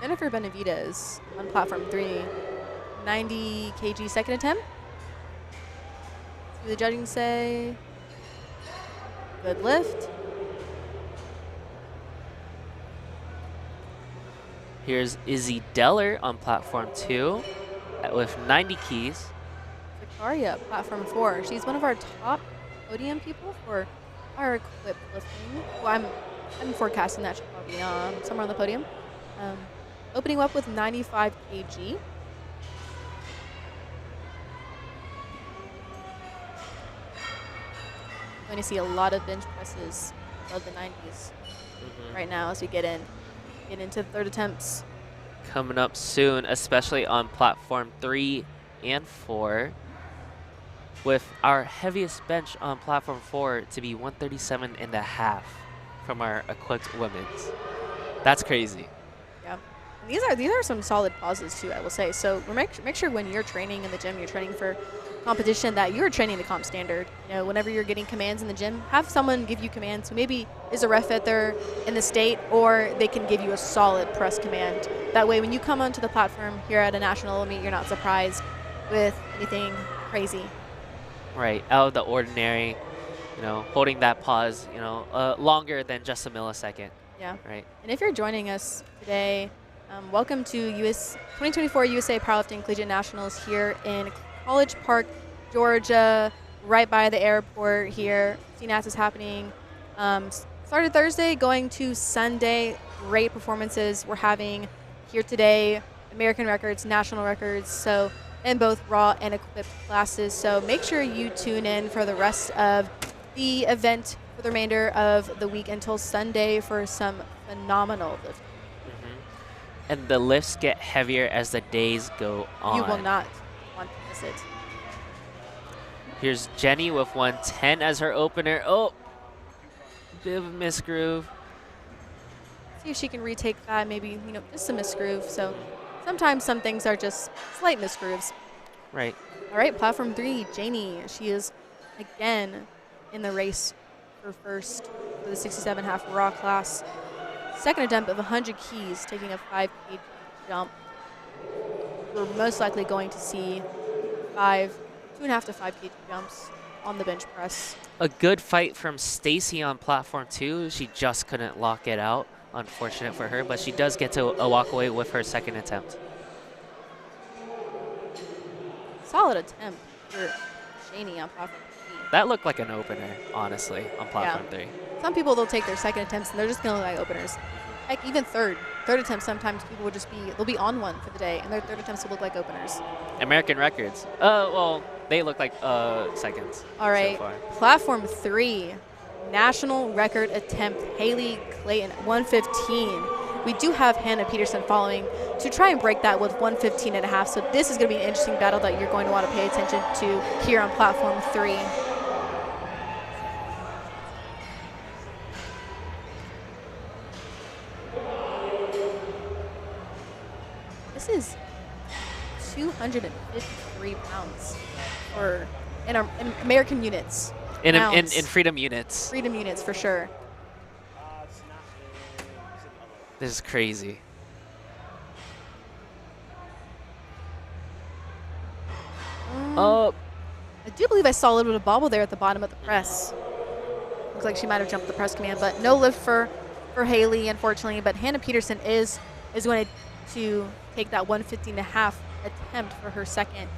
Jennifer Benavides on platform 3, 90 kg second attempt. What do the judging say? Good lift. Here's Izzy Deller on platform 2 with 90 keys. Victoria, platform 4. She's one of our top podium people for our equipped lifting. Well, I'm forecasting that she'll probably be somewhere on the podium. Opening up with 95 kg. Going to see a lot of bench presses above the 90s right now as we get into the third attempts. Coming up soon, especially on platform 3 and 4, with our heaviest bench on platform 4 to be 137.5 from our equipped women's. That's crazy. Yeah. And these are some solid pauses too, I will say. So make sure when you're training in the gym, you're training for competition, that you're training the comp standard. You know, whenever you're getting commands in the gym, have someone give you commands who maybe is a ref at there in the state, or they can give you a solid press command. That way, when you come onto the platform here at a national meet, you're not surprised with anything crazy. Right, out of the ordinary, you know, holding that pause, you know, longer than just a millisecond. Yeah. Right. And if you're joining us today, welcome to 2024 USA Powerlifting Collegiate Nationals here in College Park, Georgia, right by the airport here. CNAS is happening. Started Thursday, going to Sunday. Great performances we're having here today. American records, national records, so in both raw and equipped classes. So make sure you tune in for the rest of the event for the remainder of the week until Sunday for some phenomenal lifting. And the lifts get heavier as the days go on. You will not want to miss it. Here's Jenny with 110 as her opener. Oh, bit of a misgroove. See if she can retake that, maybe, you know, just a misgroove. So sometimes some things are just slight misgrooves. Right. All right, platform 3, Janie. She is again in the race for first for the 67.5 raw class. Second attempt of 100 keys, taking a 5 kg jump. We're most likely going to see 2.5 to 5 kg jumps on the bench press. A good fight from Stacy on platform 2. She just couldn't lock it out. Unfortunate for her, but she does get to walk away with her second attempt. Solid attempt for Janie on platform 3. That looked like an opener, honestly, on platform 3. Some people, they'll take their second attempts and they're just going to look like openers. Like even third attempts, sometimes people will just they'll be on one for the day, and their third attempts will look like openers. American records. Well, they look like seconds. All right, so far. platform 3, national record attempt, Haley Clayton, 115. We do have Hannah Peterson following to try and break that with 115.5. So this is going to be an interesting battle that you're going to want to pay attention to here on platform 3. This is 253 pounds, or in American units. In freedom units. Freedom units for sure. This is crazy. I do believe I saw a little bit of bobble there at the bottom of the press. Looks like she might have jumped the press command, but no lift for Haley, unfortunately. But Hannah Peterson is going to take that 115.5 attempt for her second.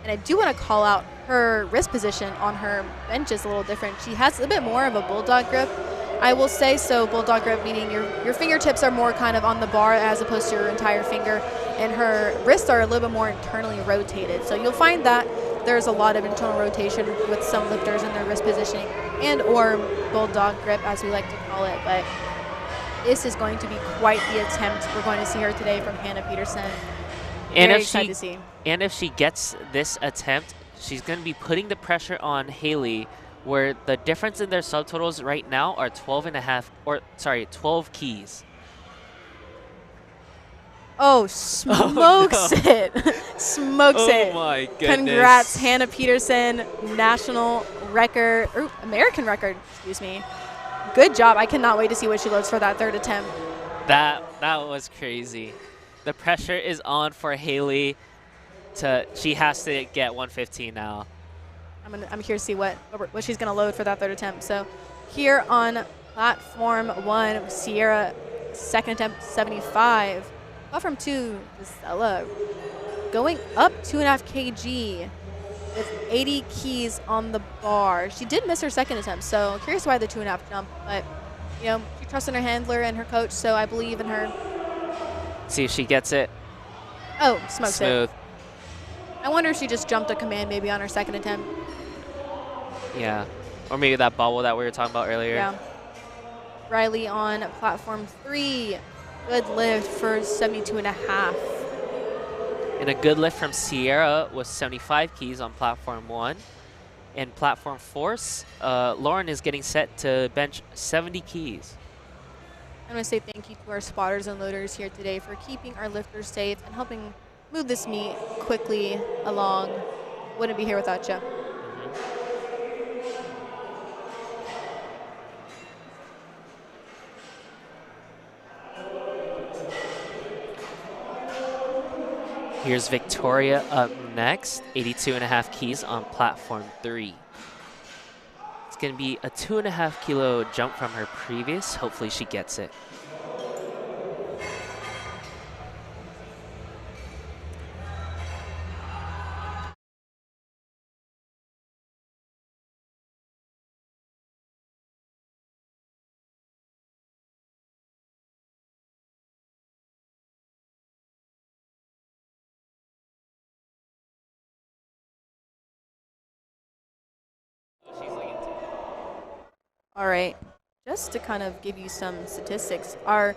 And I do want to call out her wrist position on her bench is a little different. She has a bit more of a bulldog grip, I will say. So bulldog grip meaning your fingertips are more kind of on the bar as opposed to your entire finger, and her wrists are a little bit more internally rotated. So you'll find that there's a lot of internal rotation with some lifters in their wrist positioning and or bulldog grip, as we like to call it. But this is going to be quite the attempt we're going to see her today from Hannah Peterson. And Very excited to see. And if she gets this attempt, she's going to be putting the pressure on Haley, where the difference in their subtotals right now are 12 keys. Oh, smokes it. Smokes it. Oh my goodness. Congrats, Hannah Peterson, national record, or American record, excuse me. Good job. I cannot wait to see what she loads for that third attempt. That was crazy. The pressure is on for Haley. She has to get 115 now. I'm here to see what she's gonna load for that third attempt. So here on platform 1, Sierra, second attempt 75. Platform 2, Gisela, going up 2.5 kg with 80 keys on the bar. She did miss her second attempt, so curious why the 2.5 jump, but you know, she trusts in her handler and her coach, so I believe in her. See if she gets it. Oh, smokes Smooth. it. I wonder if she just jumped a command maybe on her second attempt. Yeah. Or maybe that bubble that we were talking about earlier. Yeah. Riley on platform 3. Good lift for 72.5. And a good lift from Sierra with 75 keys on platform 1. And platform 4, Lauren is getting set to bench 70 keys. I want to say thank you to our spotters and loaders here today for keeping our lifters safe and helping move this meet quickly along. Wouldn't be here without you. Here's Victoria up next, 82.5 keys on platform 3. It's going to be a 2.5 kilo jump from her previous. Hopefully she gets it. All right, just to kind of give you some statistics, our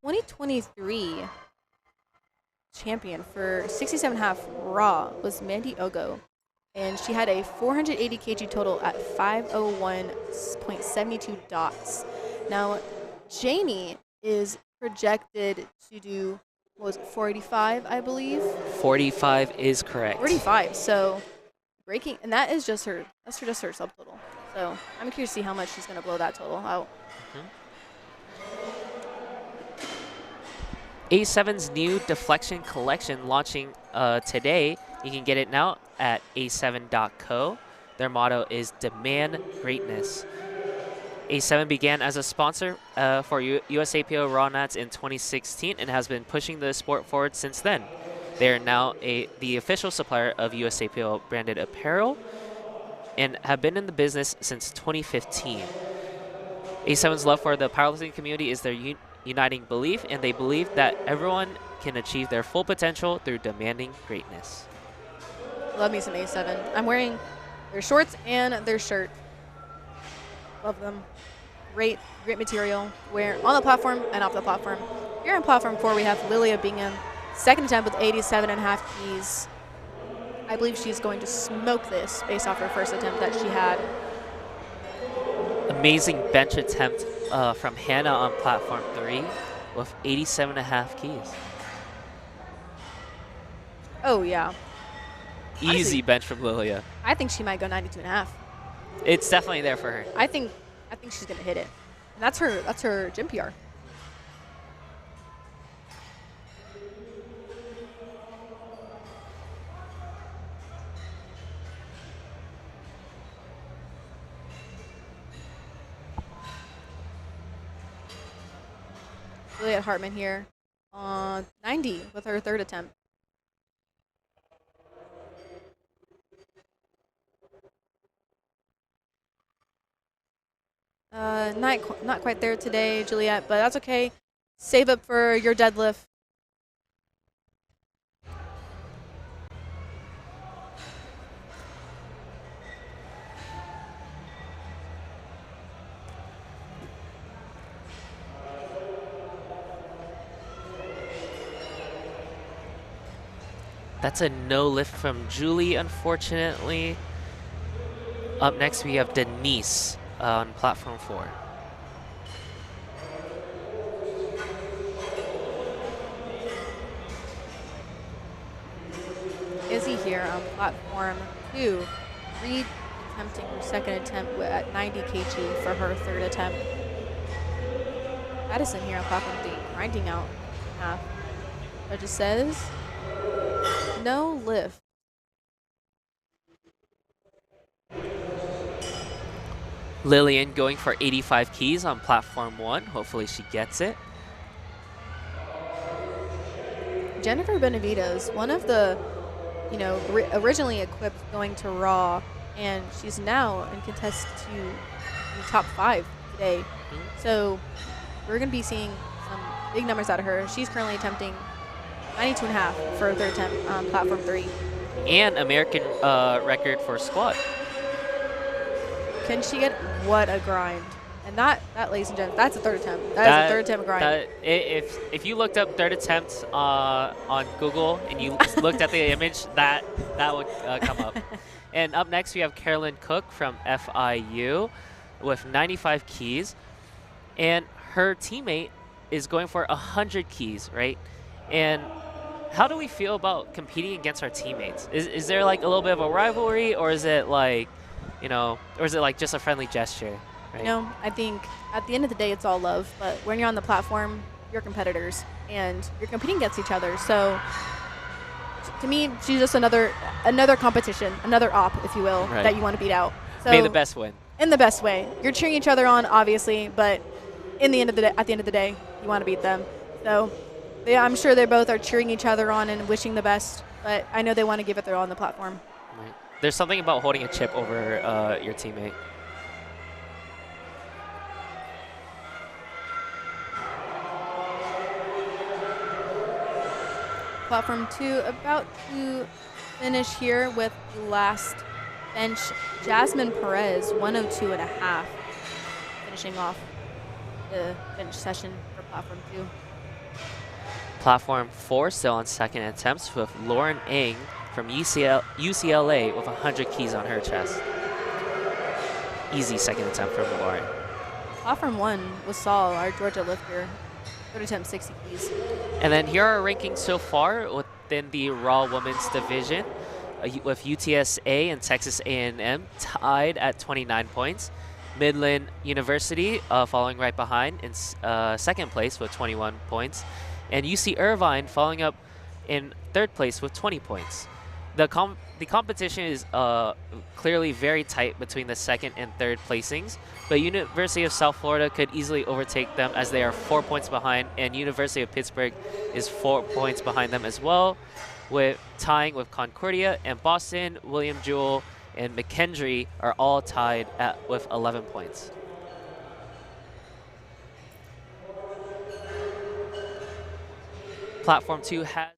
2023 champion for 67.5 raw was Mandy Ogo, and she had a 480 kg total at 501.72 dots. Now, Jamie is projected to do, what was it, 485, I believe? 45 is correct. 45, so breaking, and that is just her, that's just her subtotal. So I'm curious to see how much she's going to blow that total out. A7's new deflection collection launching today. You can get it now at a7.co. Their motto is Demand Greatness. A7 began as a sponsor for USAPL Raw Nats in 2016 and has been pushing the sport forward since then. They are now the official supplier of USAPL branded apparel and have been in the business since 2015. A7's love for the powerlifting community is their uniting belief, and they believe that everyone can achieve their full potential through demanding greatness. Love me some A7. I'm wearing their shorts and their shirt. Love them. Great material. Wear on the platform and off the platform. Here on platform 4, we have Lilia Bingham. Second attempt with 87.5 keys. I believe she's going to smoke this based off her first attempt that she had. Amazing bench attempt from Hannah on platform 3 with 87.5 keys. Oh, yeah. Easy Honestly, bench from Lilia. I think she might go 92.5. It's definitely there for her. I think she's going to hit it. And that's her gym PR. Juliet Hartman here on 90 with her third attempt. Not quite there today, Juliet, but that's okay. Save up for your deadlift. That's a no lift from Julie, unfortunately. Up next, we have Denise on platform 4. Izzy here on platform 2, attempting her second attempt at 90 kg for her third attempt. Addison here on platform 3. grinding out half. But it says no lift. Lillian going for 85 keys on platform 1. Hopefully she gets it. Jennifer Benavides, one of the, originally equipped going to Raw, and she's now in contest to the top 5 today. So we're going to be seeing some big numbers out of her. She's currently attempting 92.5 for her third attempt on platform 3. And American record for squat. Can she get what a grind? And that, ladies and gentlemen, that's a third attempt. That is a third attempt grind. If you looked up third attempt on Google and you looked at the image, that would come up. And up next we have Carolyn Cook from FIU with 95 keys, and her teammate is going for 100 keys, right? And how do we feel about competing against our teammates? Is there like a little bit of a rivalry, or is it like, or is it like just a friendly gesture? Right? I think at the end of the day, it's all love. But when you're on the platform, you're competitors, and you're competing against each other. So to me, she's just another competition, another op, if you will, right, that you want to beat out. So may the best win. In the best way. You're cheering each other on, obviously, but at the end of the day, you want to beat them. So I'm sure they both are cheering each other on and wishing the best. But I know they want to give it their all on the platform. Right. There's something about holding a chip over your teammate. Platform 2 about to finish here with the last bench. Jasmine Perez, 102.5, finishing off the bench session for platform 2. Platform 4 still on second attempts with Lauren Ng from UCLA with 100 keys on her chest. Easy second attempt from Lauren. Platform 1 was Saul, our Georgia lifter, third attempt 60 keys. And then here are our rankings so far within the Raw Women's Division, with UTSA and Texas A&M tied at 29 points. Midland University following right behind in second place with 21 points. And UC Irvine following up in third place with 20 points. The competition is clearly very tight between the second and third placings, but University of South Florida could easily overtake them as they are 4 points behind, and University of Pittsburgh is 4 points behind them as well, with tying with Concordia and Boston. William Jewell and McKendree are all tied with 11 points. Platform 2 has...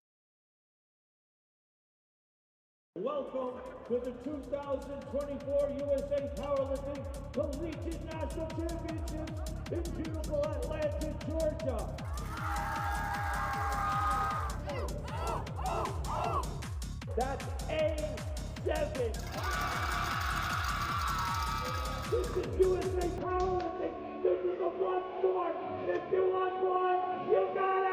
Welcome to the 2024 USA Powerlifting Collegiate National Championships in beautiful Atlanta, Georgia. That's A7. This is USA Powerlifting. This is a blood sport. If you want blood, you got it!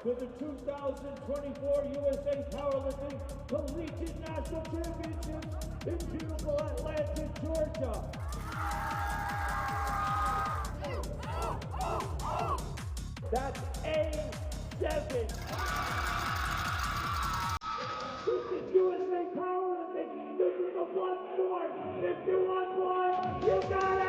to the 2024 USA Powerlifting Collegiate National Championships in beautiful Atlanta, Georgia. That's A7. This is USA Powerlifting. This is the blood sport. If you want blood, you got it!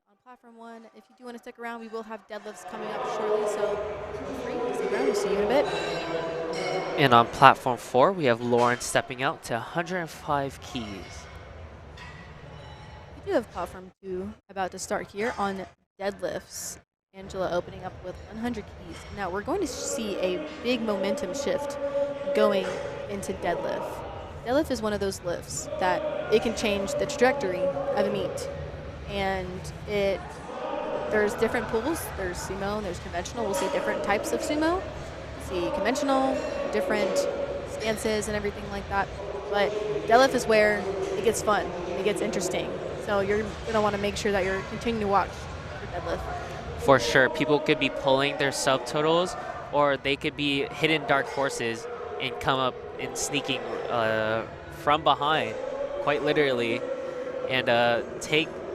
On platform 1, if you do want to stick around, we will have deadlifts coming up shortly, so feel free to stick around. We'll see you in a bit. And on platform 4, we have Lauren stepping out to 105 keys. We do have platform 2 about to start here on deadlifts. Angela opening up with 100 keys. Now we're going to see a big momentum shift going into deadlift. Deadlift is one of those lifts that it can change the trajectory of a meet. And there's different pools. There's sumo, there's conventional. We'll see different types of sumo. We'll see conventional, different stances and everything like that. But deadlift is where it gets fun, it gets interesting. So you're gonna wanna make sure that you're continuing to watch for deadlift. For sure, people could be pulling their subtotals, or they could be hidden dark horses and come up and sneaking from behind, quite literally, and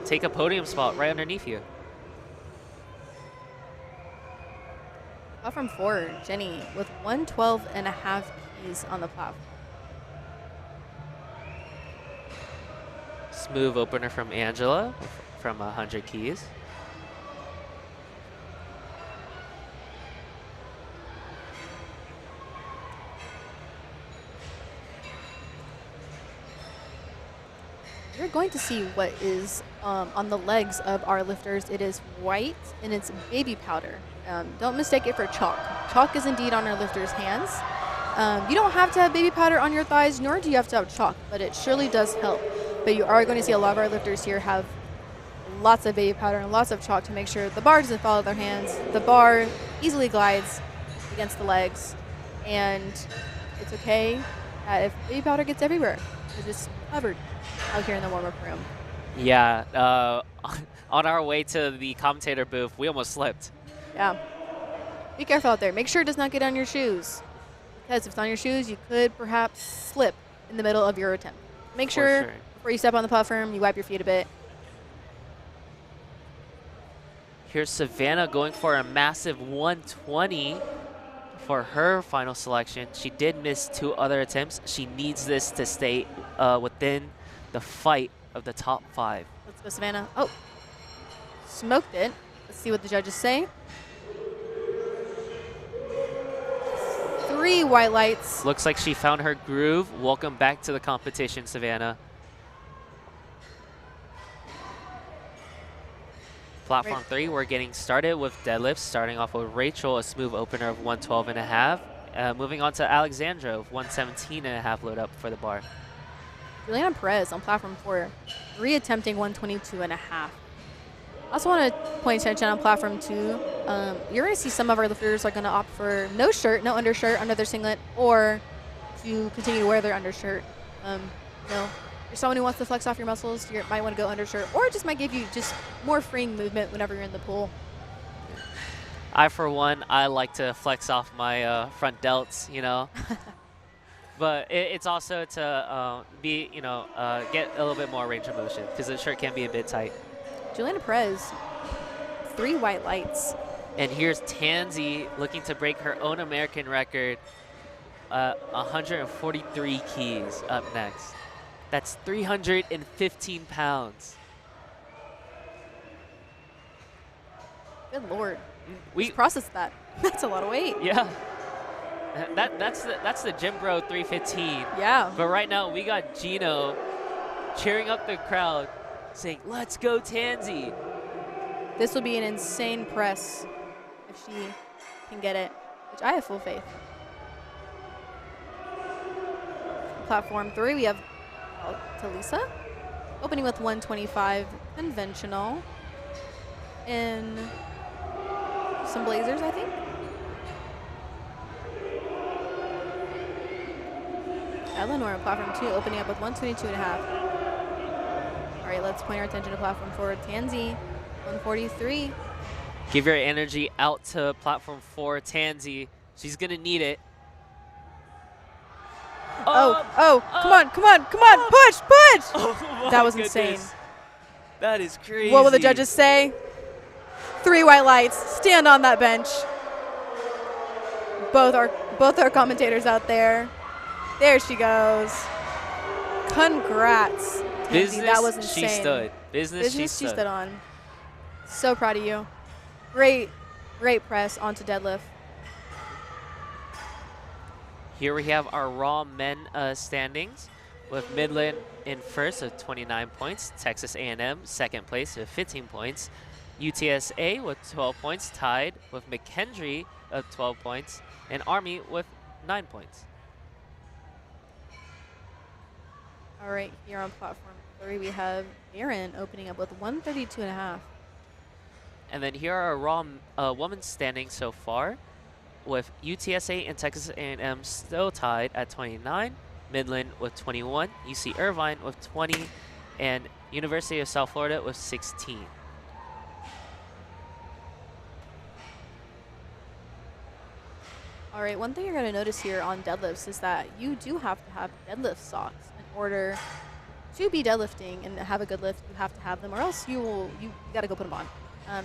take a podium spot right underneath you. Platform 4, Jenny with 112.5 keys on the platform. Smooth opener from Angela from 100 keys. You're going to see what is on the legs of our lifters. It is white and it's baby powder. Don't mistake it for chalk. Chalk is indeed on our lifters' hands. You don't have to have baby powder on your thighs, nor do you have to have chalk, but it surely does help. But you are going to see a lot of our lifters here have lots of baby powder and lots of chalk to make sure the bar doesn't fall out of their hands. The bar easily glides against the legs, and it's okay if baby powder gets everywhere because it's covered out here in the warm-up room. Yeah, on our way to the commentator booth, we almost slipped. Yeah. Be careful out there. Make sure it does not get on your shoes, because if it's on your shoes, you could perhaps slip in the middle of your attempt. Make sure before you step on the platform, you wipe your feet a bit. Here's Savannah going for a massive 120 for her final selection. She did miss 2 other attempts. She needs this to stay within the fight of the top 5. Let's go, Savannah. Oh, smoked it. Let's see what the judges say. 3 white lights. Looks like she found her groove. Welcome back to the competition, Savannah. Platform 3, we're getting started with deadlifts, starting off with Rachel, a smooth opener of 112.5. Moving on to Alexandra with 117.5 load up for the bar. Juliana Perez on platform 4, reattempting 122.5. I also want to point attention on platform 2. You're going to see some of our lifters are going to opt for no shirt, no undershirt under their singlet, or to continue to wear their undershirt. If you're someone who wants to flex off your muscles, you might want to go undershirt, or it just might give you just more freeing movement whenever you're in the pool. For one, I like to flex off my front delts, you know. But it's also to get a little bit more range of motion, because the shirt can be a bit tight. Juliana Perez, 3 white lights. And here's Tansy looking to break her own American record, 143 keys up next. That's 315 pounds. Good Lord. We processed that. That's a lot of weight. Yeah. That's the Gym Bro 315. Yeah. But right now we got Gino cheering up the crowd, saying, "Let's go, Tansy." This will be an insane press if she can get it, which I have full faith. Platform 3, we have Talisa. opening with 125 conventional in some blazers, I think. Eleanor, platform 2, opening up with 122.5. All right, let's point our attention to platform 4. Tansy, 143. Give your energy out to platform 4, Tansy. She's going to need it. Come on, push! Oh That was goodness. insane. That is crazy. What will the judges say? 3 white lights, stand on that bench. Both our commentators out there. There she goes. Congrats, Tansy. Business, that was insane. she stood. Business She stood. stood on. So proud of you. Great press onto deadlift. Here we have our Raw men standings with Midland in first with 29 points, Texas A&M second place with 15 points, UTSA with 12 points, tied with McKendree of 12 points, and Army with 9 points. All right, here on platform 3, we have Aaron opening up with 132.5. And then here are our Raw women's standings so far, with UTSA and Texas A&M still tied at 29, Midland with 21, UC Irvine with 20, and University of South Florida with 16. All right, one thing you're going to notice here on deadlifts is that you do have to have deadlift socks in order to be deadlifting and have a good lift. You have to have them, or else you got to go put them on.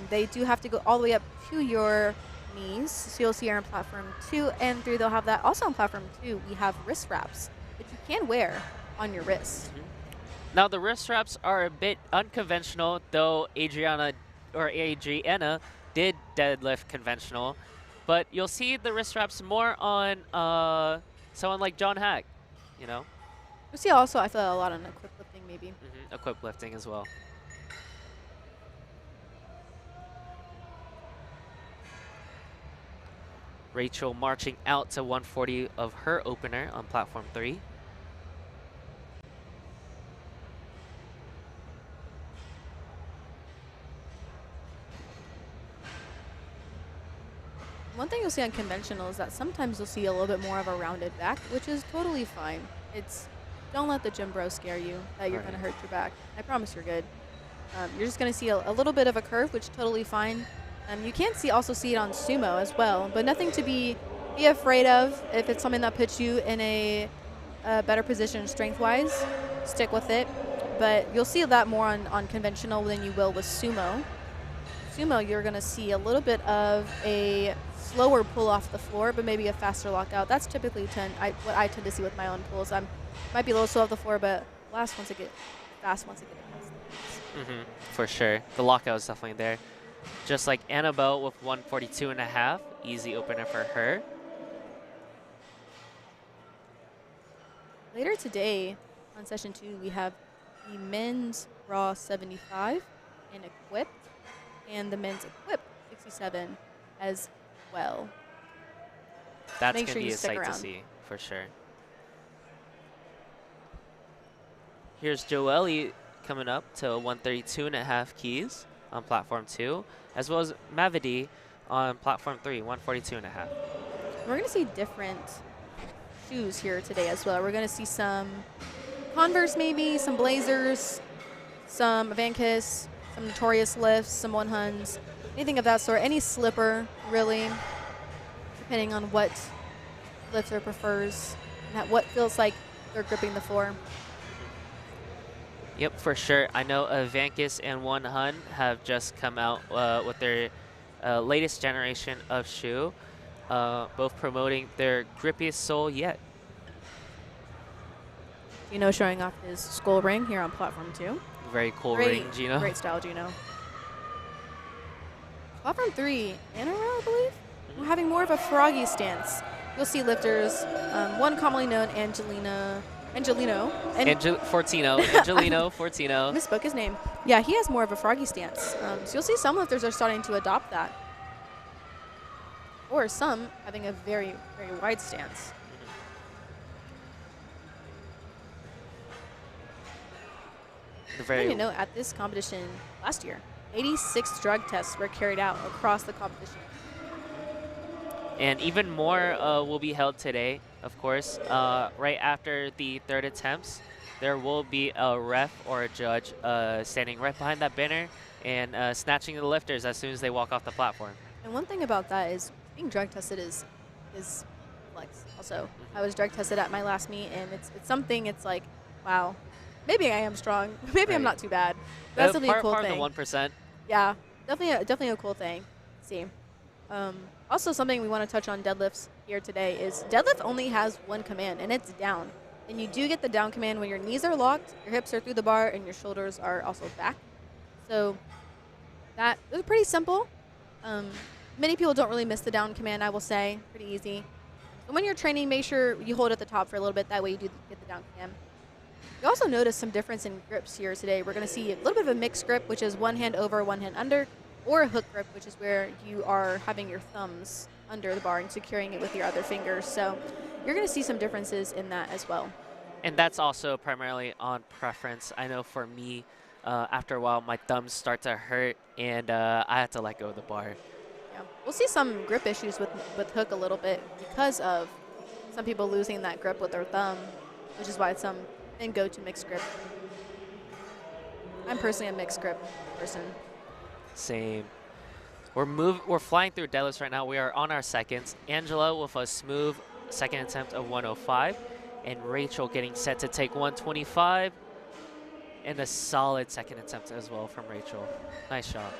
They do have to go all the way up to your knees. So you'll see here on platform 2 and 3, they'll have that. Also on platform 2, we have wrist wraps that you can wear on your wrists. Now the wrist wraps are a bit unconventional, though Adriana did deadlift conventional, but you'll see the wrist wraps more on someone like John Hack, you know? You'll see also, I feel a lot on equip lifting maybe. Equip lifting as well. Rachel marching out to 140 of her opener on platform 3. One thing you'll see on conventional is that sometimes you'll see a little bit more of a rounded back, which is totally fine. Don't let the gym bro scare you that you're going to hurt your back. I promise you're good. You're just going to see a little bit of a curve, which is totally fine. You can also see it on sumo as well, but nothing to be afraid of. If it's something that puts you in a better position strength-wise, stick with it. But you'll see that more on conventional than you will with sumo. Sumo, you're going to see a little bit of a slower pull off the floor, but maybe a faster lockout. That's typically what I tend to see with my own pulls. Might be a little slow off the floor, but fast once it gets past. For sure. The lockout is definitely there. Just like Annabelle with 142.5, easy opener for her. Later today, on session 2, we have the men's raw 75 and equipped, and the men's equipped 67 as well. That's Make going to sure be you a stick sight around. to see, for sure. Here's Joelle coming up to 132.5 keys on platform 2, as well as Mavidi on platform 3, 142.5. We're going to see different shoes here today as well. We're going to see some Converse maybe, some Blazers, some Vankiss, some Notorious lifts, some 100s, anything of that sort. Any slipper, really, depending on what lifter prefers and what feels like they're gripping the floor. Yep, for sure. I know Vankiss and 100 have just come out with their latest generation of shoe, both promoting their grippiest sole yet. Gino showing off his skull ring here on platform 2. Very cool ring, Gino. Great style, Gino. Platform 3, Anna, I believe, we're having more of a froggy stance. You'll see lifters, one commonly known Angelino. Fortino. Angelino Fortino. Misspoke his name. Yeah, he has more of a froggy stance. So you'll see some lifters are starting to adopt that. Or some having a very, very wide stance. very. You know, at this competition last year, 86 drug tests were carried out across the competition. And even more will be held today, of course. Right after the third attempts, there will be a ref or a judge standing right behind that banner and snatching the lifters as soon as they walk off the platform. And one thing about that is being drug tested is flex. Also, I was drug tested at my last meet, and it's something. It's like, wow, maybe I am strong. Maybe I'm not too bad. That's definitely a cool thing. Part of the 1%. Yeah, definitely a cool thing. See. Also, something we want to touch on deadlifts here today is deadlift only has one command, and it's down. And you do get the down command when your knees are locked, your hips are through the bar, and your shoulders are also back. So that is pretty simple. Many people don't really miss the down command, I will say. Pretty easy. And when you're training, make sure you hold at the top for a little bit. That way you do get the down command. You also notice some difference in grips here today. We're going to see a little bit of a mixed grip, which is one hand over, one hand under, or a hook grip, which is where you are having your thumbs under the bar and securing it with your other fingers. So you're going to see some differences in that as well. And that's also primarily on preference. I know for me, after a while, my thumbs start to hurt, and I have to let go of the bar. Yeah, we'll see some grip issues with hook a little bit because of some people losing that grip with their thumb, which is why some then go to mixed grip. I'm personally a mixed grip person. Same. We're flying through deadlifts right now. We are on our seconds. Angela with a smooth second attempt of 105, and Rachel getting set to take 125, and a solid second attempt as well from Rachel. Nice shot.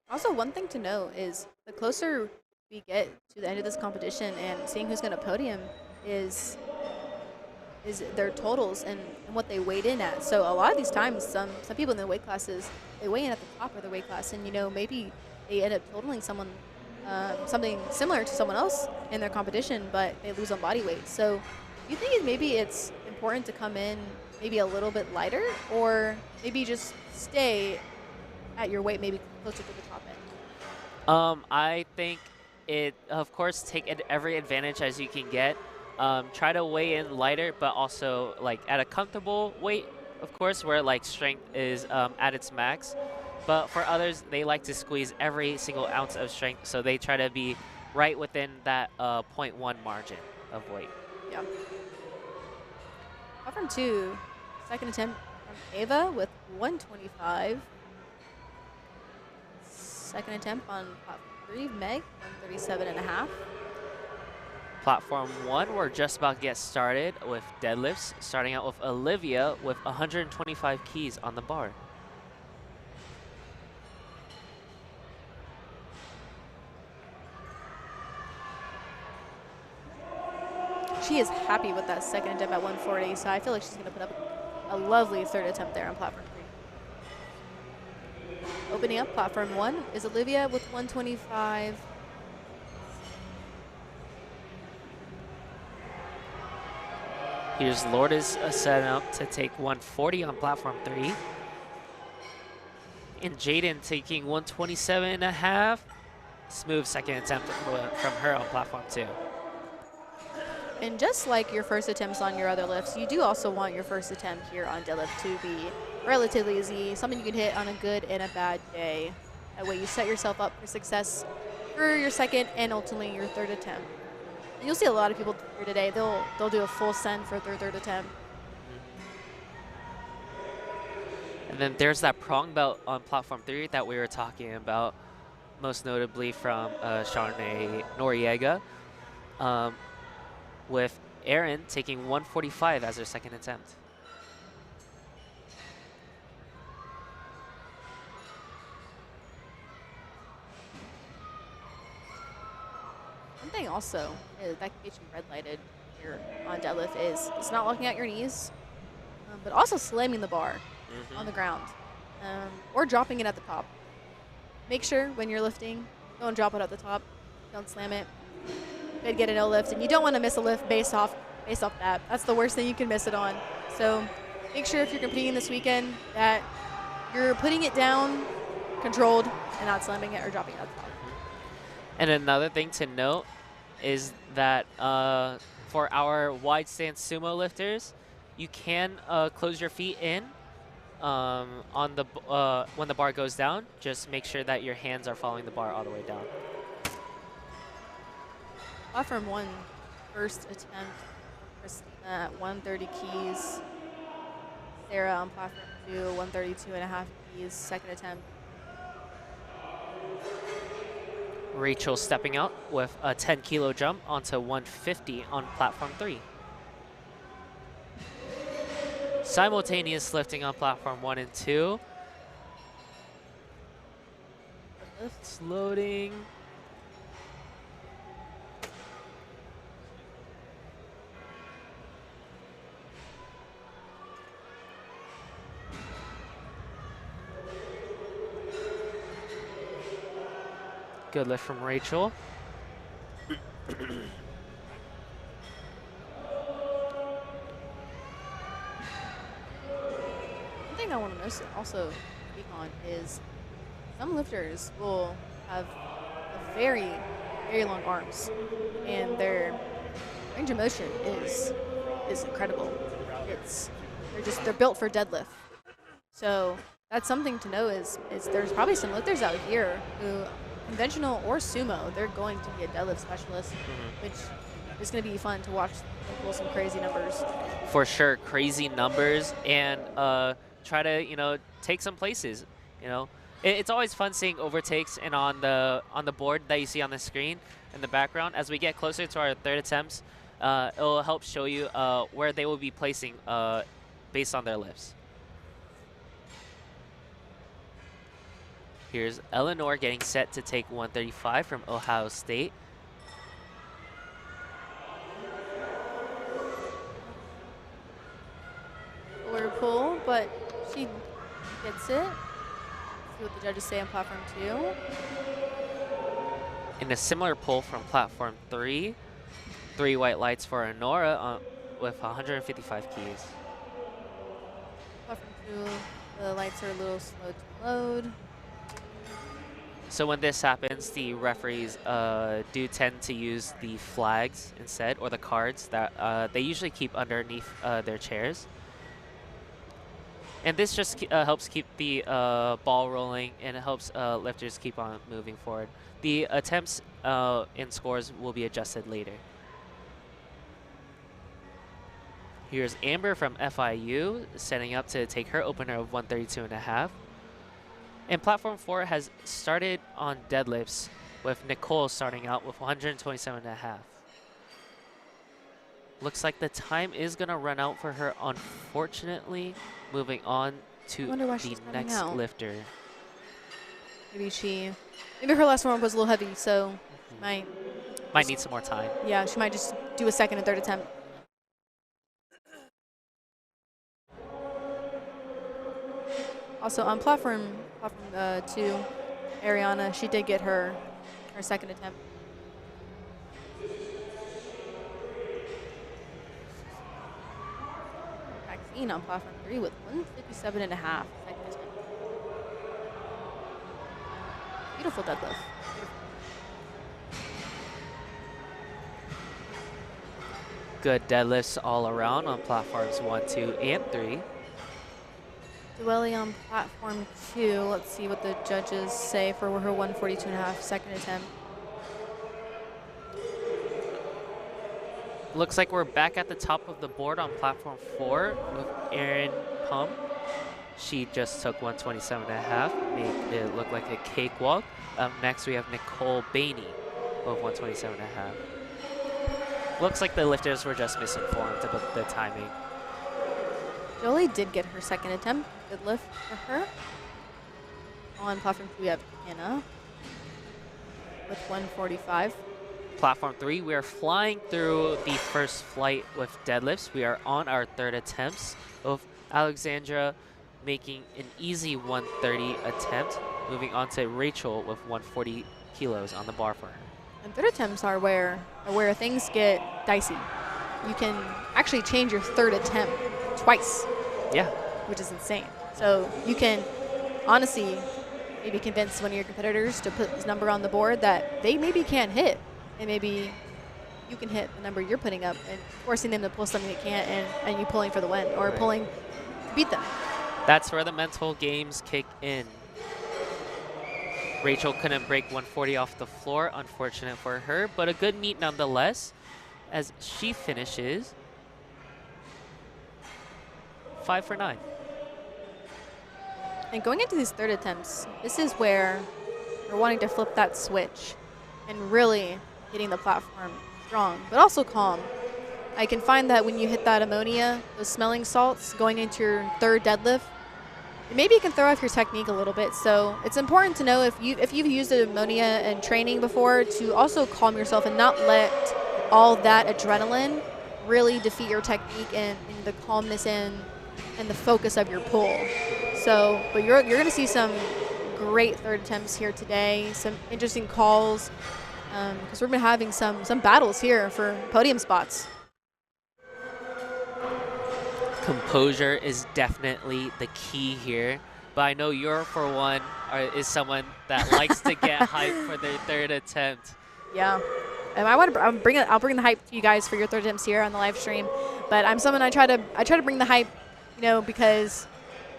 Also, one thing to note is the closer we get to the end of this competition and seeing who's going to podium is their totals and what they weighed in at. So a lot of these times, some people in the weight classes, they weigh in at the top of their weight class, and you know, maybe they end up totaling someone something similar to someone else in their competition, but they lose on body weight. So you think maybe it's important to come in maybe a little bit lighter, or maybe just stay at your weight, maybe closer to the top end? I think of course, take every advantage as you can get. Try to weigh in lighter, but also like at a comfortable weight, of course, where like strength is at its max. But for others, they like to squeeze every single ounce of strength, so they try to be right within that 0.1 margin of weight. Yeah. Platform 2, second attempt from Ava with 125. Second attempt on platform 3, Meg, 137.5. Platform 1, we're just about to get started with deadlifts, starting out with Olivia with 125 keys on the bar. She is happy with that second attempt at 140, so I feel like she's going to put up a lovely third attempt there on platform 3. Opening up platform 1 is Olivia with 125. Here's Lourdes set up to take 140 on platform 3. And Jaden taking 127.5. Smooth second attempt from her on platform 2. And just like your first attempts on your other lifts, you do also want your first attempt here on deadlift to be relatively easy, something you can hit on a good and a bad day. That way you set yourself up for success for your second and ultimately your third attempt. And you'll see a lot of people here today, they'll do a full send for their third attempt. And then there's that prong belt on platform 3 that we were talking about, most notably from Charnay Noriega, with Erin taking 145 as her second attempt. One thing also is that gets you red lighted here on deadlift is it's not locking out your knees, but also slamming the bar on the ground or dropping it at the top. Make sure when you're lifting, don't drop it at the top. Don't slam it. Could get an no lift, and you don't want to miss a lift based off that. That's the worst thing you can miss it on. So make sure if you're competing this weekend that you're putting it down controlled and not slamming it or dropping it at the top. And another thing to note is that for our wide stance sumo lifters, you can close your feet in on the when the bar goes down. Just make sure that your hands are following the bar all the way down. Platform 1, first attempt. Christina at 130 keys. Sarah on platform 2, 132.5 keys, second attempt. Rachel stepping out with a 10-kilo jump onto 150 on platform 3. Simultaneous lifting on platform 1 and 2. Lifts loading. Good lift from Rachel. One thing I want to also speak on is some lifters will have very, very long arms, and their range of motion is incredible. They're built for deadlift. So that's something to know is there's probably some lifters out here who, conventional or sumo, they're going to be a deadlift specialist, which is going to be fun to watch them pull some crazy numbers. For sure, crazy numbers, and try to take some places. It's always fun seeing overtakes and on the board that you see on the screen in the background. As we get closer to our third attempts, it will help show you where they will be placing based on their lifts. Here's Eleanor getting set to take 135 from Ohio State. Lower pull, but she gets it. See what the judges say on platform 2. In a similar pull from platform 3, 3 white lights for Honora with 155 keys. Platform 2, the lights are a little slow to load. So when this happens, the referees do tend to use the flags instead, or the cards that they usually keep underneath their chairs. And this just helps keep the ball rolling, and it helps lifters keep on moving forward. The attempts and scores will be adjusted later. Here's Amber from FIU setting up to take her opener of 132.5. And platform 4 has started on deadlifts, with Nicole starting out with 127.5. Looks like the time is going to run out for her, unfortunately. Moving on to the next lifter. Maybe her last one was a little heavy, so might need some more time. Yeah, she might just do a second and third attempt. Also on platform 2, Ariana, she did get her second attempt. Maxine on platform 3 with 157.5 second attempt. Beautiful deadlift. Good deadlifts all around on platforms 1, 2, and 3. Duelli on platform 2. Let's see what the judges say for her 142.5 second attempt. Looks like we're back at the top of the board on platform 4 with Erin Pump. She just took 127.5, made it look like a cakewalk. Up next, we have Nicole Bainey with 127.5. Looks like the lifters were just misinformed about the timing. Jolie did get her second attempt. Good lift for her. On platform 2, we have Anna with 145. Platform 3, we are flying through the first flight with deadlifts. We are on our third attempts of Alexandra making an easy 130 attempt. Moving on to Rachel with 140 kilos on the bar for her. And third attempts are where things get dicey. You can actually change your third attempt twice. Yeah. Which is insane. So you can, honestly, maybe convince one of your competitors to put this number on the board that they maybe can't hit, and maybe you can hit the number you're putting up, and forcing them to pull something they can't, and you pulling for the win or pulling to beat them. That's where the mental games kick in. Rachel couldn't break 140 off the floor, unfortunate for her, but a good meet nonetheless, as she finishes 5 for 9. And going into these third attempts, this is where we're wanting to flip that switch and really hitting the platform strong, but also calm. I can find that when you hit that ammonia, those smelling salts, going into your third deadlift, maybe you can throw off your technique a little bit. So it's important to know if you've used ammonia in training before to also calm yourself and not let all that adrenaline really defeat your technique and the calmness and the focus of your pull. So, but you're going to see some great third attempts here today, some interesting calls, because we've been having some battles here for podium spots. Composure is definitely the key here, but I know you're, for one, is someone that likes to get hyped for their third attempt. Yeah, and I'll bring the hype to you guys for your third attempts here on the live stream. But I'm someone I try to bring the hype, because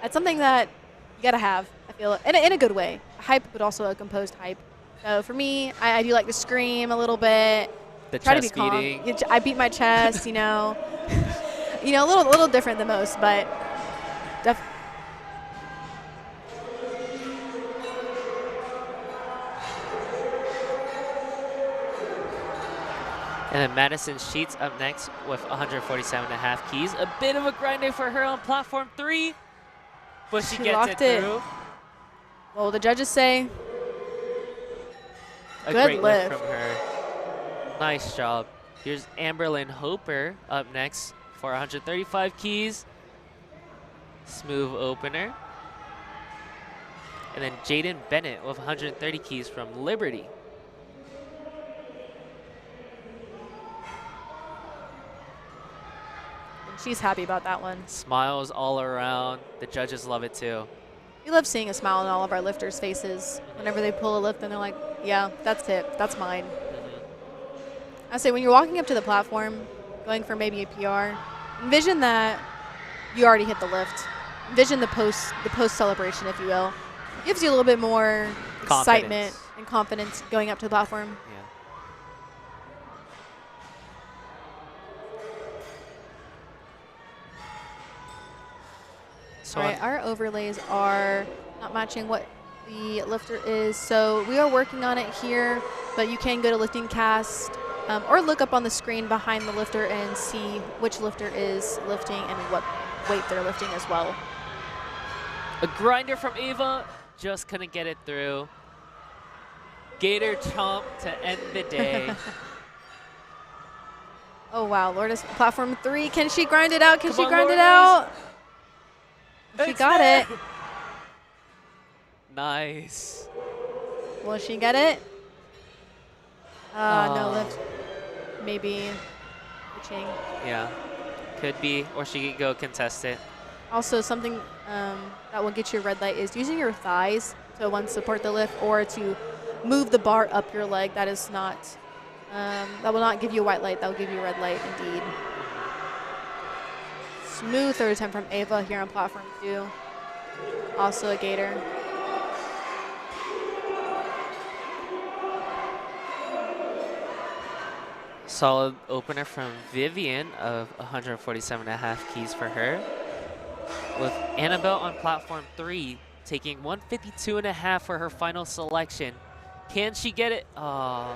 that's something that you gotta have. I feel in a good way, hype, but also a composed hype. So for me, I do like to scream a little bit. The try chest to be calm. beating. I beat my chest, a little different than most, but definitely. And then Madison Sheets up next with 147.5 keys. A bit of a grinder for her on platform 3, but she gets it through. Well, the judges say a good great lift lift from her. Nice job. Here's Amberlyn Hoper up next for 135 keys. Smooth opener. And then Jaden Bennett with 130 keys from Liberty. She's happy about that one. Smiles all around. The judges love it too. We love seeing a smile on all of our lifters' faces whenever they pull a lift and they're like, yeah, that's it. That's mine. I say when you're walking up to the platform, going for maybe a PR, envision that you already hit the lift. Envision the post celebration, if you will. It gives you a little bit more excitement and confidence going up to the platform. Yeah. So all right, our overlays are not matching what the lifter is, so we are working on it here, but you can go to LiftingCast or look up on the screen behind the lifter and see which lifter is lifting and what weight they're lifting as well. A grinder from Ava, just couldn't get it through. Gator chomp to end the day. Oh wow, Lourdes, platform 3, can she grind it out? Can Come she on, grind it Lourdes. out? She It's got there. it. Nice. Will she get it? No Oh. lift. Maybe pitching. Yeah, could be, or she could go contest it. Also, something that will get you a red light is using your thighs to one support the lift or to move the bar up your leg. That is not. That will not give you a white light. That will give you a red light indeed. Smooth third attempt from Ava here on platform 2. Also a gator. Solid opener from Vivian of 147.5 keys for her. With Annabelle on platform 3, taking 152.5 for her final selection. Can she get it? Oh.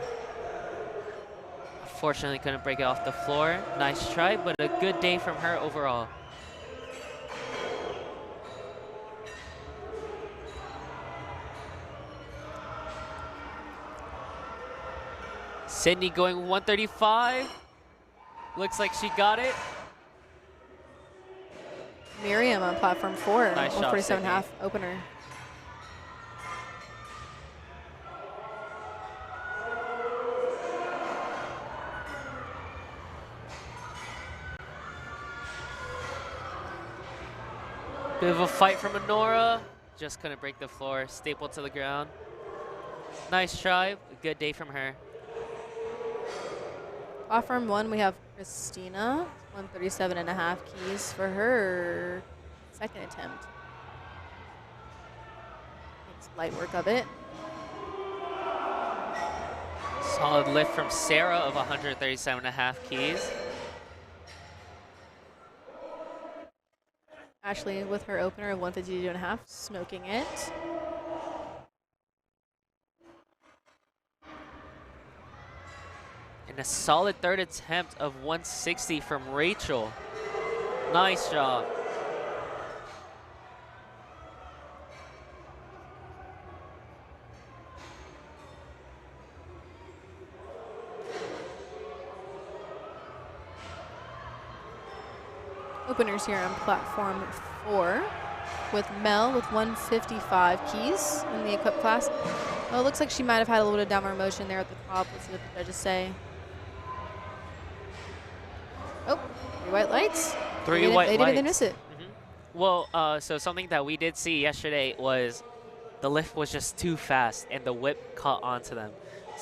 Unfortunately, couldn't break it off the floor. Nice try, but a good day from her overall. Sydney going 135. Looks like she got it. Miriam on platform 4. Nice shot, 147.5 opener. Bit of a fight from Honora. just couldn't break the floor. Stapled to the ground. Nice try. Good day from her. Platform 1, we have Christina, 137.5 keys for her second attempt. Makes light work of it. Solid lift from Sarah of 137.5 keys. Ashley with her opener of 152.5, smoking it. And a solid third attempt of 160 from Rachel. Nice job. Openers here on platform 4 with Mel with 155 keys in the equipped class. Well, it looks like she might have had a little bit of downward motion there at the top. Let's see what the judges say. Oh, 3 white lights. Three white lights. They didn't even miss it. Well, so something that we did see yesterday was the lift was just too fast and the whip caught onto them.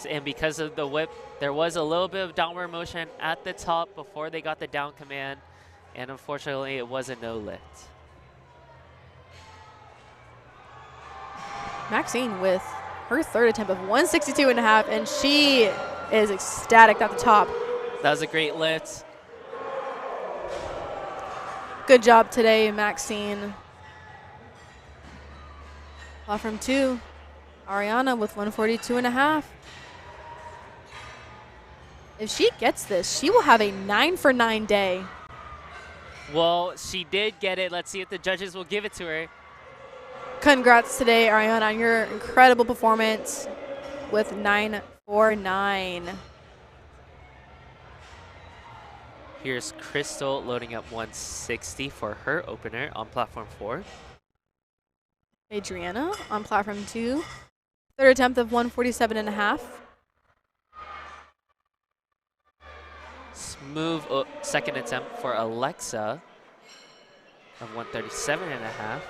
And because of the whip, there was a little bit of downward motion at the top before they got the down command. And unfortunately, it was a no lift. Maxine with her third attempt of 162.5, and she is ecstatic at the top. That was a great lift. Good job today, Maxine. Platform 2, Ariana with 142.5. If she gets this, she will have a 9 for 9 day. Well, she did get it. Let's see if the judges will give it to her. Congrats today, Ariana, on your incredible performance with 949. Here's Crystal loading up 160 for her opener on platform 4. Adriana on platform 2, third attempt of 147.5. Smooth second attempt for Alexa of 137.5.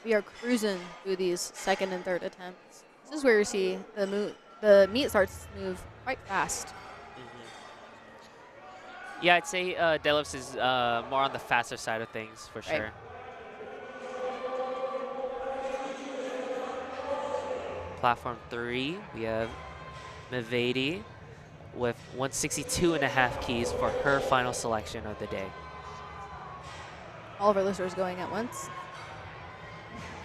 We are cruising through these second and third attempts. This is where you see the meet starts to move quite fast. Yeah, I'd say deadlifts is more on the faster side of things for sure. Right. Platform 3, we have Mavedi with 162.5 keys for her final selection of the day. All of our listeners going at once.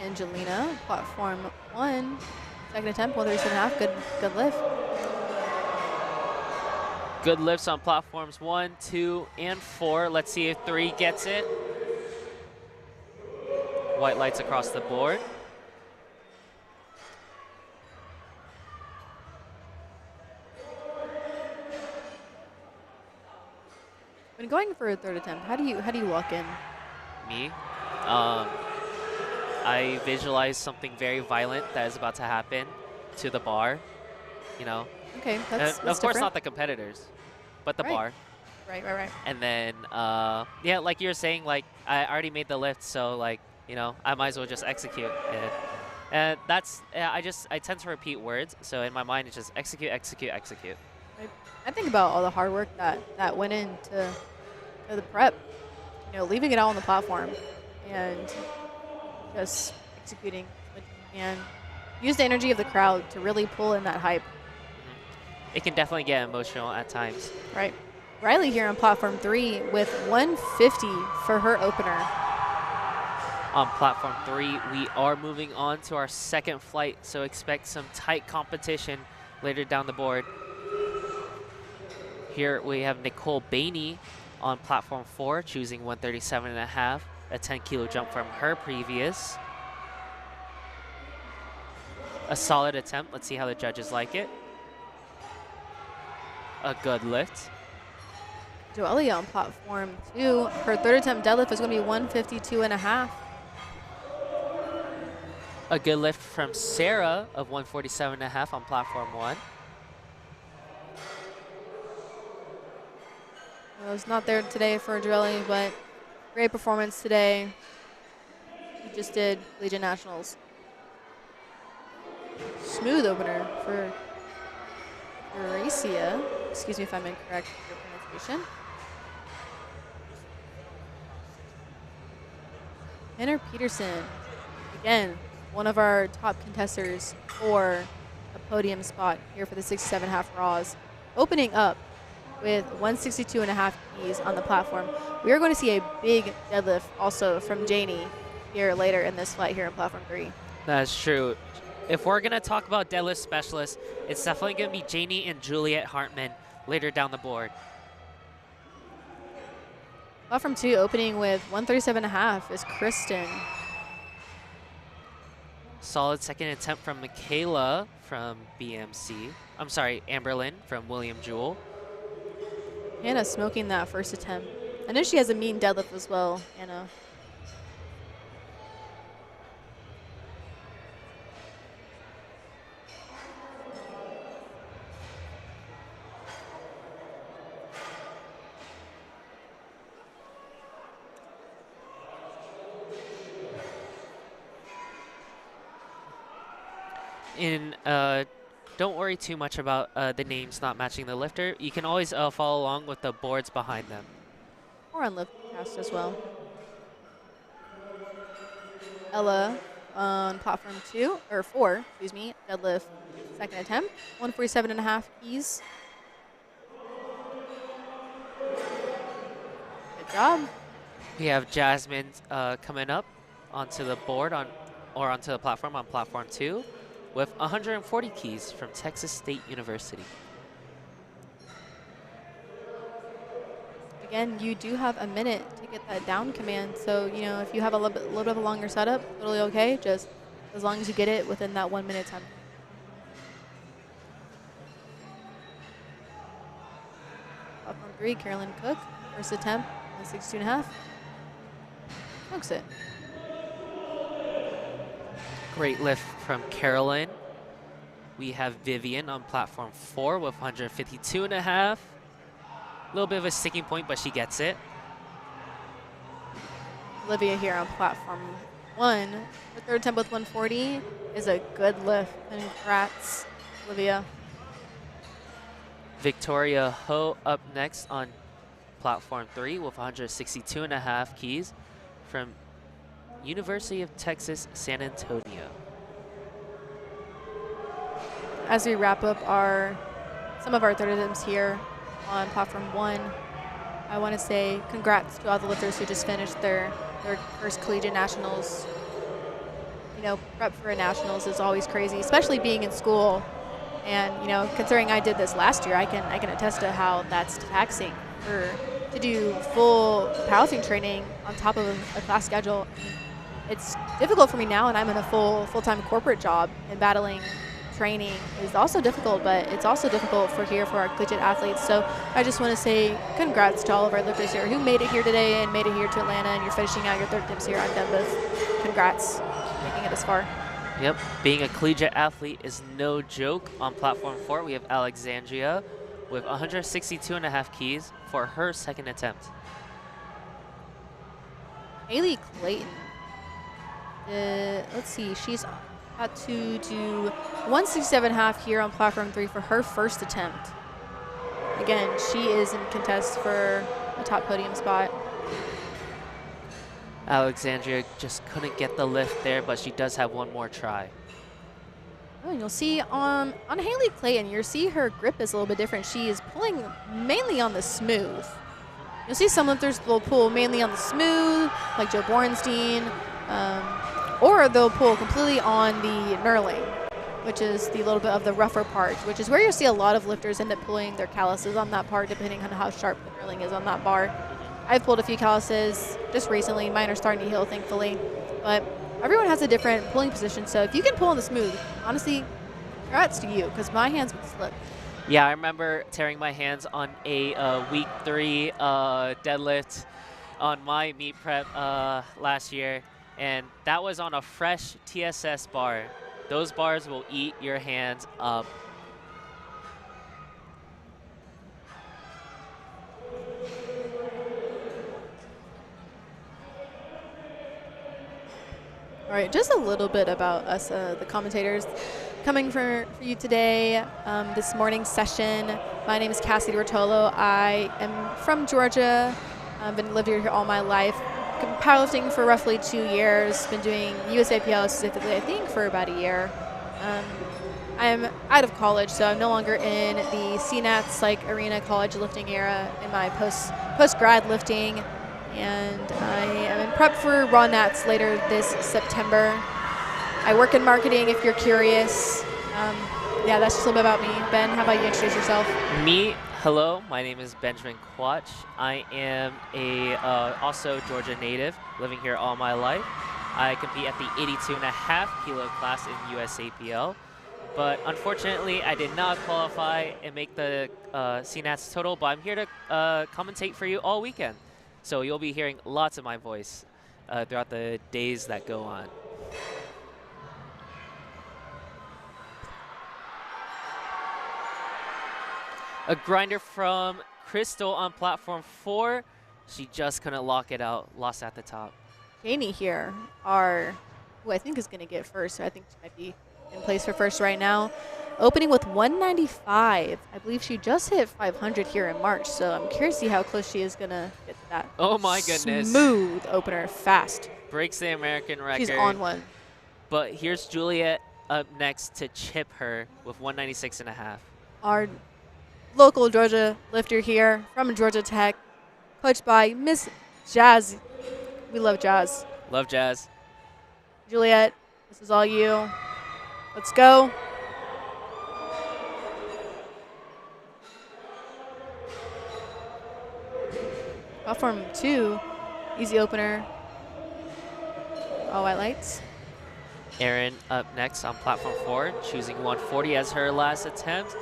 Angelina, platform 1, second attempt, 137.5. Good lift. Good lifts on platforms 1, 2, and 4. Let's see if 3 gets it. White lights across the board. When going for a third attempt, how do you walk in? Me? I visualize something very violent that is about to happen to the bar, you know. Okay, that's of course different. not the competitors, but the bar. Right. And then, yeah, like you were saying, like I already made the lift, so like, you know, I might as well just execute. And that's, I tend to repeat words, so in my mind it's just execute, execute, execute. I think about all the hard work that went into the prep, you know, leaving it all on the platform and just executing. And use the energy of the crowd to really pull in that hype. It can definitely get emotional at times. Right. Riley here on platform 3 with 150 for her opener. On platform 3, we are moving on to our second flight, so expect some tight competition later down the board. Here we have Nicole Bainey on platform 4, choosing 137.5, a 10-kilo jump from her previous. A solid attempt. Let's see how the judges like it. A good lift. Joelia on platform 2. Her third attempt deadlift is going to be 152.5. A good lift from Sarah of 147.5 on platform 1. I was not there today for Joelia, but great performance today. He just did Collegiate Nationals. Smooth opener for Eurasia. Excuse me if I'm incorrect with your pronunciation. Tanner Peterson, again, one of our top contesters for a podium spot here for the 67.5 Raws. Opening up with 162.5 keys on the platform. We are going to see a big deadlift also from Janie here later in this flight here in platform 3. That's true. If we're going to talk about deadlift specialists, it's definitely going to be Janie and Juliet Hartman later down the board. Platform 2 opening with 137.5 is Kristen. Solid second attempt from Michaela from BMC. I'm sorry, Amberlyn from William Jewell. Hannah smoking that first attempt. I know she has a mean deadlift as well, Hannah. And don't worry too much about the names not matching the lifter. You can always follow along with the boards behind them. Or on LiftingCast as well. Ella on platform 2, or 4, excuse me, deadlift second attempt, 147.5 keys. Good job. We have Jasmine coming up onto the board onto the platform on platform 2 with 140 keys from Texas State University. Again, you do have a minute to get that down command. So, you know, if you have a little bit of a longer setup, totally okay. Just as long as you get it within that 1 minute time. Platform 3, Carolyn Cook, first attempt, 162.5. Smokes it. Great lift from Carolyn. We have Vivian on platform 4 with 152.5. A little bit of a sticking point, but she gets it. Olivia here on platform 1. Her third attempt with 140 is a good lift. Congrats, Olivia. Victoria Ho up next on platform 3 with 162.5 keys from University of Texas, San Antonio. As we wrap up some of our third attempts here on platform 1, I want to say congrats to all the lifters who just finished their first collegiate nationals. You know, prep for a nationals is always crazy, especially being in school. And you know, considering I did this last year, I can attest to how that's taxing to do full powerlifting training on top of a class schedule. It's difficult for me now, and I'm in a full-time corporate job, and battling training is also difficult, but it's also difficult for our collegiate athletes. So I just want to say congrats to all of our lifters here who made it here today and made it here to Atlanta, and you're finishing out your third attempts here. I'm done with congrats making it this far. Yep, being a collegiate athlete is no joke. On platform 4, we have Alexandria with 162.5 keys for her second attempt. Haley Clayton. Let's see, she's got to do 167.5 here on platform 3 for her first attempt. Again, she is in contest for a top podium spot. Alexandria just couldn't get the lift there, but she does have one more try. Oh, and you'll see on Haley Clayton, you'll see her grip is a little bit different. She is pulling mainly on the smooth. You'll see some lifters will pull mainly on the smooth, like Joe Bornstein, or they'll pull completely on the knurling, which is the little bit of the rougher part, which is where you'll see a lot of lifters end up pulling their calluses on that part, depending on how sharp the knurling is on that bar. I've pulled a few calluses just recently. Mine are starting to heal, thankfully. But everyone has a different pulling position, so if you can pull on the smooth, honestly, congrats to you, because my hands would slip. Yeah, I remember tearing my hands on a week 3 deadlift on my meet prep last year, and that was on a fresh TSS bar. Those bars will eat your hands up. All right, just a little bit about us, the commentators. Coming for you today, this morning's session. My name is Cassie Rotolo. I am from Georgia. I've lived here all my life. Powerlifting for roughly 2 years. Been doing USAPL specifically, I think, for about a year. I'm out of college, so I'm no longer in the CNATS arena college lifting era in my post-grad lifting, and I am in prep for Raw Nats later this September. I work in marketing if you're curious. Yeah, that's just a little bit about me. Ben, how about you introduce yourself? Me, hello, my name is Benjamin Quach. I am also Georgia native, living here all my life. I compete at the 82.5 kilo class in USAPL. But unfortunately, I did not qualify and make the CNATS total, but I'm here to commentate for you all weekend. So you'll be hearing lots of my voice throughout the days that go on. A grinder from Crystal on platform 4. She just couldn't lock it out, lost at the top. Janie here, who I think is going to get first, so I think she might be in place for first right now. Opening with 195. I believe she just hit 500 here in March, so I'm curious to see how close she is going to get to that. Oh my goodness. Smooth opener, fast. Breaks the American record. She's on one. But here's Juliet up next to chip her with 196.5. Our local Georgia lifter here from Georgia Tech, coached by Miss Jazz. We love Jazz. Love Jazz. Juliet, this is all you. Let's go. Platform 2, easy opener. All white lights. Erin up next on platform 4, choosing 140 as her last attempt.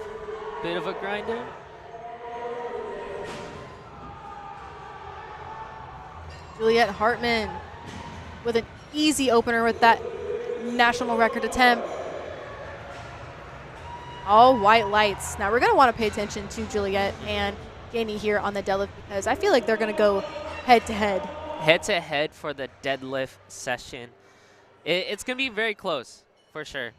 Bit of a grinder. Juliet Hartman with an easy opener with that national record attempt. All white lights. Now we're going to want to pay attention to Juliet and Janie here on the deadlift because I feel like they're going to go head to head. Head to head for the deadlift session. It's going to be very close, for sure.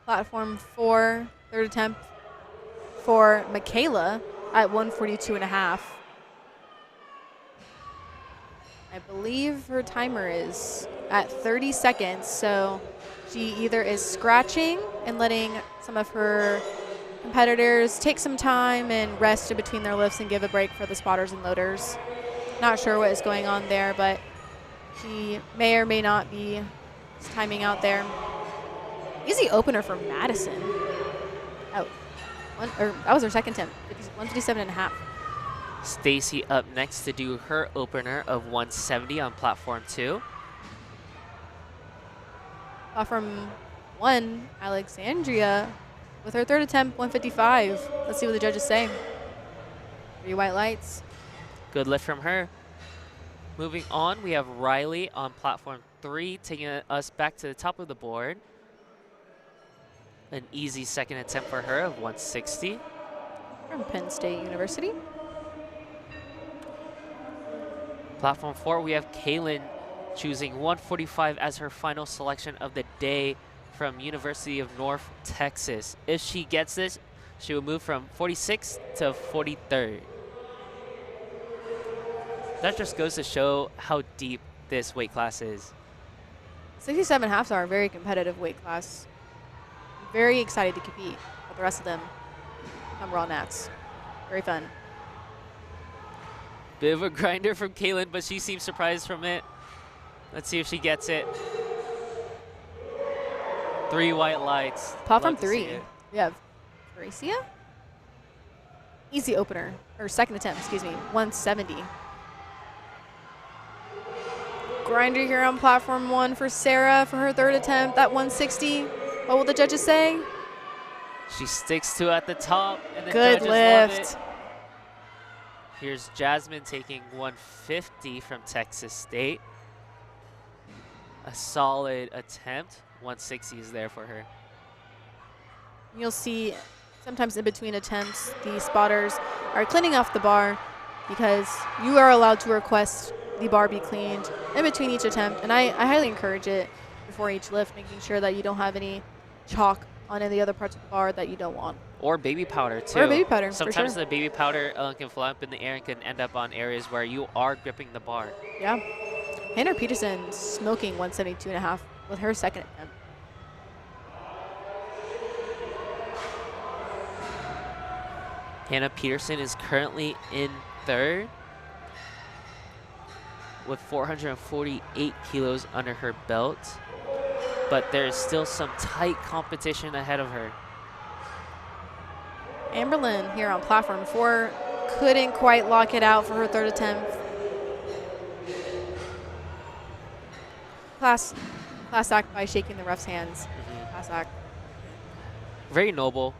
Platform 4, third attempt for Michaela at 142.5. I believe her timer is at 30 seconds, so she either is scratching and letting some of her competitors take some time and rest in between their lifts and give a break for the spotters and loaders. Not sure what is going on there, but she may or may not be timing out there. Easy opener for Madison. Oh, that was her second attempt, 157.5. Stacy up next to do her opener of 170 on platform 2. Platform 1, Alexandria with her third attempt, 155. Let's see what the judges say. 3 white lights. Good lift from her. Moving on, we have Riley on platform 3, taking us back to the top of the board. An easy second attempt for her of 160. From Penn State University. Platform 4, we have Kaylin choosing 145 as her final selection of the day from University of North Texas. If she gets this, she will move from 46th to 43rd. That just goes to show how deep this weight class is. 67.5s are a very competitive weight class. Very excited to compete with the rest of them on Raw Nats. Very fun. Bit of a grinder from Kaylin, but she seems surprised from it. Let's see if she gets it. 3 white lights. Platform 3. We have Gracia. Easy opener, or second attempt, excuse me, 170. Grinder here on platform 1 for Sarah for her third attempt at 160. What will the judges say? She sticks to at the top, and the Good judges love lift. it. Here's Jasmine taking 150 from Texas State. A solid attempt. 160 is there for her. You'll see sometimes in between attempts, the spotters are cleaning off the bar, because you are allowed to request the bar be cleaned in between each attempt, and I highly encourage it before each lift, making sure that you don't have any chalk on any other parts of the bar that you don't want. Or baby powder, too. Or baby powder, Sometimes for sure. the baby powder can fly up in the air and can end up on areas where you are gripping the bar. Yeah. Hannah Peterson smoking 172.5 with her second attempt. Hannah Peterson is currently in third with 448 kilos under her belt, but there is still some tight competition ahead of her. Amberlyn here on platform 4 couldn't quite lock it out for her third attempt. Class act by shaking the ref's hands. Class act. Very noble.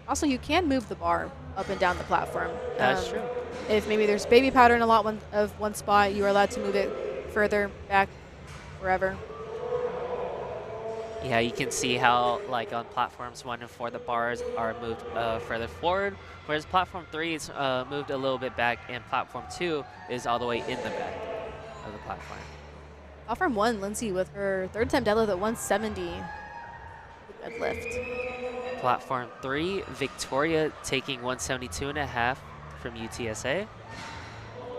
Also, you can move the bar up and down the platform. That's true. If maybe there's baby powder in a lot of one spot, you are allowed to move it further back, wherever. Yeah, you can see how, like, on platforms 1 and 4, the bars are moved further forward, whereas platform 3 is moved a little bit back, and platform 2 is all the way in the back of the platform. Platform 1, Lindsay with her third attempt deadlift at 170. Deadlift. Platform 3, Victoria taking 172.5 from UTSA.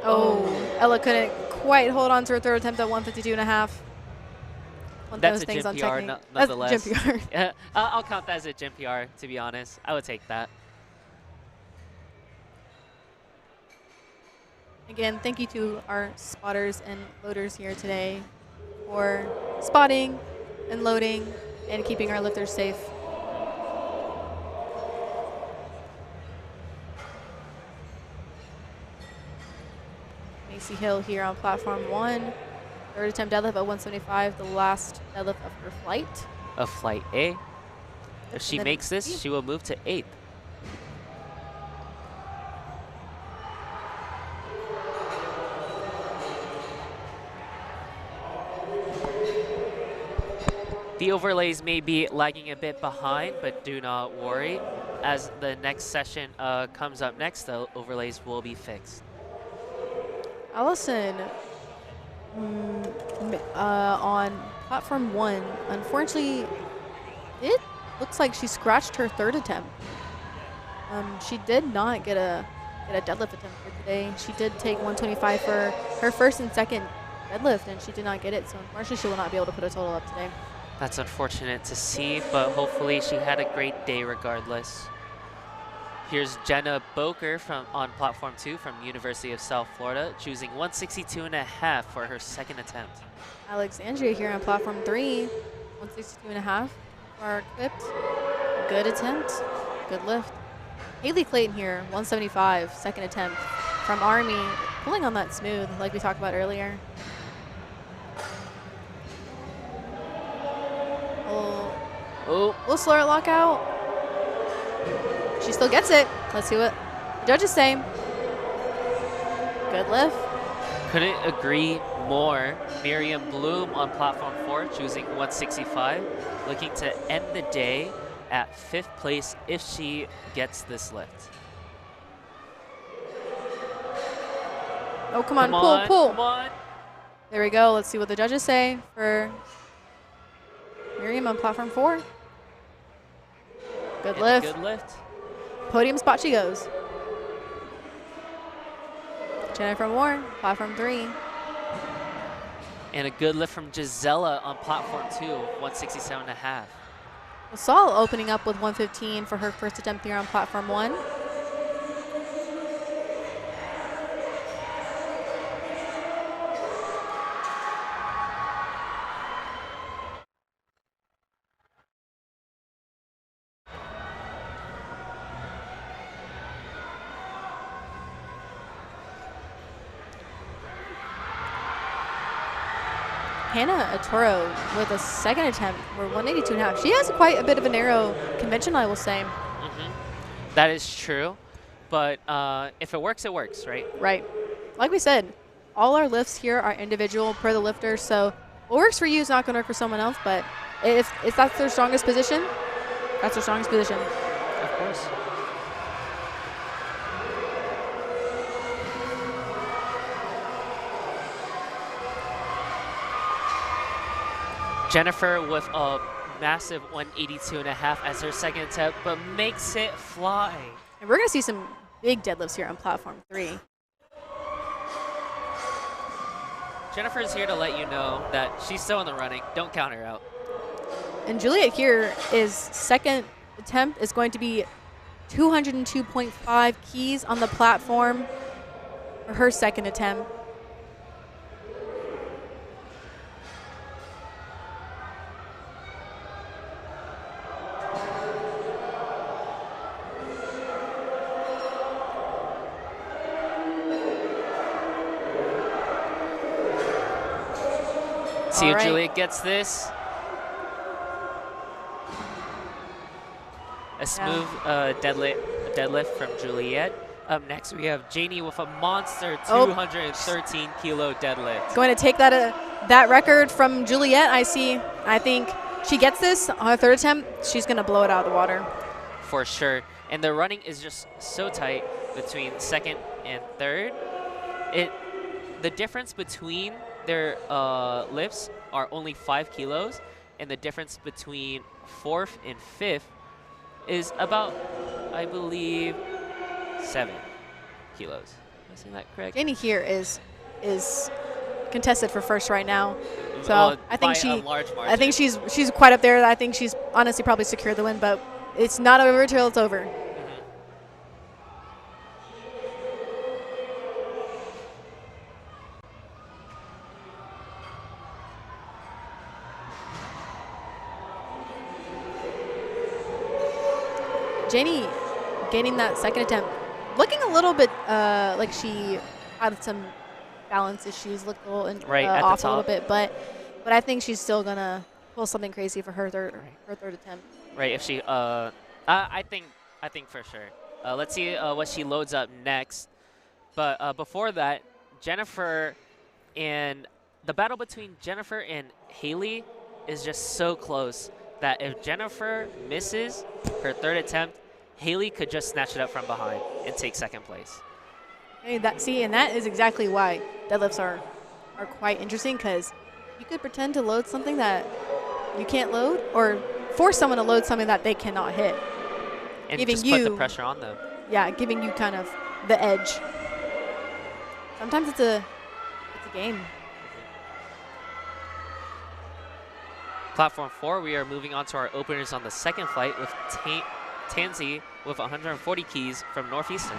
Oh, Ella couldn't quite hold on to her third attempt at 152.5. That's a gym PR nonetheless. That's gym PR. Yeah, I'll count that as a gym PR, to be honest. I would take that. Again, thank you to our spotters and loaders here today for spotting and loading and keeping our lifters safe. Macy Hill here on platform 1. Third attempt deadlift at 175, the last deadlift of her flight. Of flight A. If she makes this, she will move to 8th. The overlays may be lagging a bit behind, but do not worry. As the next session comes up next, the overlays will be fixed. Allison on platform 1, unfortunately, it looks like she scratched her third attempt. She did not get a deadlift attempt for today. She did take 125 for her first and second deadlift, and she did not get it, so unfortunately she will not be able to put a total up today. That's unfortunate to see, but hopefully she had a great day regardless. Here's Jenna Boker on platform 2 from University of South Florida, choosing 162.5 for her second attempt. Alexandria here on platform 3, 162.5 are equipped. Good attempt, good lift. Haley Clayton here, 175, second attempt from Army, pulling on that smooth like we talked about earlier. A little slower lockout. She still gets it. Let's see what the judges say. Good lift. Couldn't agree more. Miriam Bloom on platform 4, choosing 165, looking to end the day at 5th place if she gets this lift. Oh, come on, pull. Come on. There we go. Let's see what the judges say for Miriam on platform 4. Good lift. Good lift. Podium spot she goes. Jennifer Moore, platform 3. And a good lift from Gisela on platform 2, 167.5. Saul opening up with 115 for her first attempt here on platform 1. Hannah Atoro with a second attempt for 182.5. She has quite a bit of a narrow convention, I will say. That is true, but if it works, it works, right? Right. Like we said, all our lifts here are individual per the lifter, so what works for you is not going to work for someone else, but if that's their strongest position, that's their strongest position. Of course. Jennifer with a massive 182.5 as her second attempt, but makes it fly. And we're going to see some big deadlifts here on platform 3. Jennifer's here to let you know that she's still in the running. Don't count her out. And Juliet here, is second attempt is going to be 202.5 keys on the platform for her second attempt. See if Juliet gets this. A smooth deadlift from Juliet. Up next, we have Janie with a monster 213 kilo deadlift. Going to take that record from Juliet. I think she gets this on her third attempt. She's going to blow it out of the water. For sure. And the running is just so tight between second and third. The difference between their lifts are only 5 kilos, and the difference between fourth and fifth is about, I believe, 7 kilos. Am I saying that correct? Janie here is contested for first right now, so I think I think she's quite up there. I think she's honestly probably secured the win, but it's not over till it's over. Janie getting that second attempt, looking a little bit like she had some balance issues, looked a little off a little bit, but I think she's still gonna pull something crazy for her third attempt. Right. If she, I think for sure. Let's see what she loads up next. But before that, Jennifer and the battle between Jennifer and Haley is just so close that if Jennifer misses her third attempt, Haley could just snatch it up from behind and take second place. And that is exactly why deadlifts are quite interesting, because you could pretend to load something that you can't load, or force someone to load something that they cannot hit. And just put the pressure on them. Yeah, giving you kind of the edge. Sometimes it's a game. Platform 4, we are moving on to our openers on the second flight with Tansy with 140 keys from Northeastern.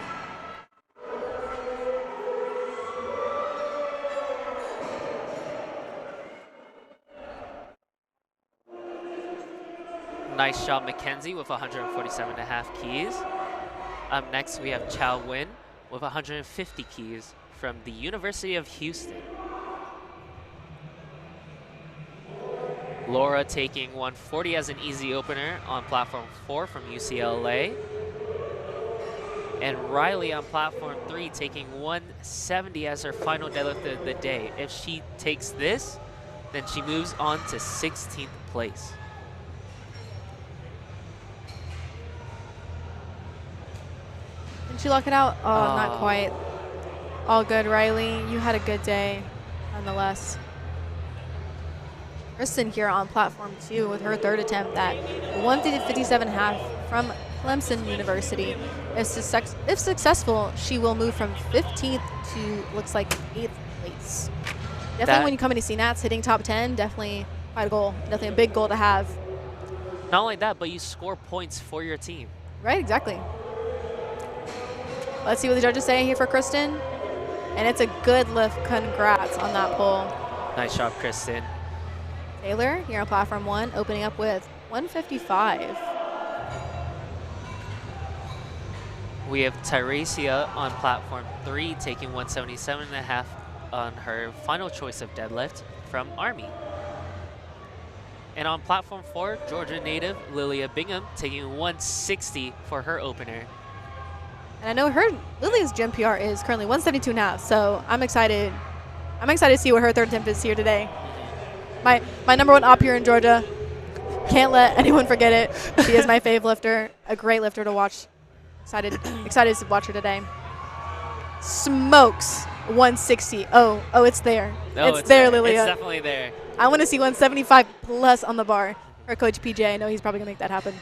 Nice job, Mackenzie with 147.5 keys. Up next, we have Chow Win with 150 keys from the University of Houston. Laura taking 140 as an easy opener on platform 4 from UCLA. And Riley on platform 3 taking 170 as her final deadlift of the day. If she takes this, then she moves on to 16th place. Did she lock it out? Oh, not quite. All good, Riley. You had a good day, nonetheless. Kristen here on platform 2 with her third attempt at 157.5 from Clemson University. If successful, she will move from 15th to, looks like, 8th place. Definitely when you come into CNATs, hitting top 10, definitely quite a goal. Definitely a big goal to have. Not only that, but you score points for your team. Right, exactly. Let's see what the judges say here for Kristen. And it's a good lift. Congrats on that pull. Nice job, Kristen. Taylor here on platform 1, opening up with 155. We have Tyresia on platform 3 taking 177.5 on her final choice of deadlift from Army. And on platform 4, Georgia native Lilia Bingham taking 160 for her opener. And I know Lily's gym PR is currently 172.5, so I'm excited. I'm excited to see what her third attempt is here today. My number one op here in Georgia. Can't let anyone forget it. She is my fave lifter, a great lifter to watch. Excited to watch her today. Smokes 160. Oh, it's there. It's there, Lilia. It's definitely there. I want to see 175 plus on the bar. Or Coach PJ, I know he's probably going to make that happen.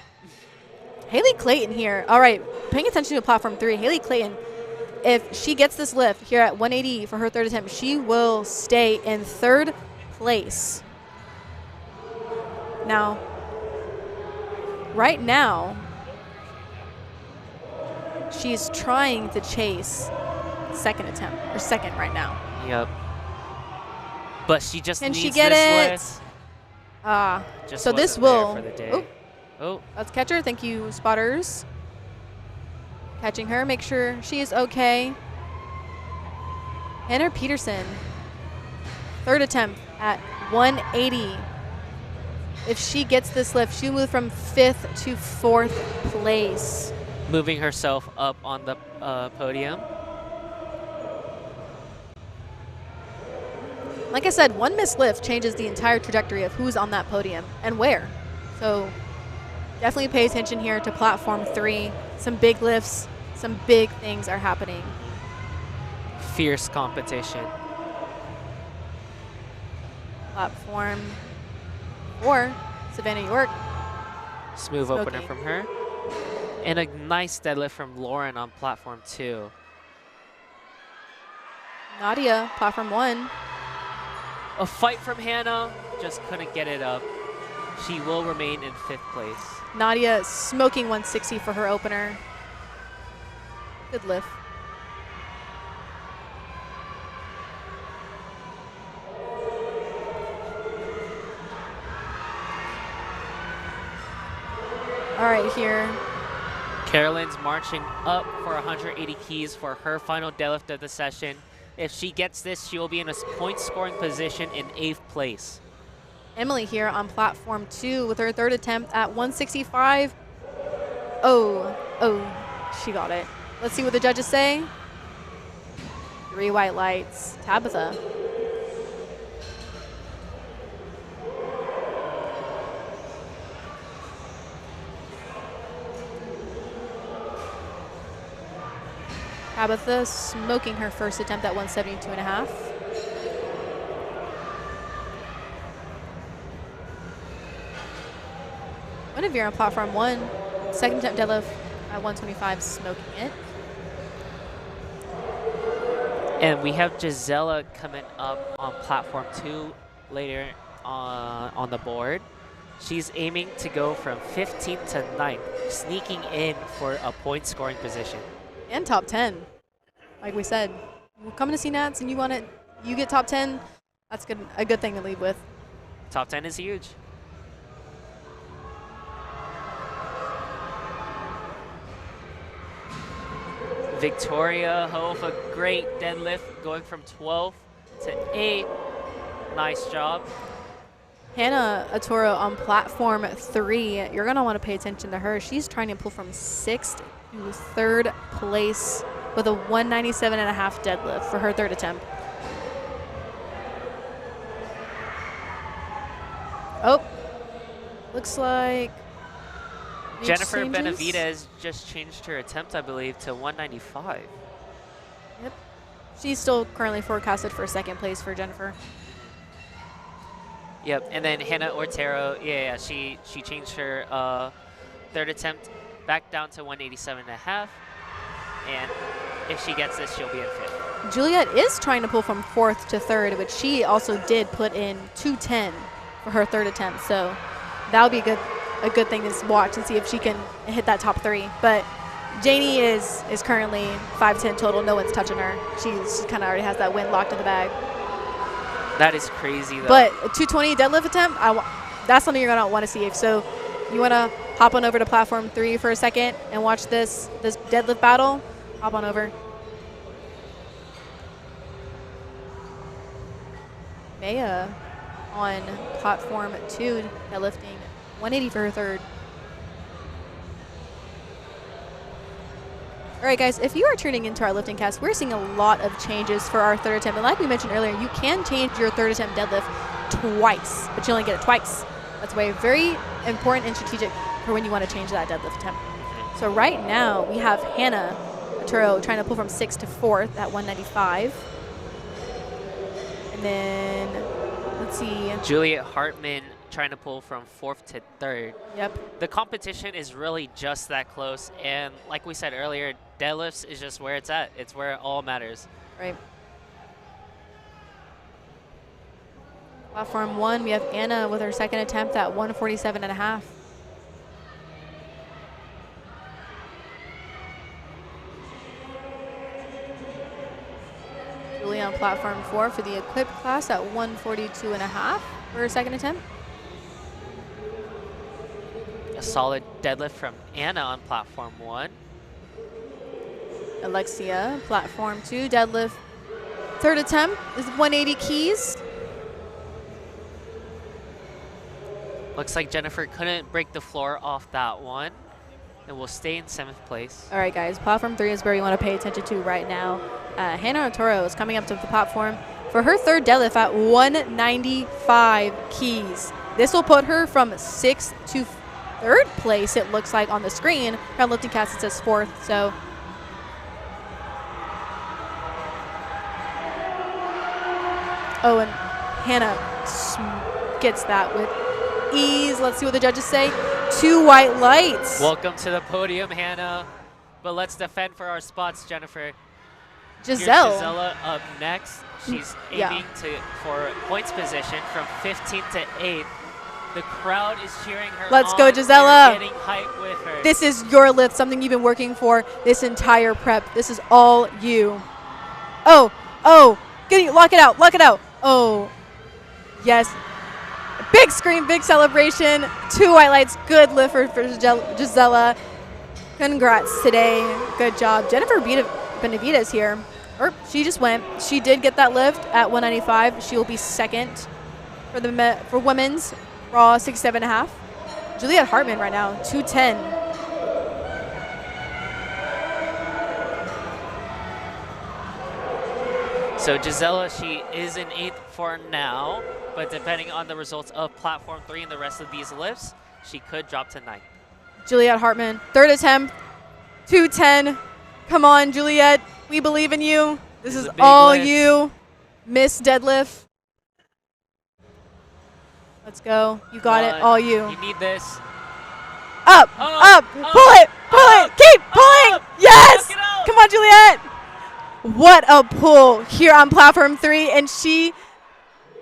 Haley Clayton here. All right, paying attention to platform 3. Haley Clayton, if she gets this lift here at 180 for her third attempt, she will stay in 3rd place. Now, right now, she's trying to chase second attempt, or second right now. Yep. But she just Can needs she get this it? lift. Just So this wasn't there will. for the day. Oh, Oh, let's catch her. Thank you, spotters. Catching her. Make sure she is okay. Hannah Peterson, 3rd attempt at 180. If she gets this lift, she'll move from 5th to 4th place. moving herself up on the podium. Like I said, one missed lift changes the entire trajectory of who's on that podium and where. So definitely pay attention here to platform 3. Some big lifts, some big things are happening. Fierce competition. Platform 4, Savannah York. Smooth Smoking. opener from her. And a nice deadlift from Lauren on platform 2. Nadia, platform 1. A fight from Hannah, just couldn't get it up. She will remain in 5th place. Nadia smoking 160 for her opener. Good lift. All right, here. Carolyn's marching up for 180 keys for her final deadlift of the session. If she gets this, she will be in a point scoring position in 8th place. Emily here on platform 2 with her 3rd attempt at 165. Oh, she got it. Let's see what the judges say. 3 white lights. Tabitha. Tabitha smoking her first attempt at 172.5. Guinevere on platform 1, 2nd attempt deadlift at 125, smoking it. And we have Gisela coming up on platform 2 later on the board. She's aiming to go from 15th to 9th, sneaking in for a point scoring position. And top 10. Like we said, we're coming to see Nats and you get top 10, that's a good thing to lead with. Top 10 is huge. Victoria Hope, a great deadlift going from 12 to 8. Nice job. Hannah Atoro on platform 3. You're going to want to pay attention to her. She's trying to pull from 6th to 3rd place with a 197.5 deadlift for her 3rd attempt. Oh, looks like Jennifer changes. Benavidez just changed her attempt, I believe, to 195. Yep. She's still currently forecasted for 2nd place for Jennifer. Yep, and then Hannah Ortero, she changed her 3rd attempt back down to 187.5. And if she gets this, she'll be in 5th. Juliet is trying to pull from 4th to 3rd, but she also did put in 210 for her 3rd attempt. So that'll be a good thing to watch and see if she can hit that top 3. But Janie is currently 5'10" total. No one's touching her. She kind of already has that win locked in the bag. That is crazy, though. But a 220 deadlift attempt, that's something you're going to want to see. So you want to hop on over to platform 3 for a second and watch this deadlift battle. Hop on over. Maya on platform 2, deadlifting 180 for her 3rd. All right, guys, if you are tuning into our lifting cast, we're seeing a lot of changes for our 3rd attempt. And like we mentioned earlier, you can change your 3rd attempt deadlift twice, but you only get it twice. That's why very important and strategic for when you want to change that deadlift attempt. So right now, we have Hannah Arturo trying to pull from 6th to 4th at 195. And then let's see. Juliet Hartman trying to pull from 4th to 3rd. Yep. The competition is really just that close, and like we said earlier, deadlifts is just where it's at. It's where it all matters. Right. Platform 1, we have Anna with her second attempt at 147.5. Julie on platform 4 for the equipped class at 142.5 for her second attempt. A solid deadlift from Anna on platform 1. Alexia, platform 2, deadlift. Third attempt is 180 keys. Looks like Jennifer couldn't break the floor off that one and will stay in 7th place. All right, guys, platform 3 is where you want to pay attention to right now. Hannah Toro is coming up to the platform for her third deadlift at 195 keys. This will put her from 6th to 3rd place, it looks like on the screen. On LiftingCast, it says 4th, so. Oh, and Hannah gets that with ease. Let's see what the judges say. 2 white lights. Welcome to the podium, Hannah. But let's defend for our spots, Jennifer. Giselle. Here's Gisela up next. She's aiming for points position from 15th to 8th. The crowd is cheering her Let's on. go, Gisela. They're getting hype with her. This is your lift, something you've been working for this entire prep. This is all you. Oh, lock it out, lock it out. Oh, yes. Big scream, big celebration. 2 white lights, good lift for Gisela. Congrats today, good job. Jennifer Benavides here. She just went. She did get that lift at 195. She will be 2nd for women's raw 67.5. Juliet Hartman right now, 210. So Gisela, she is in 8th for now, but depending on the results of platform 3 and the rest of these lifts, she could drop to 9th. Juliet Hartman, third attempt, 210. Come on, Juliet. We believe in you. This is all lift. you. Miss deadlift. Let's go. You got it. All you. You need this. Up, up. Pull it. Keep pulling. Yes. Come on, Juliet. What a pull here on platform 3, and she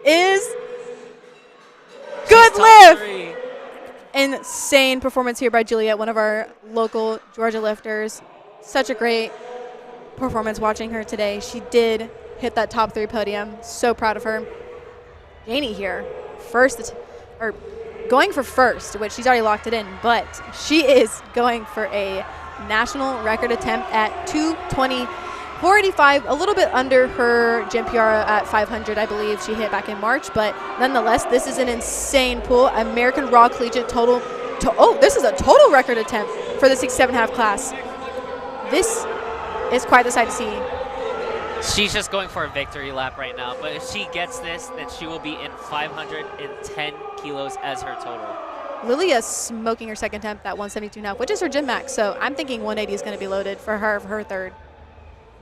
is good lift. Insane performance here by Juliet, one of our local Georgia lifters. Such a great performance watching her today. She did hit that top 3 podium. So proud of her. Janie here, going for first, which she's already locked it in, but she is going for a national record attempt at 220.485, a little bit under her gym PR at 500, I believe she hit back in March, but nonetheless, this is an insane pull. American Raw Collegiate total. This is a total record attempt for the 67.5 class. This is quite the sight to see. She's just going for a victory lap right now, but if she gets this, then she will be in 510 kilos as her total. Lilia smoking her second attempt at 172.5, which is her gym max, so I'm thinking 180 is going to be loaded for her third.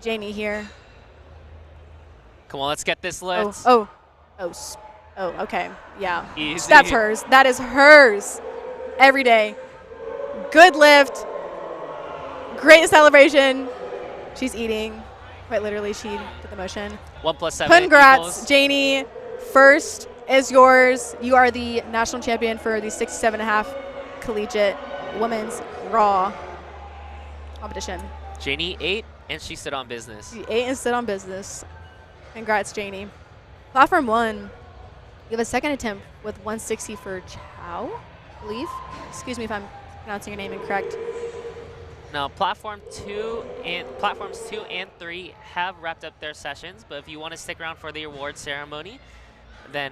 Jamie here. Come on, let's get this lift. Okay. Yeah. Easy. That's hers. That is hers every day. Good lift. Great celebration. She's eating. Quite literally, she did the motion. 1 + 7 Congrats, equals. Janie. First is yours. You are the national champion for the 67.5 collegiate women's raw competition. Janie ate, and she stood on business. She ate and stood on business. Congrats, Janie. Platform 1, you have a second attempt with 160 for Chow, I believe. Excuse me if I'm pronouncing your name incorrect. Now, platforms 2 and 3 have wrapped up their sessions, but if you want to stick around for the award ceremony, then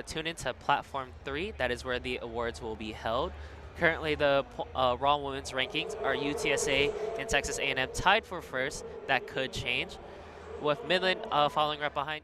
tune into platform 3. That is where the awards will be held. Currently, the Raw Women's rankings are UTSA and Texas A&M tied for first. That could change, with Midland following right behind.